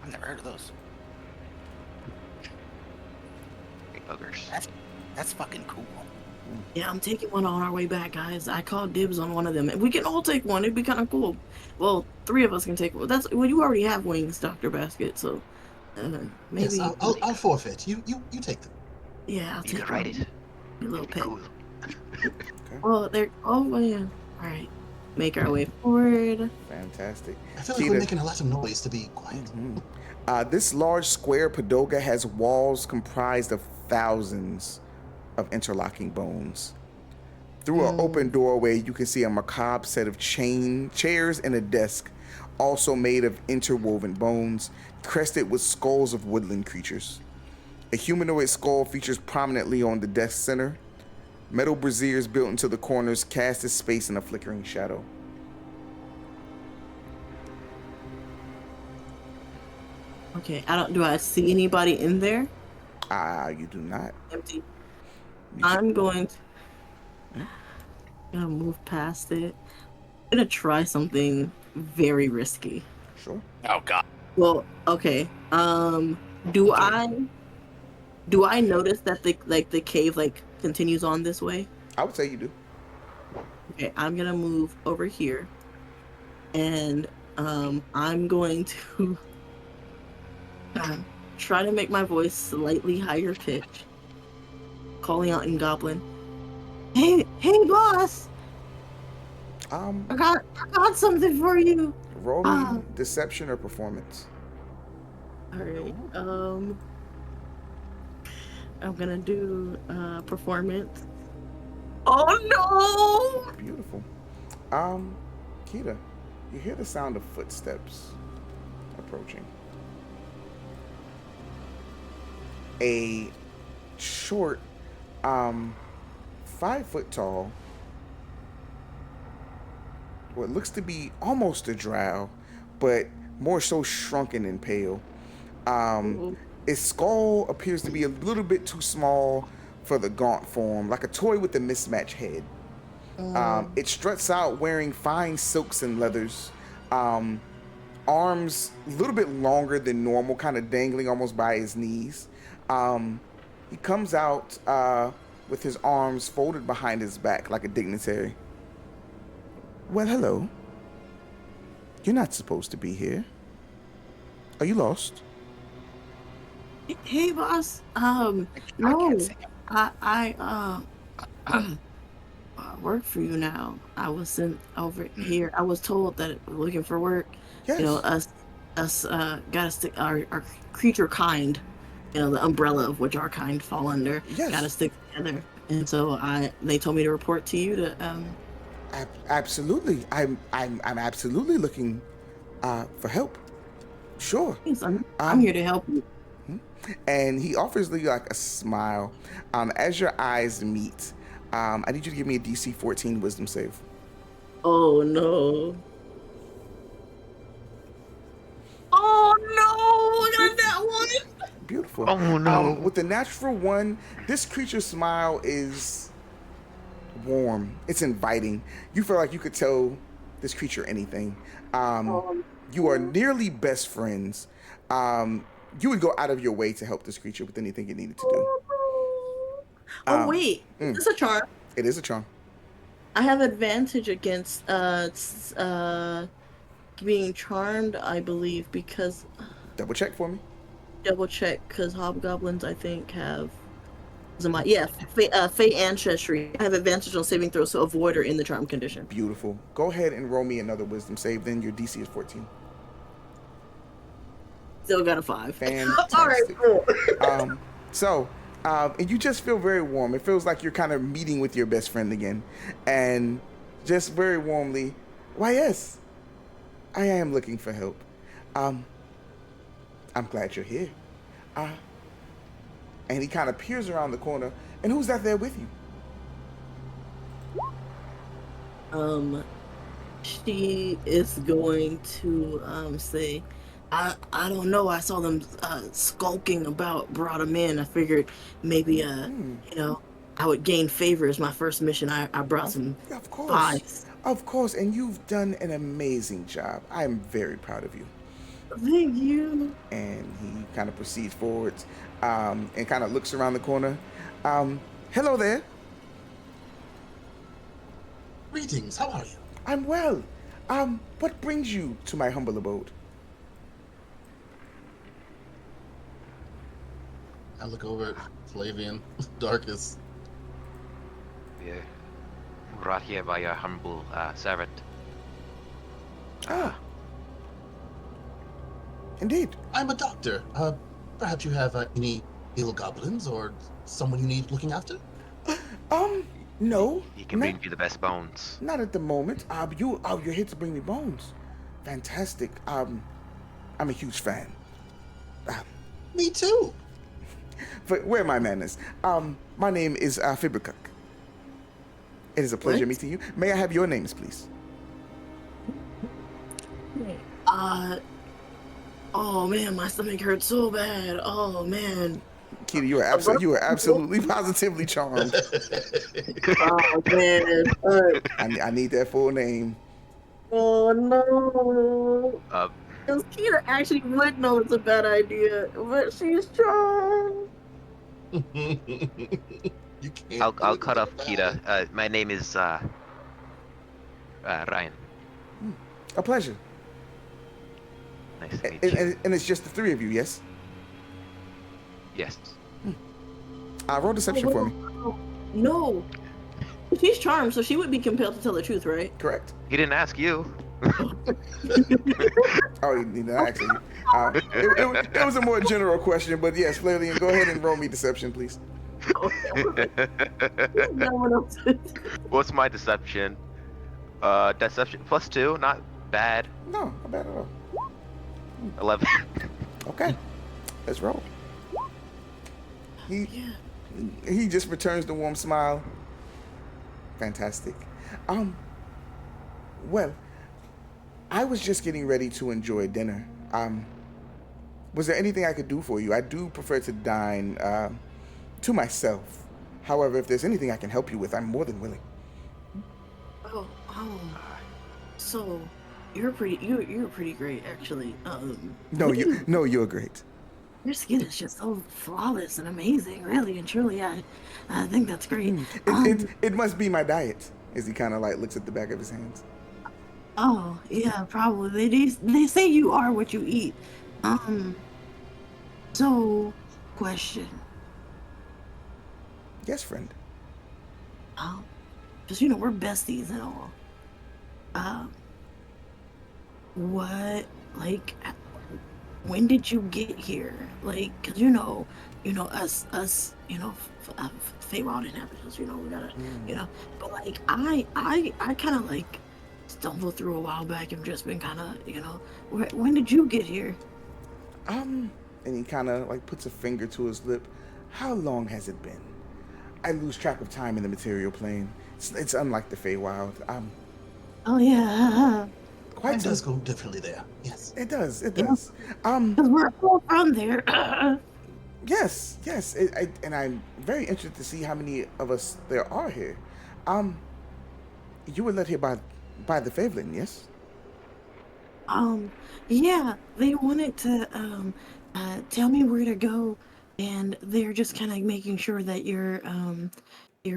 I've never heard of those. Big buggers. That's fucking cool. Yeah, I'm taking one on our way back, guys. I called dibs on one of them. We can all take one. It'd be kind of cool. Well, 3 of us can take one. You already have wings, Dr. Basket. So maybe. Yes, I'll forfeit. You take them. Yeah, I'll You take could write one. it. A little It'd be pet. cool. Well, they're. Oh yeah. All right. Make our way forward. Fantastic. I feel like Keita. we're making a lot of noise to be quiet. This large square pagoda has walls comprised of thousands of interlocking bones. Through an open doorway, you can see a macabre set of chairs and a desk, also made of interwoven bones, crested with skulls of woodland creatures. A humanoid skull features prominently on the desk center. Metal braziers built into the corners cast its space in a flickering shadow. Okay. Do I see anybody in there? You do not. Empty. I'm going to. Gonna move past it. I'm gonna try something very risky. Sure. Oh god. Well, okay. Do I notice that the cave continues on this way? I would say you do. Okay, I'm gonna move over here, and I'm going to try to make my voice slightly higher pitch, calling out in Goblin. Hey, boss! I got something for you. Roll me deception or performance. All right. I'm gonna do performance. Oh no! Beautiful. Keita, you hear the sound of footsteps approaching. A short, 5 foot tall, what looks to be almost a drow, but more so shrunken and pale. Its skull appears to be a little bit too small for the gaunt form, like a toy with a mismatched head. It struts out wearing fine silks and leathers, arms a little bit longer than normal, kind of dangling almost by his knees. He comes out with his arms folded behind his back like a dignitary. Well, hello. You're not supposed to be here. Are you lost? Hey, boss. I No, can't see him. I work for you now. I was sent over here. I was told that we're looking for work. Yes. You know, us gotta stick our creature kind. You know, the umbrella of which our kind fall under. Yes. Gotta stick together. And so they told me to report to you to Absolutely. I'm absolutely looking for help. Sure. I'm here to help you. And he offers you like a smile. As your eyes meet, I need you to give me a DC 14 wisdom save. Oh no. Oh no! Look at that one! Beautiful. Oh, no. With the natural one, this creature's smile is warm. It's inviting. You feel like you could tell this creature anything. You are nearly best friends. You would go out of your way to help this creature with anything it needed to do. Oh wait, is this a charm? It is a charm. I have advantage against being charmed, I believe, because Double check for me. double check because hobgoblins I think have fey ancestry. I have advantage on saving throws, so avoid or in the charm condition. Beautiful. Go ahead and roll me another wisdom save. Then your DC is 14. Still got a 5. Fantastic. All right, cool. And you just feel very warm. It feels like you're kind of meeting with your best friend again. And just very warmly, why, yes, I am looking for help. I'm glad you're here. And he kind of peers around the corner. And who's that there with you? She is going to say, I don't know. I saw them skulking about. Brought them in. I figured maybe Hmm. you know I would gain favor as my first mission. I brought some Of course. spies. Of course, and you've done an amazing job. I am very proud of you. Thank you. And he kind of proceeds forwards and kind of looks around the corner. Hello there. Greetings, how are you? I'm well. What brings you to my humble abode? I look over at Flavian, Darkus. We're brought here by your humble servant. Ah. Indeed. I'm a doctor. Perhaps you have any ill goblins or someone you need looking after? No. He can bring you the best bones. Not at the moment. You're here to bring me bones. Fantastic. I'm a huge fan. Me too. But where are my manners? My name is Fibercook. It is a pleasure What? meeting you. May I have your names, please? Oh man, my stomach hurts so bad. Oh man. Keita, you are absolutely positively charmed. Oh man. I need that full name. Oh no. Uh, Because Keita actually would know it's a bad idea, but she's charmed. You can't. I'll do cut off that. Kita. My name is Ryan. A pleasure. Nice to meet you. And it's just the three of you, yes? Yes. Roll deception for me. No. She's charmed, so she would be compelled to tell the truth, right? Correct. He didn't ask you. Oh, you need to ask you. It was a more general question, but yes, Flavian, go ahead and roll me deception, please. No one else. What's my deception? Deception +2, not bad. No, not bad at all. 11. Okay, let's roll. Yeah. He just returns the warm smile. Fantastic. Well, I was just getting ready to enjoy dinner. Was there anything I could do for you? I do prefer to dine to myself. However, if there's anything I can help you with, I'm more than willing. Oh. So, you're pretty great, actually. You're great. Your skin is just so flawless and amazing, really and truly. I think that's great. It must be my diet, as he kind of like looks at the back of his hands. Oh, yeah, probably. They say you are what you eat. So, question. Yes, friend. Because, we're besties and all. When did you get here? Like, because, us, Feywild inhabitants, we gotta, but, like, I kind of, like, stumbled through a while back and just been kind of, when did you get here? And he kind of like puts a finger to his lip. How long has it been? I lose track of time in the material plane. It's unlike the Feywild. Oh, yeah. Quite It does some- go differently there. Yes. It does. It Yeah. does. Because we're all from there. Yes. And I'm very interested to see how many of us there are here. You were led here by the Favelin, yes? Yeah, they wanted to tell me where to go, and they're just kind of making sure that your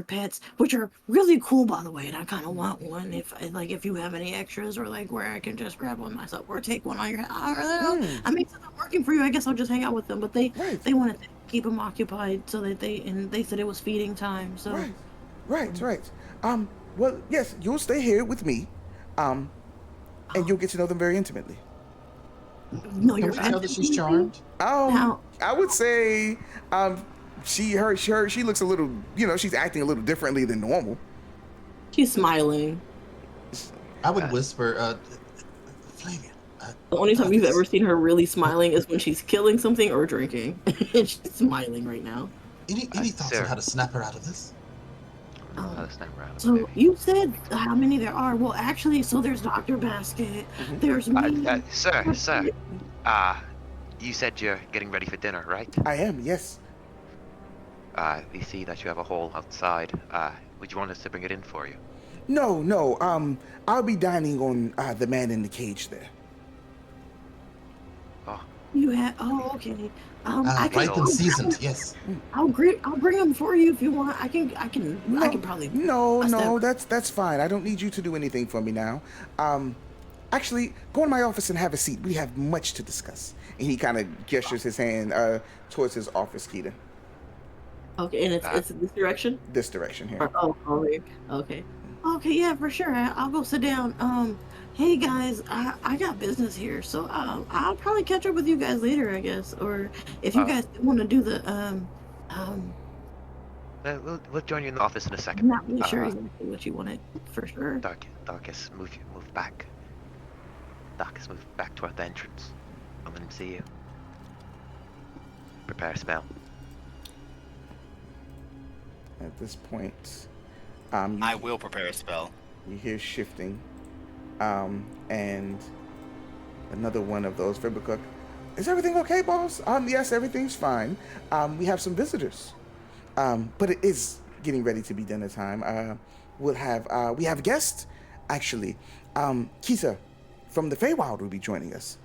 pets, which are really cool, by the way, and I kind of want one if you have any extras, or like where I can just grab one myself or take one on your. I mean, since I'm working for you, I guess I'll just hang out with them. But they Right. they wanted to keep them occupied so that they said it was feeding time. So Right. Well, yes, you'll stay here with me. And you'll get to know them very intimately. no, Can you're we tell that she's charmed? Now- I would say, she looks a little, she's acting a little differently than normal. She's smiling. I would whisper, Flavian. The only time you've ever seen her really smiling is when she's killing something or drinking. And she's smiling right now. Any thoughts Sarah. on how to snap her out of this? That's not right. So you said how many there are? Well, actually, so there's Dr. Basket. There's me. Sir, You said you're getting ready for dinner, right? I am, yes. We see that you have a hole outside. Would you want us to bring it in for you? No. I'll be dining on the man in the cage there. Oh, You have? Oh, okay. I can. Ripe and seasoned, yes. I'll bring them for you if you want. I can probably. No, that's fine. I don't need you to do anything for me now. Actually, go in my office and have a seat. We have much to discuss. And he kind of gestures his hand towards his office, Keita. Okay, and it's this direction. This direction here. Okay. Okay, yeah, for sure. I'll go sit down. Hey guys, I got business here, so I'll probably catch up with you guys later, I guess. Or if you guys want to do the we'll join you in the office in a second. I'm not really sure exactly what you wanted for sure. Darkus, move back. Darkus, move back toward the entrance. I'm gonna see you. Prepare a spell. At this point, I will prepare a spell. you hear shifting, and another one of those Fibbercook. Is everything okay, boss? Yes, everything's fine. We have some visitors, but it is getting ready to be dinner time. We have a guest, actually. Keita from the Feywild will be joining us.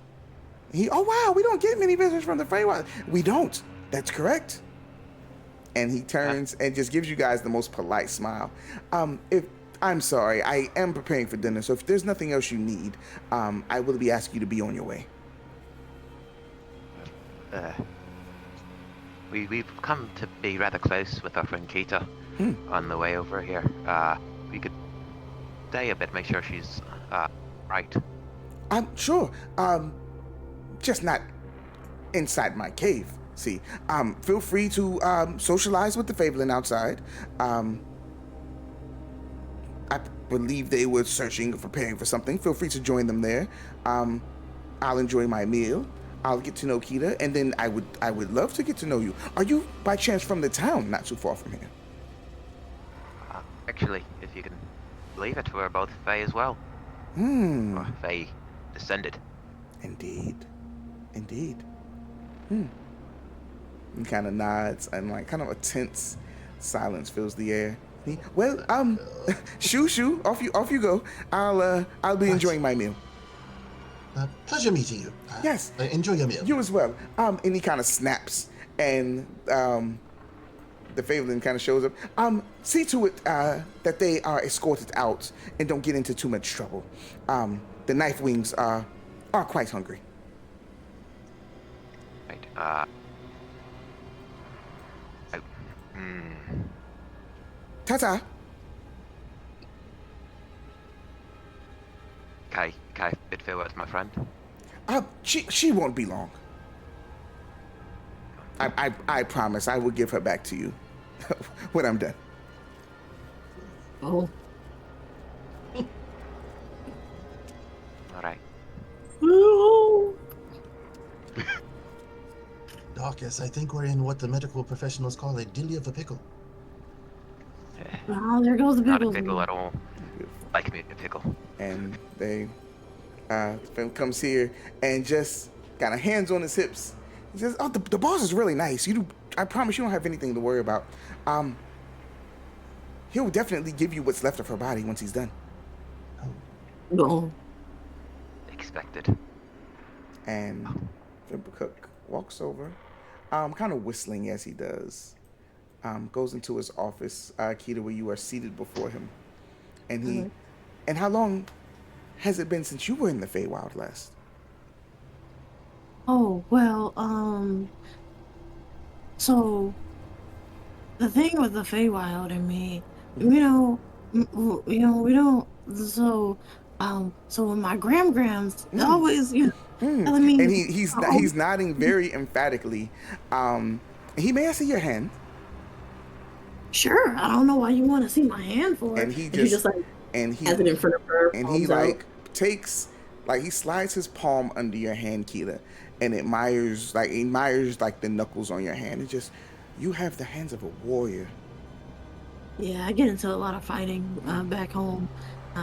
Oh wow, we don't get many visitors from the Feywild. We don't. That's correct. And he turns and just gives you guys the most polite smile. I'm sorry, I am preparing for dinner, so if there's nothing else you need, I will be asking you to be on your way. We've come to be rather close with our friend Keita on the way over here. We could stay a bit, make sure she's right. I'm sure. Just not inside my cave. See, feel free to socialize with the Fabelin outside. I believe they were searching or preparing for something. Feel free to join them there. I'll enjoy my meal. I'll get to know Keita, and then I would love to get to know you. Are you by chance from the town, not too far from here? Actually, if you can believe it, we're both Fey as well. Or Fey descended. Indeed. He kind of nods, and like kind of a tense silence fills the air. Shoo, off you go. I'll be enjoying my meal. Pleasure meeting you. Yes. Enjoy your meal. You as well. And he kind of snaps, and the Fabelin kind of shows up. See to it that they are escorted out and don't get into too much trouble. The Knife Wings are quite hungry. Right. Ta-ta. Can I bid farewell to my friend? She won't be long. I promise I will give her back to you when I'm done. Oh. All right. Darkus, I think we're in what the medical professionals call a dilly of a pickle. Oh, there goes the Not a pickles. pickle at all. Like me a pickle. And they comes here and just kind of hands on his hips. He says, "Oh, the boss is really nice. I promise you don't have anything to worry about. He'll definitely give you what's left of her body once he's done." No. Expected. And Fibbercook walks over, kind of whistling as he does. Goes into his office, Keita, where you are seated before him. And he, and how long has it been since you were in the Feywild last? Oh, well, so the thing with the Feywild and me, we don't, so when my grams always, telling me. And he's nodding very emphatically. He may I see your hand? Sure, I don't know why you want to see my hand for. And he If you just like and he has it in front of her. and he palms out. like takes like he slides his palm under your hand, Keita, and admires the knuckles on your hand. It's just you have the hands of a warrior. Yeah, I get into a lot of fighting back home.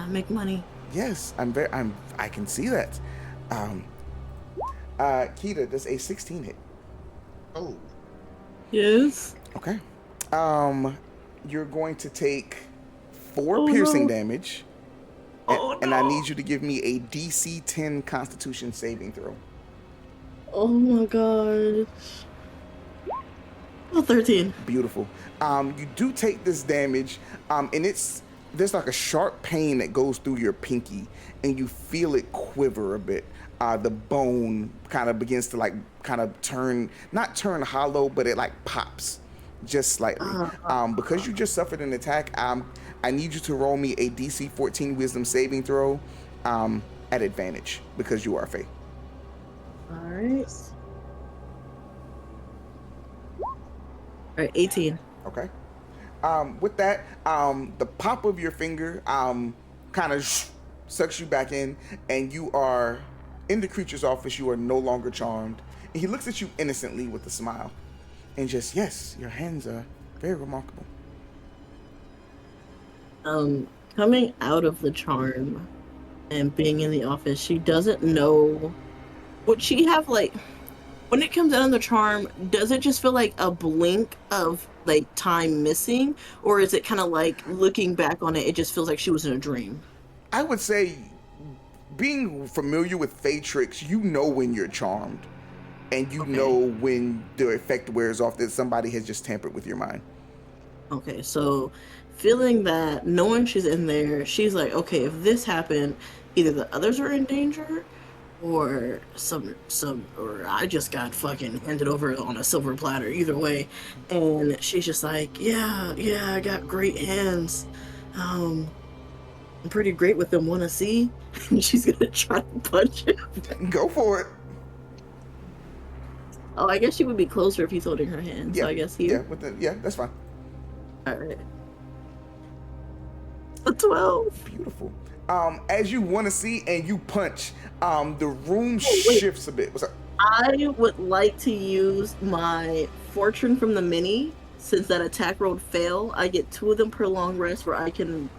Make money. Yes, I can see that. Kita, does a 16 hit? Oh, Yes. Okay. You're going to take 4 Oh, piercing no. damage. Oh, And I no. need you to give me a DC 10 Constitution saving throw. Oh my god. Oh, 13. Beautiful. You do take this damage, and there's like a sharp pain that goes through your pinky, and you feel it quiver a bit. The bone kind of begins to not turn hollow, but it like pops just slightly. Because you just suffered an attack, I need you to roll me a DC 14 Wisdom saving throw at advantage because you are Fae. Alright. Alright, 18. Okay. With that, the pop of your finger kind of sucks you back in, and you are in the creature's office. You are no longer charmed. And he looks at you innocently with a smile and just, yes, your hands are very remarkable. Coming out of the charm and being in the office, she doesn't know. Would she have, like, when it comes out of the charm, does it just feel like a blink of, like, time missing? Or is it kind of like, looking back on it, it just feels like she was in a dream? I would say, being familiar with Fae tricks, you know when you're charmed. And you know when the effect wears off that somebody has just tampered with your mind. Okay, so feeling that, knowing she's in there, she's like, okay, if this happened, either the others are in danger, or or I just got fucking handed over on a silver platter. Either way, and she's just like, yeah, I got great hands. I'm pretty great with them. Wanna see? And she's gonna try to punch him. Go for it. Oh, I guess she would be closer if he's holding her hand. So I guess here. Yeah, that's fine. All right. A 12. Beautiful. As you want to see and you punch, the room wait. shifts a bit. What's up? I would like to use my fortune from the mini. Since that attack rolled fail, I get 2 of them per long rest where I can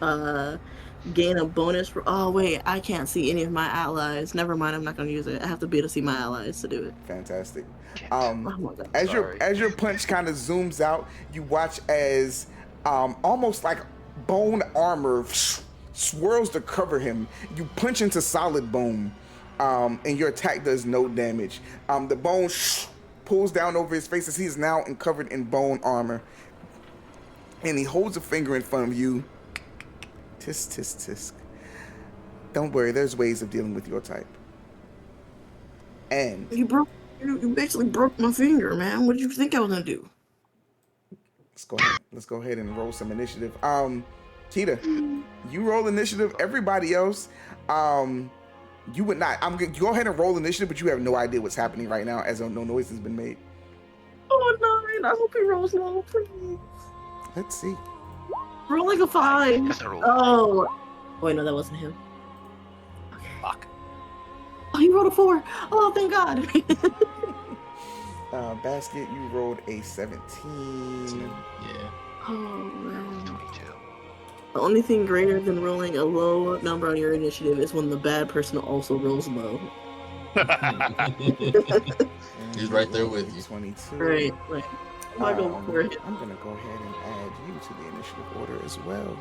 gain a bonus. Oh wait, I can't see any of my allies. Never mind, I'm not gonna use it. I have to be able to see my allies to do it. Fantastic. Oh my God. As your punch kind of zooms out, you watch as almost like bone armor swirls to cover him. You punch into solid bone, and your attack does no damage. The bone pulls down over his face as he is now covered in bone armor, and he holds a finger in front of you. Tisk, tisk, tisk. Don't worry, there's ways of dealing with your type. And You basically broke my finger, man. What did you think I was gonna do? let's go ahead and roll some initiative. Kita, you roll initiative. Everybody else, you would not. Go ahead and roll initiative, but you have no idea what's happening right now as no noise has been made. Oh, 9. I hope he rolls low, please. Let's see. Roll like a 5. Yes, I rolled. Oh. Wait, no, that wasn't him. Fuck. Oh, he rolled a 4. Oh, thank God. Basket, you rolled a 17. yeah. Oh, man. 22. The only thing greater than rolling a low number on your initiative is when the bad person also rolls low. He's right there with you. 22. Right. I'm gonna go for it. I'm gonna go ahead and add you to the initiative order as well.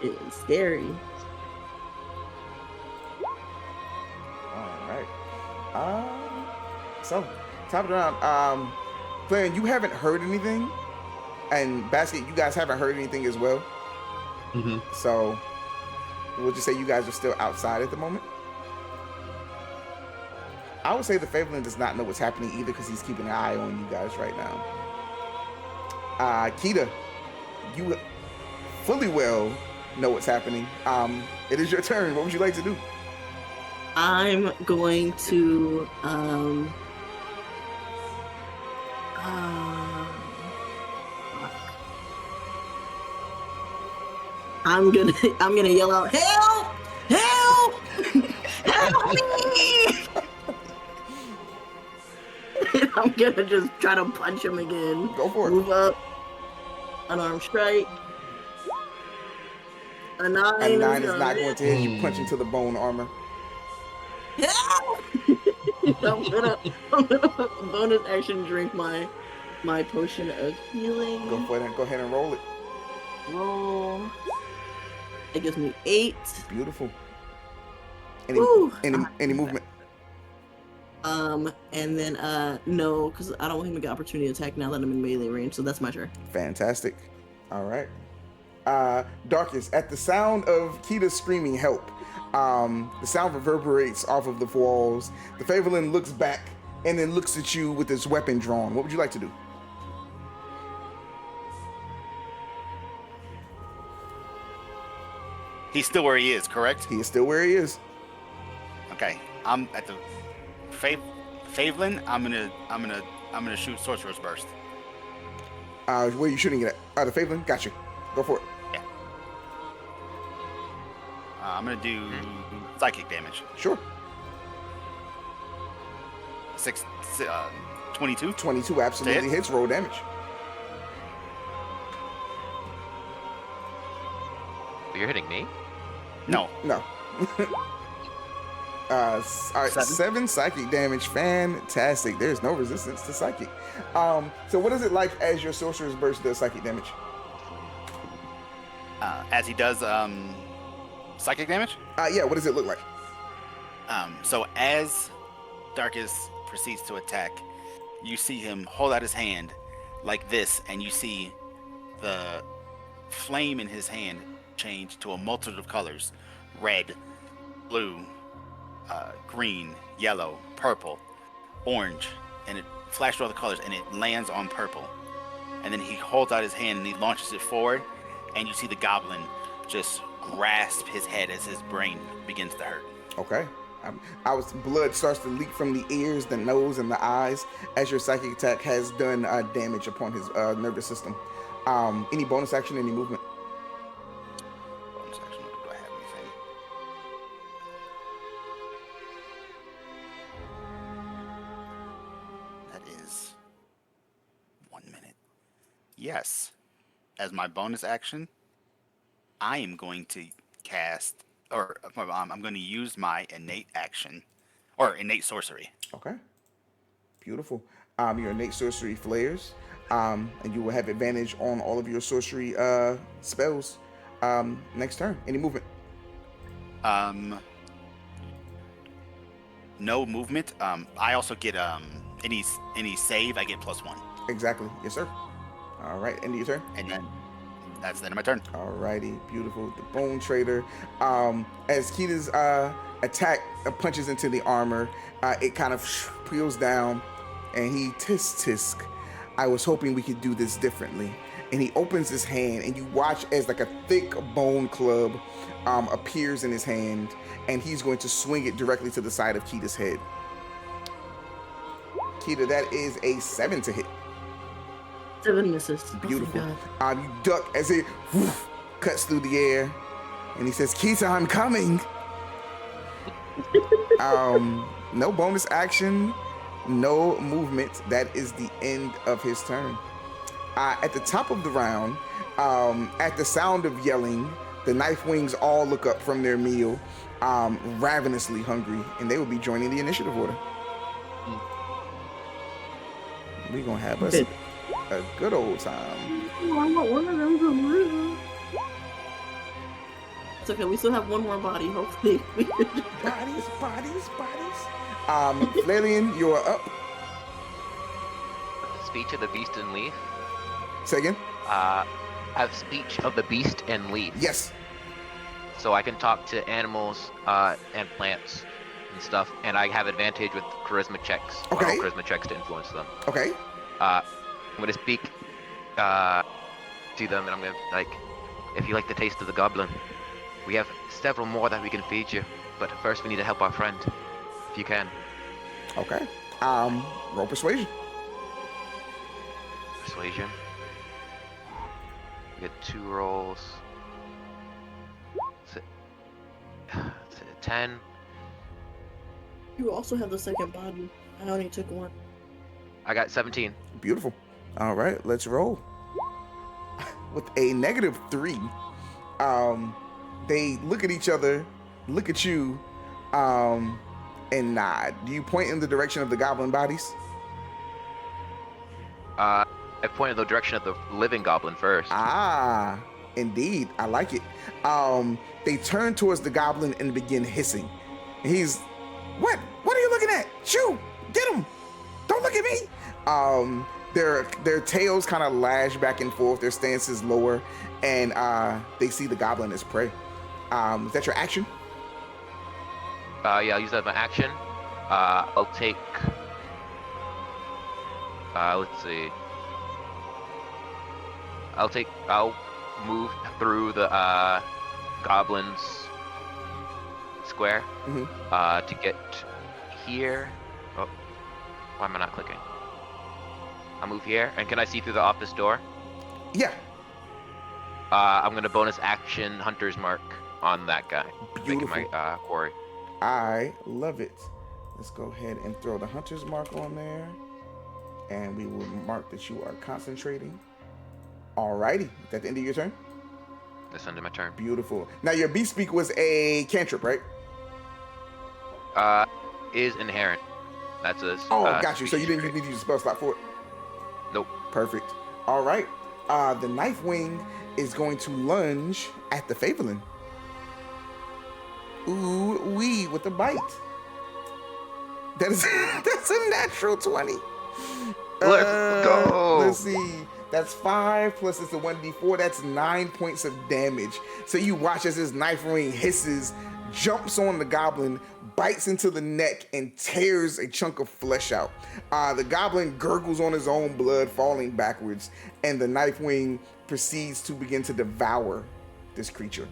It's scary. All right. So top it around. Glenn, you haven't heard anything, and Basket, you guys haven't heard anything as well. Mm-hmm. So we'll just say you guys are still outside at the moment. I would say the Fableman does not know what's happening either because he's keeping an eye on you guys right now. Kita, you fully well know what's happening. It is your turn. What would you like to do? I'm going to I'm gonna yell out, help! Help! Help me! And I'm gonna just try to punch him again. Go for it. Move up. Unarmed strike. A 9. A 9 is not going to hit. You punch into the bone armor. Help! I'm gonna bonus action drink my potion of healing. Go ahead and roll it. Roll. It gives me 8. Beautiful. Woo. Any movement? And then no, because I don't want him to get opportunity attack now that I'm in melee range, so that's my turn. Fantastic. All right. Darkus, at the sound of Kita screaming help, the sound reverberates off of the walls. The Favorlin looks back and then looks at you with his weapon drawn. What would you like to do? He's still where he is, correct? He is still where he is. Okay. I'm at the Favelin. I'm gonna shoot Sorcerer's Burst. Where are you shooting it at? The Favorlin? Got you. Go for it. Yeah. I'm gonna do psychic damage. Sure. 22. 22 absolutely hits. Roll damage. You're hitting me? No. No. All right, 7 psychic damage. Fantastic. There's no resistance to psychic. So what is it like as your Sorcerer's Burst does psychic damage? As he does psychic damage. Yeah. What does it look like? So as Darkus proceeds to attack, you see him hold out his hand like this, and you see the flame in his hand change to a multitude of colors: red, blue, green, yellow, purple, orange, and it flashed all the colors, and it lands on purple. And then he holds out his hand and he launches it forward, and you see the goblin just grasp his head as his brain begins to hurt. Okay. Blood starts to leak from the ears, the nose, and the eyes as your psychic attack has done damage upon his nervous system. Any bonus action, any movement? Bonus action, do I have anything? That is 1 minute. Yes. As my bonus action, I am going to cast, or I'm going to use my innate action, or innate sorcery. Okay. Beautiful. Your innate sorcery flares, and you will have advantage on all of your sorcery spells next turn. Any movement? No movement. I also get any save, I get +1. Exactly. Yes, sir. All right. End of your turn. And then that's the end of my turn. Alrighty, beautiful. The Bone Trader. As Kita's attack punches into the armor, it kind of peels down, and he tisk. I was hoping we could do this differently. And he opens his hand, and you watch as like a thick bone club appears in his hand, and he's going to swing it directly to the side of Kita's head. Kita, that is a 7 to hit. 7 misses. Beautiful. Oh my God. You duck as it cuts through the air, and he says, "Kita, I'm coming." No bonus action, no movement. That is the end of his turn. At the top of the round, at the sound of yelling, the Knife Wings all look up from their meal, ravenously hungry, and they will be joining the initiative order. We're gonna have us a good old time. I want one of them to live. It's okay, we still have one more body, hopefully. Bodies. Lelian, you're up. Speech of the beast and leaf. Say again? Have speech of the beast and leaf. Yes. So I can talk to animals and plants and stuff, and I have advantage with charisma checks. Okay. Charisma checks to influence them. Okay. I'm gonna speak to them, and I'm gonna if you like the taste of the goblin, we have several more that we can feed you. But first, we need to help our friend, if you can. Okay. Roll persuasion. Persuasion. We get 2 rolls. It's a 10. You also have the second body. I only took 1. I got 17. Beautiful. All right, let's roll. With a -3, they look at each other, look at you, and nod. Do you point in the direction of the goblin bodies? I point in the direction of the living goblin first. Ah, indeed. I like it. They turn towards the goblin and begin hissing. He's, what? What are you looking at? Shoo! Get him! Don't look at me! Their tails kind of lash back and forth. Their stance is lower, and they see the goblin as prey. Is that your action? Yeah, I'll use that as my action. I'll take. Let's see. I'll move through the goblin's square to get here. Oh, why am I not clicking? I'll move here, and can I see through the office door? Yeah. I'm gonna bonus action Hunter's Mark on that guy. Beautiful. Making my quarry. I love it. Let's go ahead and throw the hunter's mark on there. And we will mark that you are concentrating. Alrighty. Is that the end of your turn? That's under my turn. Beautiful. Now your beast speak was a cantrip, right? Is inherent. That's a. Oh, got you. So you species didn't trait. need to use a spell slot for it? Nope. Perfect. All right. The knife wing is going to lunge at the Fablin. Ooh, wee, with a bite. That is that's a natural 20. Let's go. Let's see. That's 5 plus it's a 1d4. That's 9 points of damage. So you watch as this knife ring hisses, jumps on the goblin, bites into the neck, and tears a chunk of flesh out. The goblin gurgles on his own blood, falling backwards, and the knife wing proceeds to begin to devour this creature.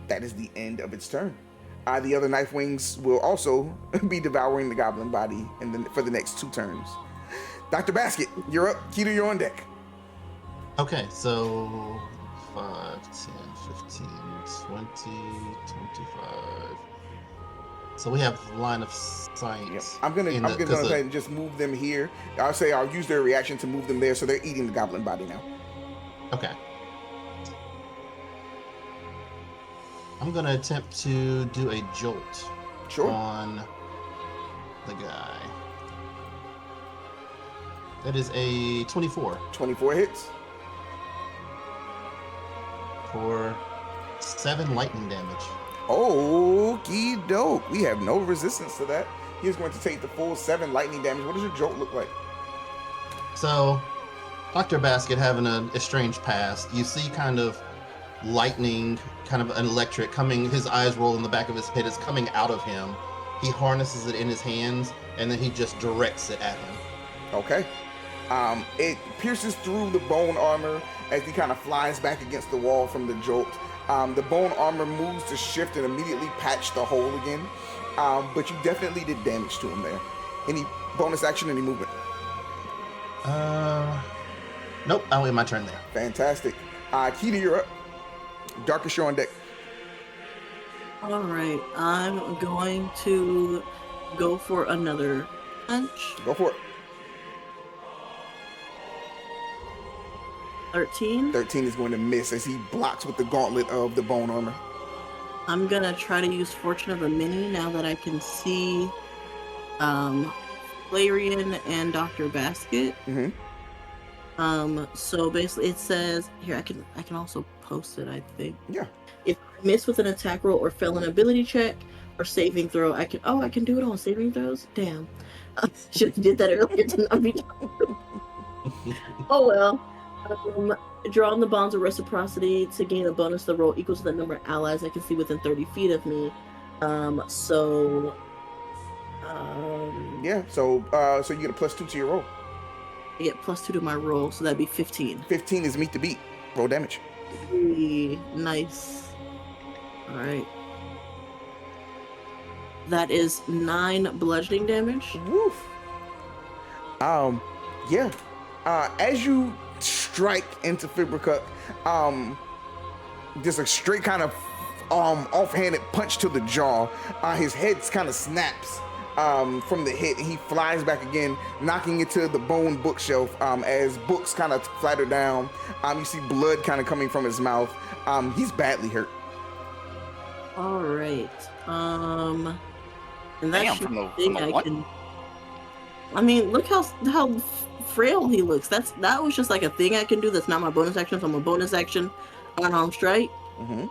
That is the end of its turn. The other knife wings will also be devouring the goblin body for the next 2 turns. Dr. Basket, you're up. Keto, you're on deck. Okay, so 5, 10, 15, 20, 25. So we have line of sight. Yep. I'm gonna go ahead and just move them here. I'll use their reaction to move them there, so they're eating the goblin body now. Okay. I'm gonna attempt to do a jolt Sure. on the guy. That is a 24 24 hits. for 7 lightning damage. Okie doke. We have no resistance to that. He is going to take the full 7 lightning damage. What does your jolt look like? So, Dr. Basket having a strange past. You see kind of lightning, kind of an electric coming, his eyes roll in the back of his head, is coming out of him. He harnesses it in his hands, and then he just directs it at him. Okay. It pierces through the bone armor as he kind of flies back against the wall from the jolt. The bone armor moves to shift and immediately patch the hole again. But you definitely did damage to him there. Any bonus action, any movement? Nope, I'll end my turn there. Fantastic. Keita, you're up. Darkest, you're on deck. All right, I'm going to go for another punch. Go for it. 13. 13 is going to miss as he blocks with the gauntlet of the bone armor. I'm gonna try to use Fortune of the Many now that I can see Flareon and Dr. Basket. Mm-hmm. So basically it says here, I can also post it, I think. Yeah. If I miss with an attack roll or fail an ability check or saving throw, I can do it on saving throws? Damn. Should have did that earlier to not be done. Oh well. Draw on the bonds of reciprocity to gain a bonus to the roll equal to the number of allies I can see within 30 feet of me. Yeah, so you get a +2 to your roll. I get +2 to my roll, so that'd be 15. 15 is meet the beat. Roll damage. Ooh, nice. All right. That is 9 bludgeoning damage. Woof. Yeah. As you strike into Fibracuck, just a straight kind of offhanded punch to the jaw. His head kind of snaps from the hit, and he flies back again, knocking into the bone bookshelf. As books kind of flatter down, you see blood kind of coming from his mouth. He's badly hurt. All right. And that's Damn, just from the the thing I one? can. I mean, look how frail he looks. That was just like a thing I can do. That's not my bonus action. So my bonus action, unarmed strike. Mm-hmm.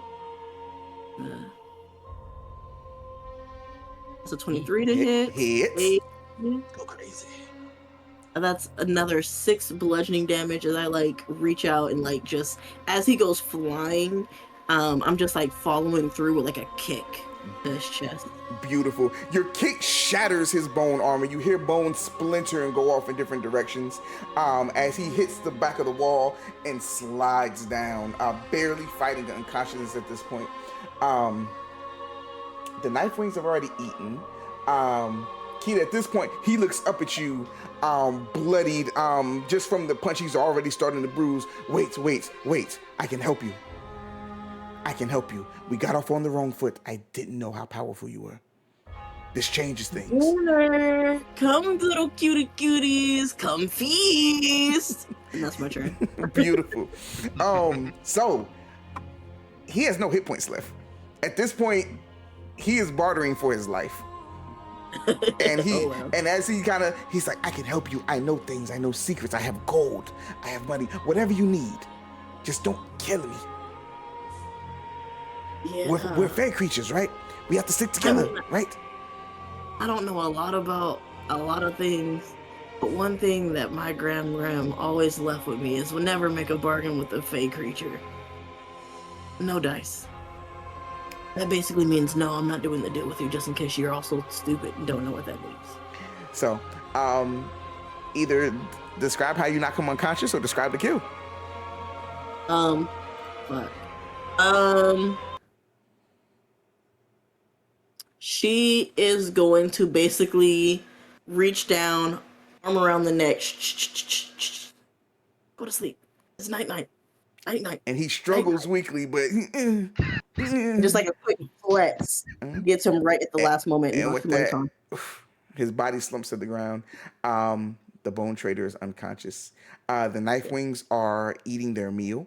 It's a 23 to hit. Hits. 8. Go crazy. That's another 6 bludgeoning damage as I like reach out and like just as he goes flying, I'm just like following through with like a kick to his chest. Beautiful. Your kick shatters his bone armor. You hear bones splinter and go off in different directions as he hits the back of the wall and slides down, barely fighting unconsciousness at this point. The knife wings have already eaten. Keita, at this point, he looks up at you, bloodied, just from the punch he's already starting to bruise. Wait. I can help you. We got off on the wrong foot. I didn't know how powerful you were. This changes things. Winner, come little cuties, come feast. And that's my turn. Beautiful. So he has no hit points left. At this point, he is bartering for his life. And Oh, wow. and as he's like, I can help you. I know things. I know secrets. I have gold. I have money. Whatever you need. Just don't kill me. Yeah. We're fair creatures, right? We have to stick together, right? I don't know a lot about a lot of things, but one thing that my Gram always left with me is we'll never make a bargain with a fey creature. No dice. That basically means no, I'm not doing the deal with you just in case you're also stupid and don't know what that means. So, either describe how you knock him unconscious or describe the kill. Fuck. She is going to basically reach down, arm around the neck. Go to sleep. It's night. And he struggles weakly, but Just like a quick flex gets him right at the last moment. and knocks with him that, unconscious. his body slumps to the ground. The bone trader is unconscious. The knife wings are eating their meal.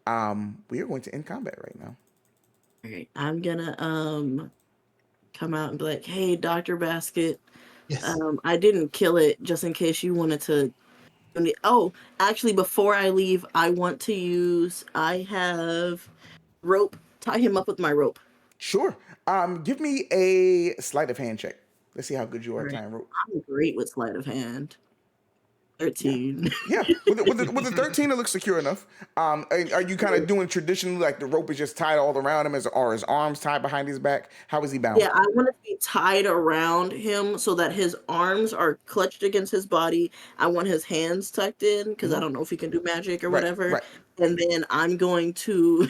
We are going to end combat right now. Okay, I'm gonna come out and be like, "Hey, Dr. Basket, Yes. I didn't kill it just in case you wanted to." Oh, actually, before I leave, I have rope. Tie him up with my rope. Sure. Give me a sleight of hand check. Let's see how good you are at Alright. tying rope. I'm great with sleight of hand. 13. Yeah, with the 13, it looks secure enough. Are you kind of doing traditionally like the rope is just tied all around him, or his arms tied behind his back? How is he bound? Yeah, I want it to be tied around him so that his arms are clutched against his body. I want his hands tucked in because I don't know if he can do magic or whatever. Right. And then I'm going to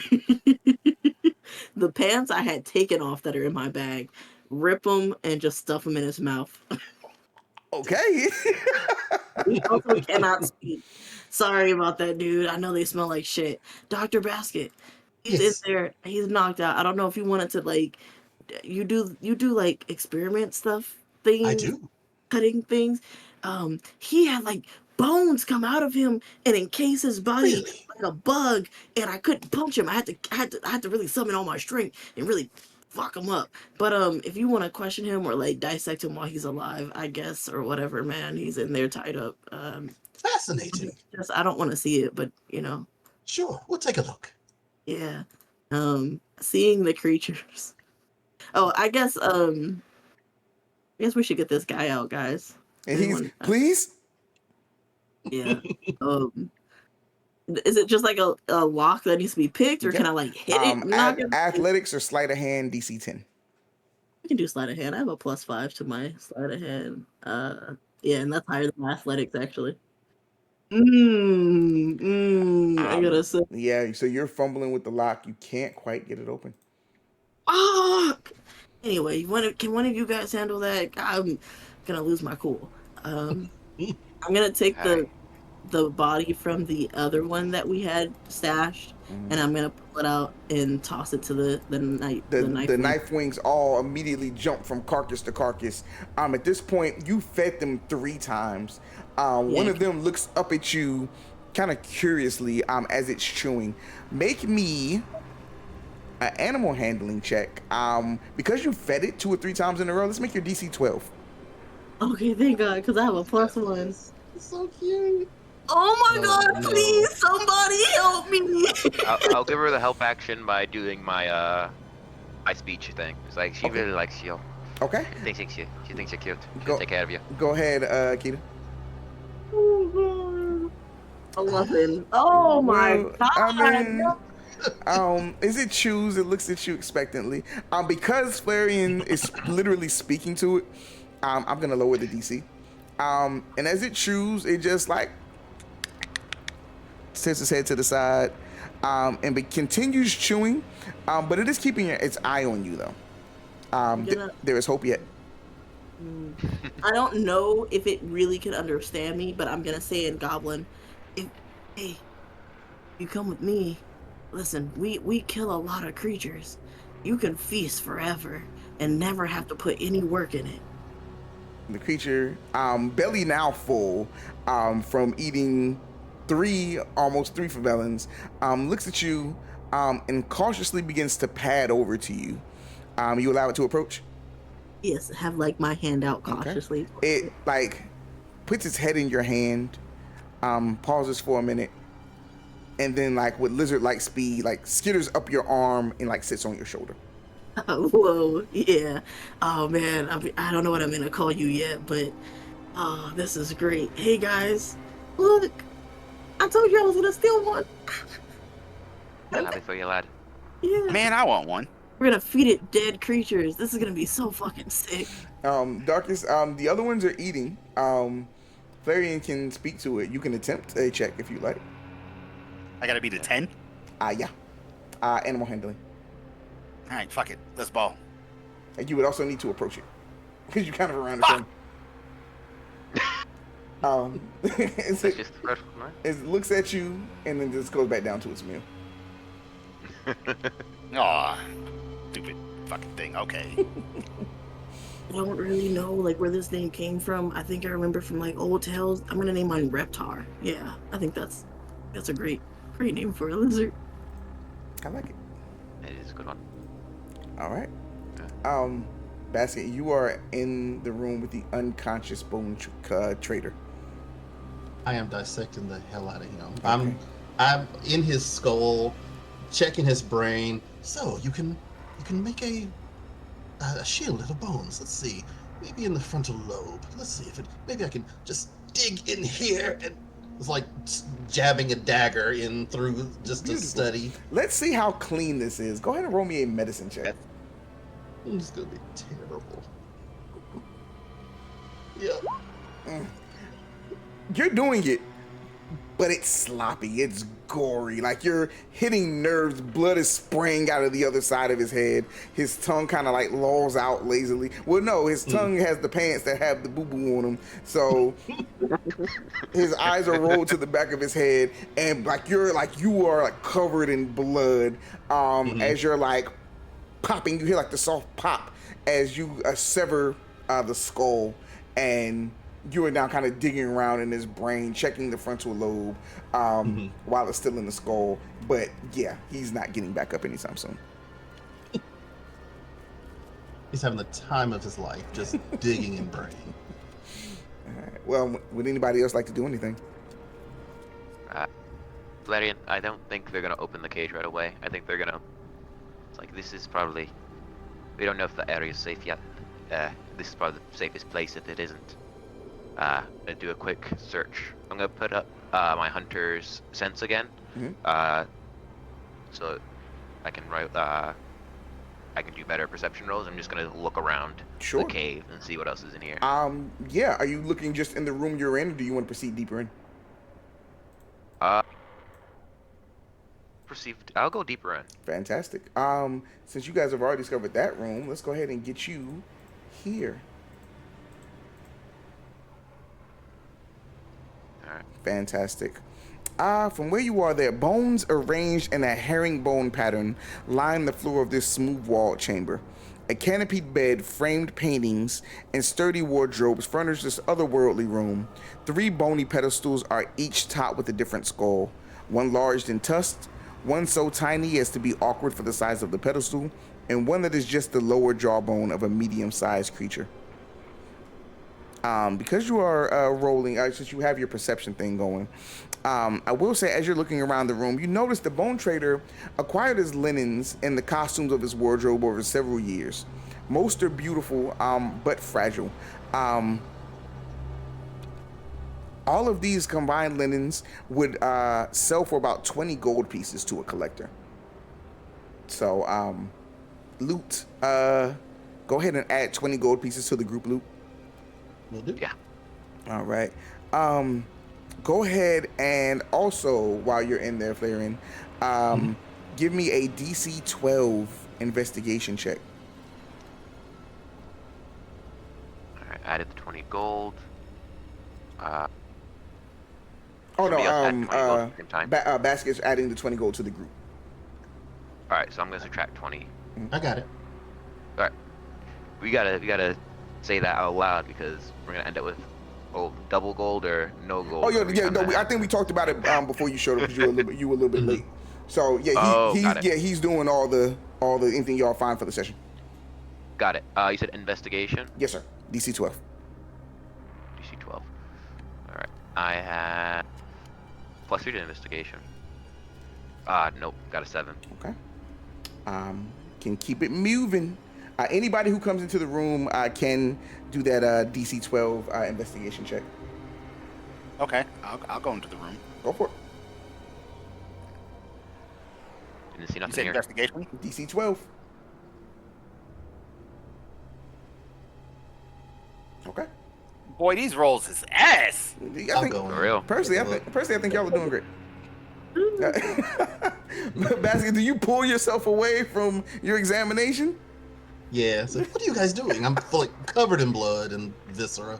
the pants I had taken off that are in my bag, rip them and just stuff them in his mouth. Okay. He also cannot speak. Sorry about that, dude. I know they smell like shit. Dr. Basket, he's Yes. in there. He's knocked out. I don't know if you wanted to like, you do like experiment stuff things. I do. Cutting things. He had like bones come out of him and encase his body Really? like a bug, and I couldn't punch him. I had to really summon all my strength and really fuck him up. But if you want to question him or like dissect him while he's alive, I guess, or whatever, man, he's in there tied up. Fascinating. Just I don't want to see it, but Sure, we'll take a look. yeah. Seeing the creatures. Oh, I guess we should get this guy out, guys. And he's Anyone- please. Yeah. Is it just like a lock that needs to be picked, or Okay. can I like hit it? and knock it? Athletics or sleight of hand DC 10. I can do sleight of hand. I have a +5 to my sleight of hand. Yeah, and that's higher than my athletics actually. I gotta say, Yeah, so you're fumbling with the lock. You can't quite get it open. fuck. Anyway, can one of you guys handle that? I'm gonna lose my cool. I'm gonna take the body from the other one that we had stashed, and I'm gonna pull it out and toss it to the knife. The wing. knife wings all immediately jump from carcass to carcass. At this point, you fed them 3 times. One of them looks up at you kind of curiously as it's chewing. Make me an animal handling check. Because you fed it 2 or 3 times in a row, let's make your DC 12. Okay, thank God, because I have a +1. It's so cute. Oh my Oh, God! no. Please, somebody help me! I'll give her the help action by doing my my speech thing. It's like she Okay. really likes you. Okay, She thinks you're cute. Go- She'll take care of you. go ahead, Keita. Oh, God. 11. Oh my Well, God! I mean, no. as it chews, it looks at you expectantly. Because Flareon is literally speaking to it, I'm gonna lower the DC. And as it chews, it just like tilts its head to the side, and continues chewing. But it is keeping its eye on you though. There is hope yet. I don't know if it really can understand me, but I'm gonna say in Goblin, hey, you come with me. Listen, we kill a lot of creatures. You can feast forever and never have to put any work in it. The creature, belly now full, from eating almost three Favellans, looks at you, and cautiously begins to pad over to you. You allow it to approach? Yes, have like my hand out cautiously. It like puts its head in your hand, pauses for a minute, and then like with lizard-like speed, like skitters up your arm and like sits on your shoulder. Whoa, yeah. Oh man, I don't know what I'm gonna call you yet, but this is great. Hey guys, look, I told you I was gonna steal one. I'm happy for you, lad. Yeah, Man, I want one. we're gonna feed it dead creatures. This is gonna be so fucking sick. Darkest, the other ones are eating. Flareon can speak to it. You can attempt a check if you like. I gotta beat a 10. Yeah. Animal handling. All right, fuck it. Let's ball. And you would also need to approach it because you're kind of around the corner. That's just the first one, right? It looks at you and then just goes back down to its meal. Aw, stupid fucking thing. Okay. I don't really know like where this name came from. I think I remember from like old tales. I'm gonna name mine Reptar. Yeah, I think that's a great name for a lizard. I like it. It is a good one. All right. Basket, you are in the room with the unconscious bone trader. I am dissecting the hell out of him. I'm in his skull, checking his brain. So you can make a shield out of bones. Let's see, maybe in the frontal lobe. Let's see if maybe I can just dig in here and it's like jabbing a dagger in through just to study. Let's see how clean this is. Go ahead and roll me a medicine check. It's gonna be terrible. Yeah. You're doing it, but it's sloppy. It's gory. Like you're hitting nerves. Blood is spraying out of the other side of his head. His tongue kind of like lolls out lazily. Well, no, his tongue has the pants that have the boo-boo on them. So his eyes are rolled to the back of his head, and you are like covered in blood. As you're like popping, you hear like the soft pop as you sever the skull, and you are now kind of digging around in his brain, checking the frontal lobe while it's still in the skull. But yeah, he's not getting back up anytime soon. He's having the time of his life, just digging in brain. All right. Well, would anybody else like to do anything? Valerian, I don't think they're gonna open the cage right away. I think they're gonna. It's like this is probably. We don't know if the area is safe yet. This is probably the safest place if it isn't. Gonna do a quick search. I'm gonna put up my hunter's sense again, so I can write. I can do better perception rolls. I'm just gonna look around the cave and see what else is in here. Yeah. Are you looking just in the room you're in, or do you want to proceed deeper in? Perceived. I'll go deeper in. Fantastic. Since you guys have already discovered that room, let's go ahead and get you here. Alright. Fantastic. From where you are there, bones arranged in a herringbone pattern line the floor of this smooth-walled chamber. A canopied bed, framed paintings, and sturdy wardrobes furnish this otherworldly room. 3 bony pedestals are each topped with a different skull, one large and tusked, one so tiny as to be awkward for the size of the pedestal, and one that is just the lower jawbone of a medium-sized creature. Because you are rolling, since you have your perception thing going, I will say, as you're looking around the room, you notice the Bone Trader acquired his linens and the costumes of his wardrobe over several years. Most are beautiful, but fragile. All of these combined linens would sell for about 20 gold pieces to a collector. So, loot, go ahead and add 20 gold pieces to the group loot. Will do. Yeah. All right. Go ahead and also, while you're in there, Flareon, give me a DC 12 investigation check. All right, added the 20 gold. Oh no, somebody else add 20 gold at the same time? Basket's adding the 20 gold to the group. All right, so I'm gonna subtract 20. I got it. All right, we gotta say that out loud because we're gonna end up with double gold or no gold. Oh yeah, every yeah. time No, that I think we talked about it before you showed up because you were a little bit late. So yeah, got it. he's doing all the anything y'all find for the session. Got it. You said investigation. Yes, sir. DC 12. DC 12. All right, I have +3 to investigation. Nope, got a 7. Okay. Can keep it moving. Anybody who comes into the room can do that DC 12 investigation check. Okay, I'll go into the room. Go for it. Didn't see You nothing said here. investigation? DC 12. Okay. Boy, these rolls is ass. I I'll think, go in. For real. personally, I think y'all are doing great. Basket, do you pull yourself away from your examination? Yeah. So what are you guys doing? I'm like covered in blood and viscera.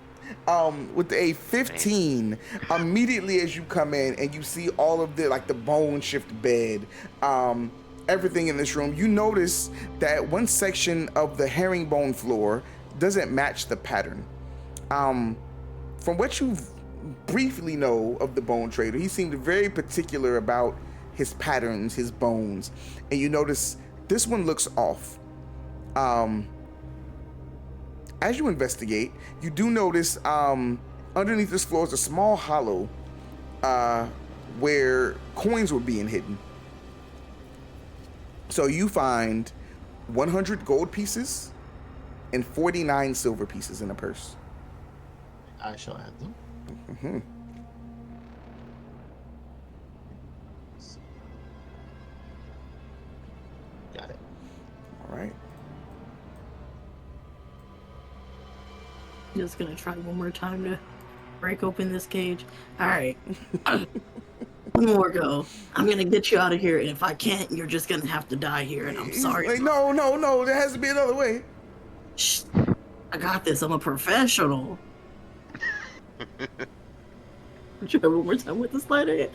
With a 15, immediately as you come in and you see all of the bone shift bed, everything in this room, you notice that one section of the herringbone floor doesn't match the pattern. From what you briefly know of the Bone Trader, he seemed very particular about his patterns, his bones, and you notice this one looks off. As you investigate, you do notice underneath this floor is a small hollow where coins were being hidden. So you find 100 gold pieces and 49 silver pieces in a purse. I shall add them. Mm-hmm. Got it. All right. Just gonna try one more time to break open this cage. All right. One more go. I'm gonna get you out of here, and if I can't, you're just gonna have to die here, and I'm sorry. Like, no. There has to be another way. Shh. I got this. I'm a professional. Try one more time with the slider.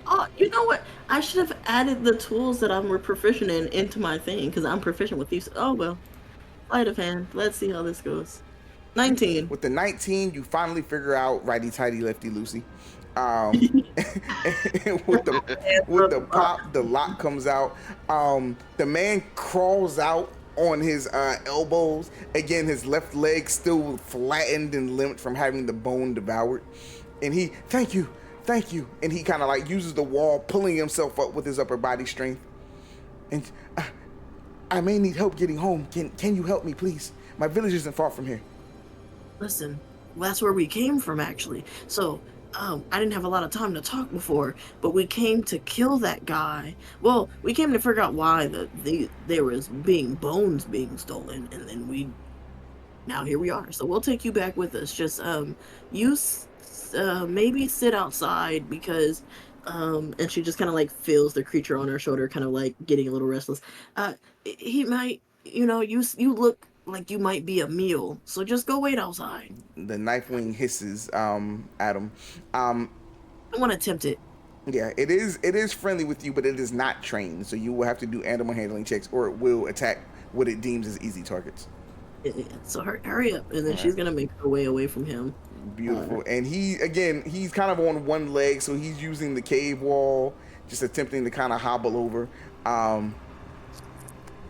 Oh, you know what? I should have added the tools that I'm proficient in into my thing because I'm proficient with these. Oh well. Sleight of hand. Let's see how this goes. 19. With the 19, you finally figure out righty tighty, lefty loosey. with the pop, the lock comes out. The man crawls out on his elbows. Again, his left leg still flattened and limped from having the bone devoured. And he, thank you. And he kind of uses the wall, pulling himself up with his upper body strength. And I may need help getting home. Can you help me, please? My village isn't far from here. Listen, well, that's where we came from, actually. So, I didn't have a lot of time to talk before, but we came to kill that guy. Well, we came to figure out why there was bones being stolen, and then now here we are. So we'll take you back with us. Just, maybe sit outside because, and she just kind of feels the creature on her shoulder, kind of getting a little restless. He might, you look like you might be a meal, so just go wait outside. The knife wing hisses at him. I want to tempt it. Yeah, it is friendly with you, but it is not trained, so you will have to do animal handling checks, or it will attack what it deems as easy targets. Yeah, so hurry up, and then she's gonna make her way away from him. Beautiful. And he's kind of on one leg, so he's using the cave wall just attempting to kind of hobble over.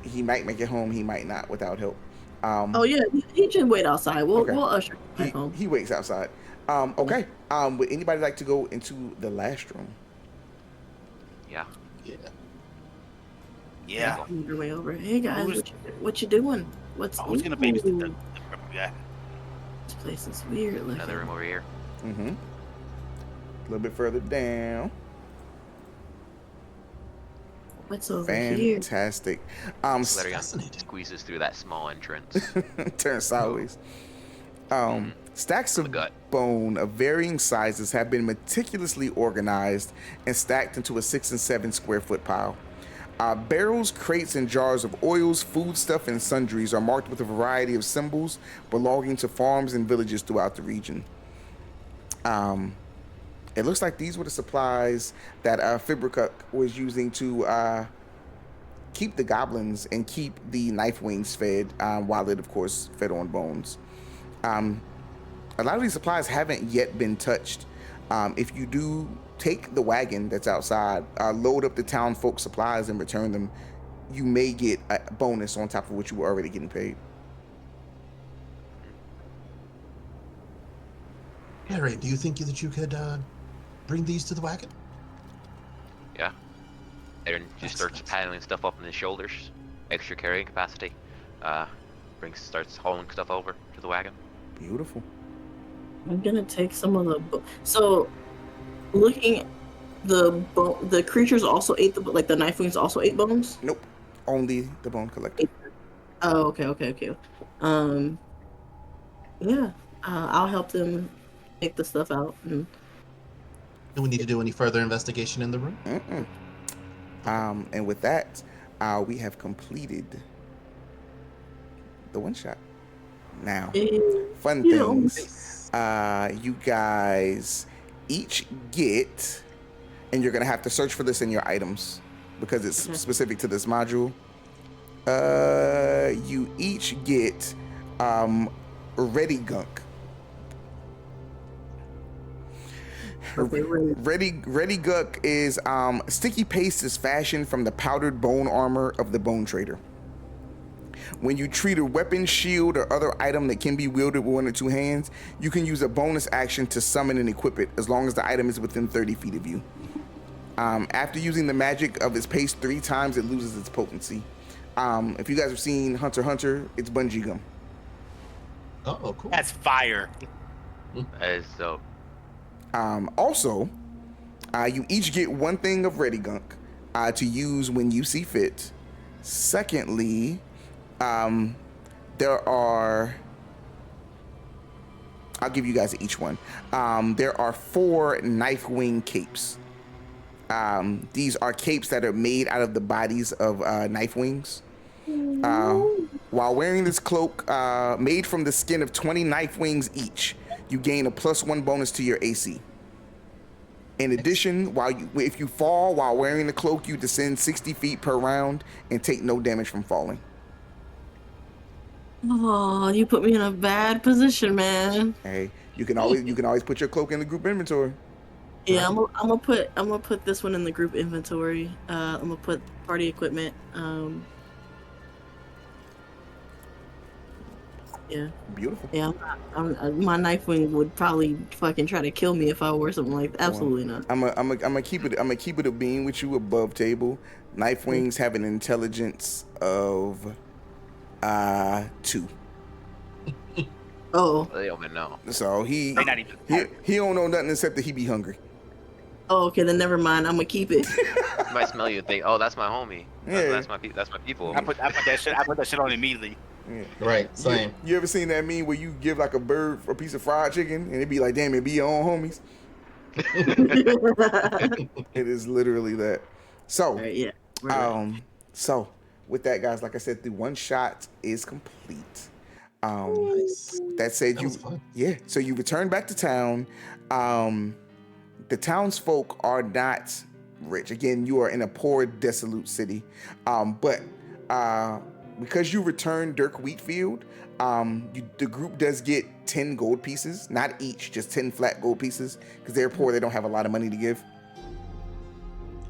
He might make it home. He might not without help. Oh yeah, he should wait outside. We'll Okay. we'll usher him He, back home. he waits outside. Okay. Would anybody like to go into the last room? Yeah. Yeah. Yeah. Move your way over. Hey guys, Who's- what you doing? What's Who's gonna babysit the Ooh, yeah. This place is weird looking. Another room over here. Mm-hmm. A little bit further down. What's over here? Fantastic. Valerian fascinating. squeezes through that small entrance. Turn sideways. Stacks The of gut. bone of varying sizes have been meticulously organized and stacked into a 6 and 7 square foot pile. Barrels, crates, and jars of oils, foodstuff, and sundries are marked with a variety of symbols belonging to farms and villages throughout the region. It looks like these were the supplies that Fibracuk was using to keep the goblins and keep the knife wings fed, while it, of course, fed on bones. A lot of these supplies haven't yet been touched. If you do take the wagon that's outside, load up the town folk supplies and return them, you may get a bonus on top of what you were already getting paid. Harry, do you think that you could bring these to the wagon? Yeah. Aaron just starts Excellent. paddling stuff up on his shoulders. Extra carrying capacity. Starts hauling stuff over to the wagon. Beautiful. I'm gonna take some of the. So, looking, the creatures also ate like the knife wings also ate bones. Nope. Only the bone collector. Oh, okay. Yeah. I'll help them take the stuff out. And Do we need to do any further investigation in the room? Mm-mm. And with that, we have completed the one shot. Now, fun Yeah. things. You guys each get, and you're gonna have to search for this in your items because it's Okay. specific to this module. You each get Ready Gunk. Okay, Ready Gunk is sticky paste is fashioned from the powdered bone armor of the Bone Trader. When you treat a weapon, shield, or other item that can be wielded with 1 or 2 hands, you can use a bonus action to summon and equip it as long as the item is within 30 feet of you. After using the magic of its paste 3 times, it loses its potency. If you guys have seen Hunter x Hunter, it's bungee gum. Oh, cool. That's fire. That is dope. Also, you each get 1 thing of Ready Gunk to use when you see fit. Secondly, there are, I'll give you guys each one. There are 4 knife wing capes. These are capes that are made out of the bodies of knife wings. While wearing this cloak, made from the skin of 20 knife wings each, you gain a +1 bonus to your AC. In addition, if you fall while wearing the cloak, you descend 60 feet per round and take no damage from falling. Oh, you put me in a bad position, man. Hey, you can always put your cloak in the group inventory. Yeah, I'm gonna put this one in the group inventory. I'm gonna put party equipment. Yeah. Beautiful. Yeah, my knife wing would probably fucking try to kill me if I wore something like that. Absolutely not. I'm gonna keep it a being with you above table. Knife wings have an intelligence of 2. Oh, They don't even know. So he They not even. he don't know nothing except that he be hungry. okay, then never mind. I'm gonna keep it. You might smell you and think, oh, that's my homie. Yeah. That's my people. I put that shit on immediately. Yeah. Right, same. You ever seen that meme where you give like a bird a piece of fried chicken and it be like, damn, it be your own homies? It is literally that. So, Alright, yeah. Right. So with that, guys, like I said, the one shot is complete. Nice. That said, That was fun. yeah. So you return back to town. The townsfolk are not rich. Again, you are in a poor, desolate city. But because you return Dirk Wheatfield, the group does get 10 gold pieces. Not each, just 10 flat gold pieces. Because they're poor, they don't have a lot of money to give.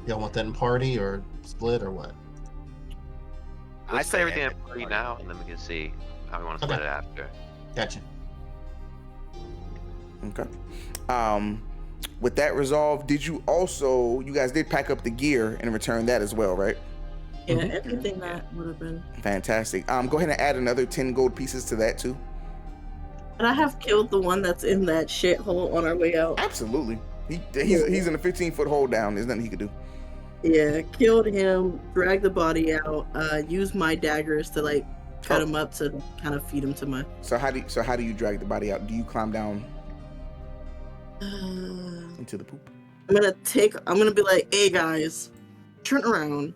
Y'all want that in party or split or what? I Let's say say everything in every party party. now, and then we can see how we want to split Okay. it after. Gotcha. Okay. With that resolved, you guys did pack up the gear and return that as well, right? Yeah, Mhm. everything that would have been. Fantastic. Go ahead and add another 10 gold pieces to that too. But I have killed the one that's in that shithole on our way out. Absolutely. He's in a 15-foot hole down. There's nothing he could do. Yeah, killed him, dragged the body out, used my daggers to like cut Oh. him up to kind of feed him to my. So how do you drag the body out? Do you climb down I'm into the poop? gonna be like, hey guys, turn around.